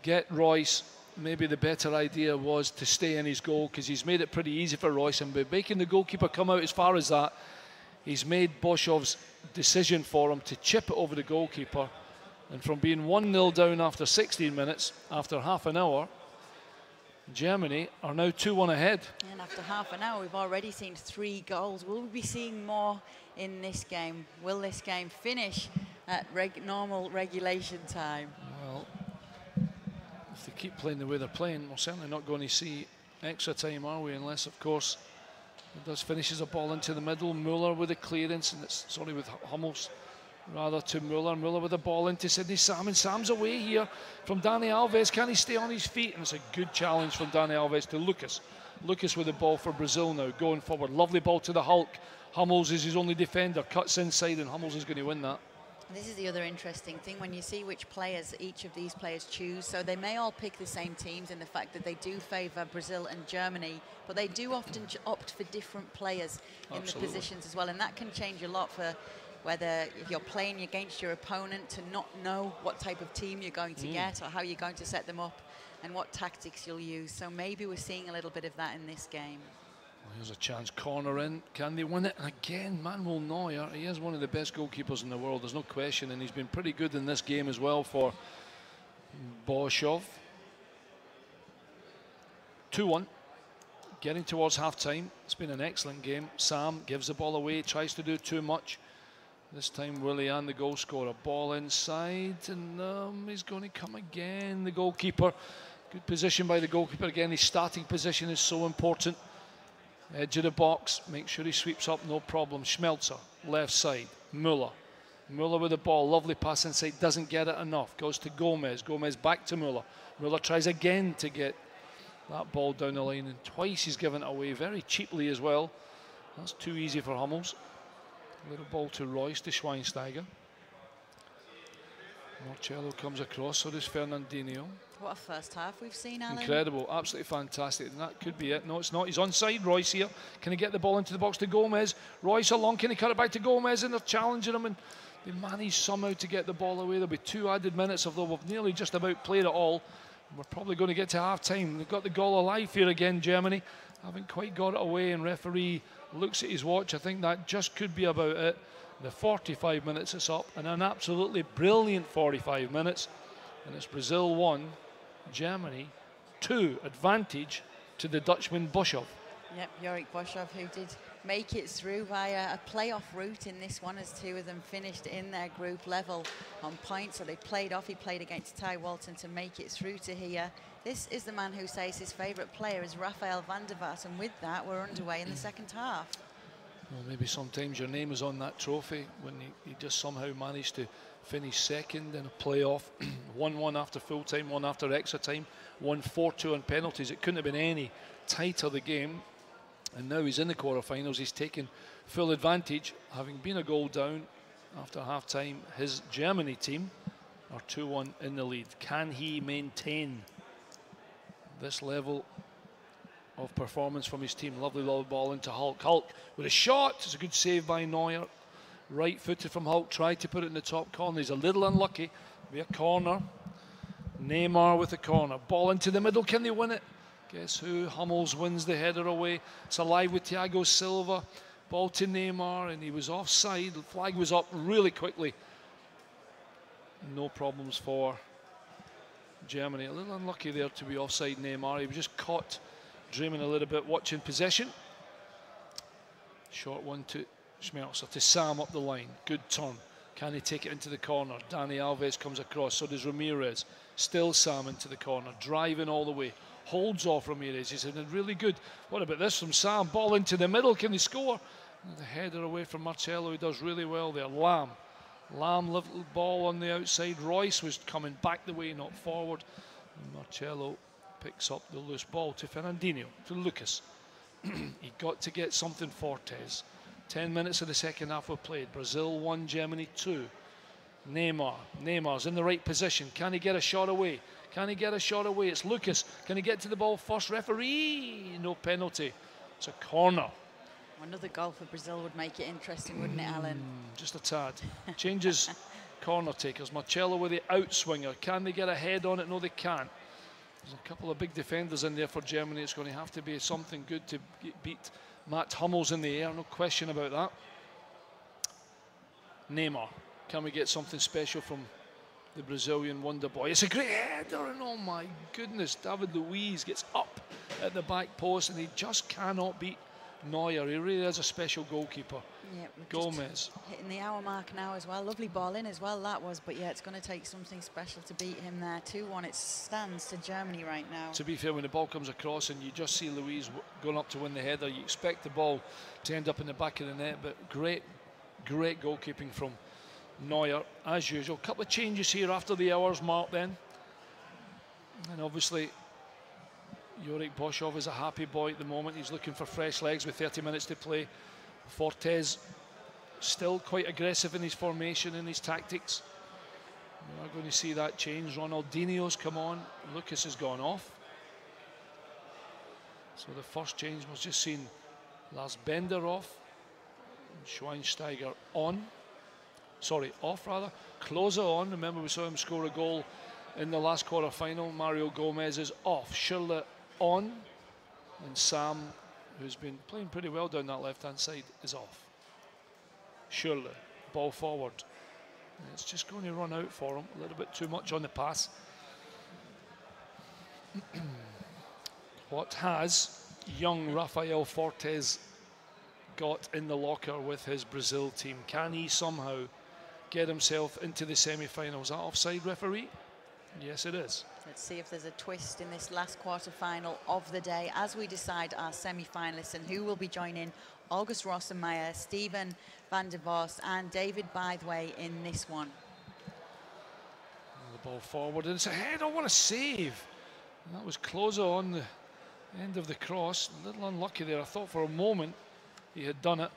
get Royce, maybe the better idea was to stay in his goal, because he's made it pretty easy for Royce, and by making the goalkeeper come out as far as that, he's made Boschov's decision for him to chip it over the goalkeeper. And from being 1-0 down after 16 minutes, after half an hour, Germany are now 2-1 ahead. And after half an hour, we've already seen 3 goals. Will we be seeing more in this game? Will this game finish at normal regulation time? Well, if they keep playing the way they're playing, we're certainly not going to see extra time, are we? Unless, of course, it does finishes a ball into the middle. Muller with a clearance, and it's with Hummels rather to Muller. Muller with the ball into Sidney Sam, and Sam's away here from Dani Alves. Can he stay on his feet? And it's a good challenge from Dani Alves to Lucas. Lucas with the ball for Brazil now, going forward. Lovely ball to the Hulk. Hummels is his only defender, cuts inside, and Hummels is going to win that. This is the other interesting thing, when you see which players each of these players choose. So they may all pick the same teams in the fact that they do favour Brazil and Germany, but they do often opt for different players in the positions as well. And that can change a lot for whether if you're playing against your opponent, to not know what type of team you're going to get or how you're going to set them up and what tactics you'll use. So maybe we're seeing a little bit of that in this game. Well, here's a chance, corner in. Can they win it? And again, Manuel Neuer, he is one of the best goalkeepers in the world, there's no question, and he's been pretty good in this game as well for Boschov. 2-1, getting towards half-time. It's been an excellent game. Sam gives the ball away, tries to do too much. This time Willian, the goal scorer, ball inside, and he's going to come again, the goalkeeper. Good position by the goalkeeper again. His starting position is so important. Edge of the box, make sure he sweeps up, no problem. Schmelzer, left side, Muller. Muller with the ball, lovely pass inside, doesn't get it enough. Goes to Gomez, Gomez back to Muller. Muller tries again to get that ball down the line, and twice he's given it away, very cheaply as well. That's too easy for Hummels. Little ball to Royce, to Schweinsteiger. Marcello comes across, so does Fernandinho. What a first half we've seen, Alan. Incredible, absolutely fantastic, and that could be it. No, it's not. He's onside, Royce here. Can he get the ball into the box to Gomez? Royce along, can he cut it back to Gomez? And they're challenging him, and they manage somehow to get the ball away. There'll be 2 added minutes, although we've nearly just about played it all. We're probably going to get to half-time. They've got the goal alive here again, Germany. Haven't quite got it away, and referee looks at his watch. I think that just could be about it. The 45 minutes is up, and an absolutely brilliant 45 minutes. And it's Brazil 1, Germany 2, advantage to the Dutchman Boschov. Yep, Jurek Boschov, who did make it through via a playoff route in this one, as 2 of them finished in their group level on points. So they played off. He played against Ty Walton to make it through to here. This is the man who says his favourite player is Rafael van der Vaart, and with that, we're underway in the second half. Well, maybe sometimes your name is on that trophy when he just somehow managed to finish second in a playoff. 1-1 after full time, 1 after extra time, 1 4-2 on penalties. It couldn't have been any tighter, the game. And now he's in the quarterfinals. He's taken full advantage, having been a goal down after half time. His Germany team are 2-1 in the lead. Can he maintain this level of performance from his team. Lovely low ball into Hulk. Hulk with a shot. It's a good save by Neuer. Right-footed from Hulk. Tried to put it in the top corner. He's a little unlucky. Be a corner. Neymar with the corner. Ball into the middle. Can they win it? Guess who? Hummels wins the header away. It's alive with Thiago Silva. Ball to Neymar, and he was offside. The flag was up really quickly. No problems for Germany. A little unlucky there to be offside Neymar. He was just caught dreaming a little bit, watching possession. Short one to Schmelzer, to Sam up the line. Good turn. Can he take it into the corner? Dani Alves comes across, so does Ramirez. Still Sam into the corner, driving all the way. Holds off Ramirez. He's really good. What about this from Sam? Ball into the middle. Can he score? The header away from Marcelo. He does really well there. Lam, little ball on the outside. Royce was coming back the way, not forward. And Marcelo picks up the loose ball to Fernandinho, to Lucas. He got to get something Fortes. 10 minutes of the second half were played. Brazil 1, Germany 2. Neymar's in the right position. Can he get a shot away? Can he get a shot away? It's Lucas. Can he get to the ball first? Referee, no penalty. It's a corner. Another goal for Brazil would make it interesting, wouldn't it, Alan? Just a tad. Changes corner takers. Marcelo with the outswinger. Can they get a head on it? No, they can't. There's a couple of big defenders in there for Germany. It's going to have to be something good to beat Matt Hummels in the air. No question about that. Neymar. Can we get something special from the Brazilian wonder boy? It's a great header, and oh my goodness, David Luiz gets up at the back post, and he just cannot beat Neuer. He really is a special goalkeeper. Yeah, Gomez. Hitting the hour mark now as well. Lovely ball in as well, that was. But yeah, it's going to take something special to beat him there. 2-1, it stands to Germany right now. To be fair, when the ball comes across and you just see Luiz going up to win the header, you expect the ball to end up in the back of the net. But great goalkeeping from Neuer, as usual. Couple of changes here after the hour's mark then. And obviously, Jurek Boschov is a happy boy at the moment. He's looking for fresh legs with 30 minutes to play. Fortes still quite aggressive in his formation and his tactics. We're not going to see that change. Ronaldinho's come on. Lucas has gone off. So the first change was just seeing Lars Bender off. And Schweinsteiger on. Sorry, off rather. Klose on. Remember, we saw him score a goal in the last quarter final. Mario Gomez is off. Schürrle on. And Sam, who's been playing pretty well down that left-hand side, is off. Schürrle, ball forward. And it's just going to run out for him. A little bit too much on the pass. What has young Rafael Fortes got in the locker with his Brazil team? Can he somehow get himself into the semi-finals? That offside, referee? Yes, it is. Let's see if there's a twist in this last quarter-final of the day as we decide our semi-finalists and who will be joining August Rossenmeyer, Steven van der Vos and David Bytheway in this one. The ball forward, and it's a header. What a save. And that was Klose on the end of the cross. A little unlucky there. I thought for a moment he had done it.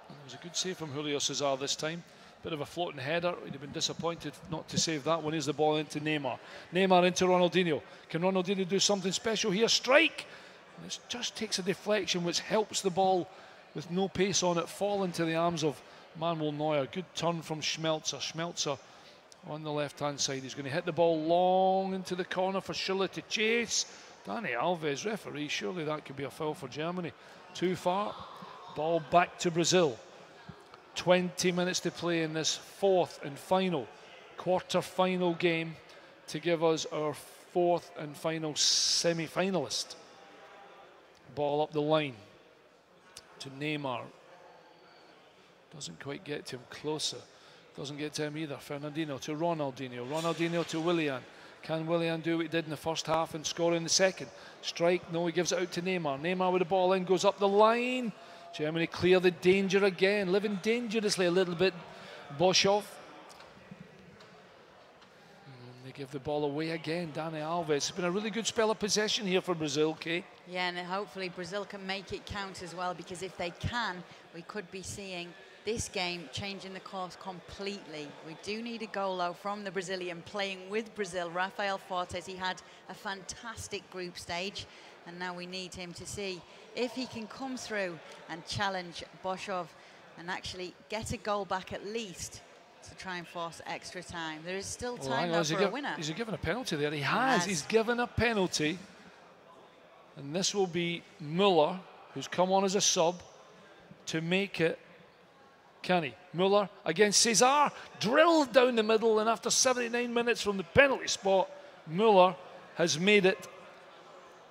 And it was a good save from Julio Cesar this time. Bit of a floating header. He'd have been disappointed not to save that one. Here's the ball into Neymar. Neymar into Ronaldinho. Can Ronaldinho do something special here? Strike! And it just takes a deflection which helps the ball with no pace on it fall into the arms of Manuel Neuer. Good turn from Schmelzer. Schmelzer on the left-hand side. He's going to hit the ball long into the corner for Schürrle to chase. Dani Alves, referee. Surely that could be a foul for Germany. Too far. Ball back to Brazil. 20 minutes to play in this fourth and final quarter-final game to give us our fourth and final semi-finalist. Ball up the line to Neymar. Doesn't quite get to him. Closer. Doesn't get to him either. Fernandinho to Ronaldinho. Ronaldinho to Willian. Can Willian do what he did in the first half and score in the second? Strike. No, he gives it out to Neymar. Neymar with the ball in, goes up the line. Germany clear the danger again, living dangerously a little bit. Boschov. And they give the ball away again. Dani Alves. It's been a really good spell of possession here for Brazil, Kay. Yeah, and hopefully Brazil can make it count as well, because if they can, we could be seeing this game changing the course completely. We do need a goal, though, from the Brazilian playing with Brazil. Rafael Fortes, he had a fantastic group stage. And now we need him to see if he can come through and challenge Boshov and actually get a goal back at least to try and force extra time. There is still time though for a winner. Is he given a penalty there? He has. He's given a penalty. And this will be Muller, who's come on as a sub, to make it. Can he? Muller against Cesar, drilled down the middle, and after 79 minutes from the penalty spot, Muller has made it.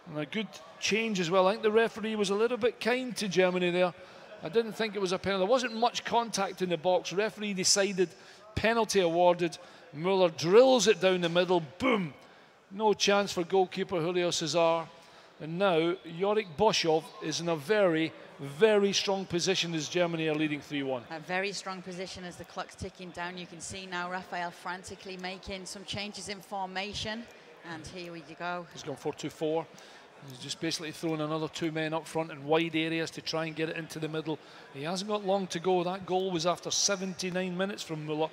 And a good change as well. I think the referee was a little bit kind to Germany there. I didn't think it was a penalty. There wasn't much contact in the box. Referee decided, penalty awarded. Muller drills it down the middle, boom. No chance for goalkeeper Julio Cesar. And now Jorik Boshov is in a very, very strong position as Germany are leading 3-1. A very strong position as the clock's ticking down. You can see now Rafael frantically making some changes in formation. And here we go. He's gone 4-2-4. He's just basically throwing another 2 men up front in wide areas to try and get it into the middle. He hasn't got long to go. That goal was after 79 minutes from Muller.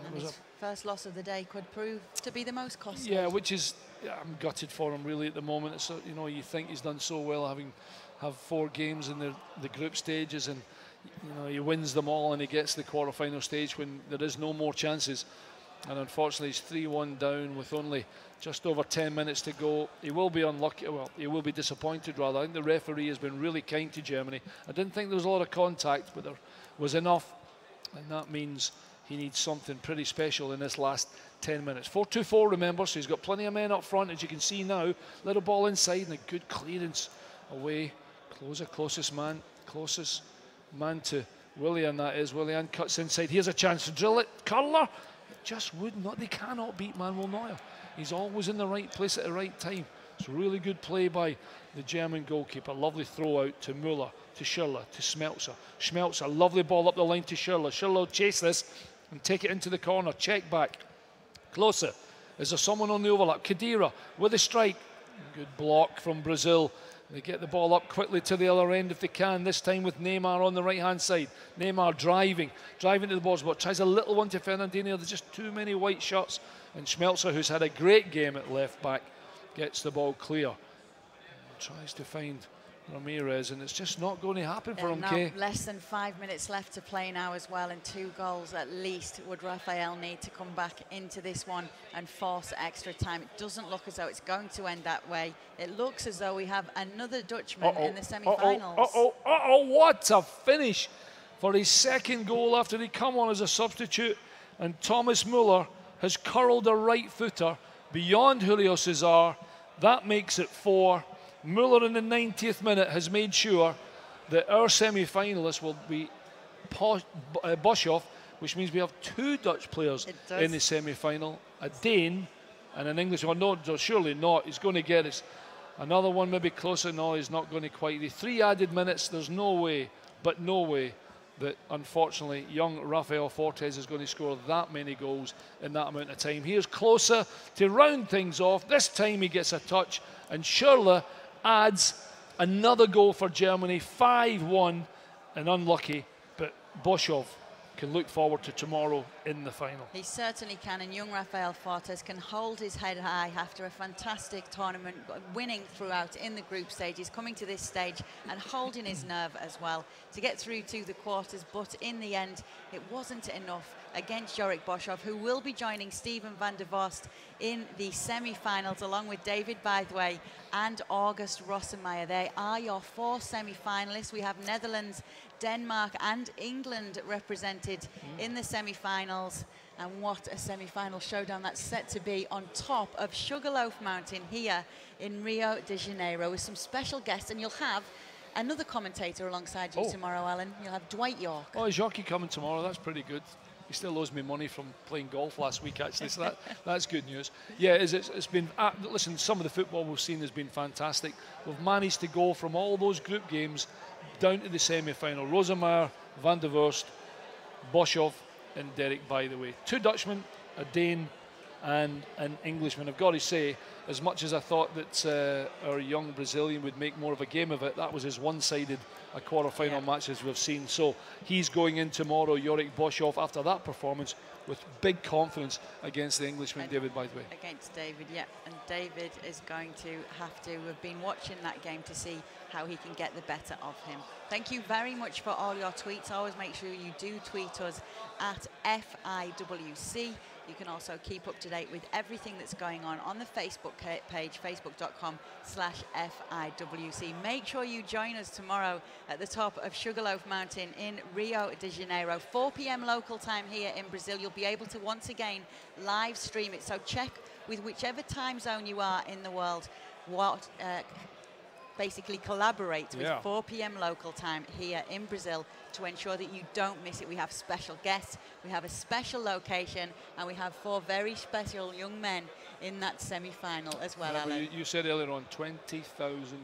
And his first loss of the day could prove to be the most costly. Yeah, which is, I'm gutted for him really at the moment. It's, you know, you think he's done so well having 4 games in the group stages, and you know, he wins them all and he gets to the quarter-final stage when there is no more chances. And unfortunately, he's 3-1 down with only just over 10 minutes to go. He will be unlucky. Well, he will be disappointed, rather. I think the referee has been really kind to Germany. I didn't think there was a lot of contact, but there was enough. And that means he needs something pretty special in this last 10 minutes. 4-2-4, remember, so he's got plenty of men up front, as you can see now. Little ball inside and a good clearance away. Closest man to Willian, that is. Willian cuts inside. Here's a chance to drill it. Curler. Just would not, they cannot beat Manuel Neuer. He's always in the right place at the right time. It's really good play by the German goalkeeper. Lovely throw out to Müller, to Schürrle, to Schmelzer. Schmelzer, lovely ball up the line to Schürrle. Schürrle will chase this and take it into the corner. Check back. Closer. Is there someone on the overlap? Khedira with a strike. Good block from Brazil. They get the ball up quickly to the other end if they can, this time with Neymar on the right-hand side. Neymar driving to the box, but tries a little one to Fernandinho. There's just too many white shots. And Schmelzer, who's had a great game at left-back, gets the ball clear. And tries to find Ramirez, and it's just not going to happen for him, Kay. Less than 5 minutes left to play now as well, and 2 goals at least would Rafael need to come back into this one and force extra time. It doesn't look as though it's going to end that way. It looks as though we have another Dutchman in the semi-finals. What a finish for his second goal after he come on as a substitute. And Thomas Müller has curled a right footer beyond Julio Cesar. That makes it 4. Müller in the 90th minute has made sure that our semi-finalists will be Boshov, which means we have 2 Dutch players in the semi-final, a Dane and an Englishman. No, surely not. He's going to get us. Another one maybe closer. No, he's not going to quite. The 3 added minutes, there's no way, but no way, that unfortunately young Rafael Fortes is going to score that many goals in that amount of time. Here's closer to round things off. This time he gets a touch, and Schürrle adds another goal for Germany, 5-1, and unlucky, but Boshov can look forward to tomorrow in the final. He certainly can, and young Rafael Fortes can hold his head high after a fantastic tournament, winning throughout in the group stages, coming to this stage and holding his nerve as well to get through to the quarters, but in the end it wasn't enough against Jorik Boshov, who will be joining Steven van der Vost in the semi-finals along with David Bythway and August Rossenmeyer. They are your 4 semi-finalists. We have Netherlands, Denmark and England represented in the semi-finals. And what a semi-final showdown that's set to be on top of Sugarloaf Mountain here in Rio de Janeiro with some special guests. And you'll have another commentator alongside you tomorrow, Alan. You'll have Dwight York. Oh, is Yorkie coming tomorrow? That's pretty good. He still owes me money from playing golf last week, actually, so that's good news. Yeah, it's been, listen, some of the football we've seen has been fantastic. We've managed to go from all those group games down to the semi-final. Rosemeyer, Van der Vost, Boshov and Derek, by the way. 2 Dutchmen, a Dane and an Englishman. I've got to say, as much as I thought that our young Brazilian would make more of a game of it, that was as one-sided a quarter-final match as we've seen. So he's going in tomorrow, Yorick Boshoff, after that performance, with big confidence against the Englishman, David Bythway. Against David, yeah. And David is going to have to have been watching that game to see how he can get the better of him. Thank you very much for all your tweets. Always make sure you do tweet us at FIWC. You can also keep up to date with everything that's going on the Facebook page, facebook.com/FIWC. Make sure you join us tomorrow at the top of Sugarloaf Mountain in Rio de Janeiro, 4 p.m. local time here in Brazil. You'll be able to once again live stream it. So check with whichever time zone you are in the world what basically collaborate with 4 p.m. local time here in Brazil to ensure that you don't miss it. We have special guests, we have a special location, and we have 4 very special young men in that semi-final as well, Alan. You said earlier on, $20,000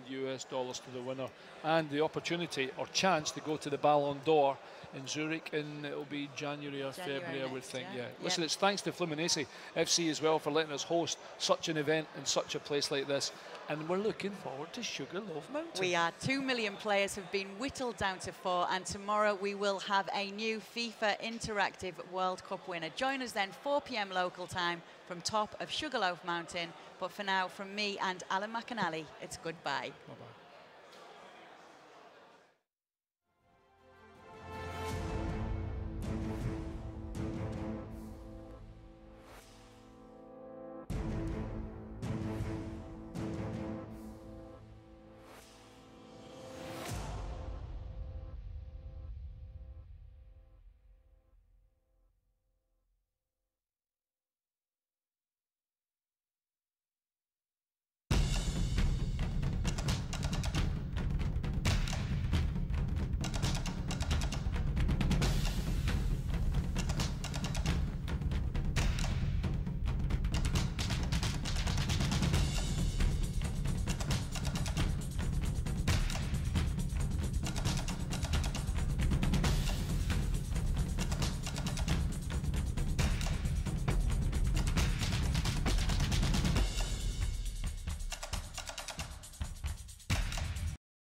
US to the winner, and the opportunity or chance to go to the Ballon d'Or in Zurich, and it'll be January or February, I would think. Yeah. Listen, it's thanks to Fluminense FC as well for letting us host such an event in such a place like this, and we're looking forward to Sugarloaf Mountain. We are. 2 million players have been whittled down to 4, and tomorrow we will have a new FIFA Interactive World Cup winner. Join us then 4 p.m. local time from top of Sugarloaf Mountain. But for now, from me and Alan McAnally, it's goodbye. Bye-bye.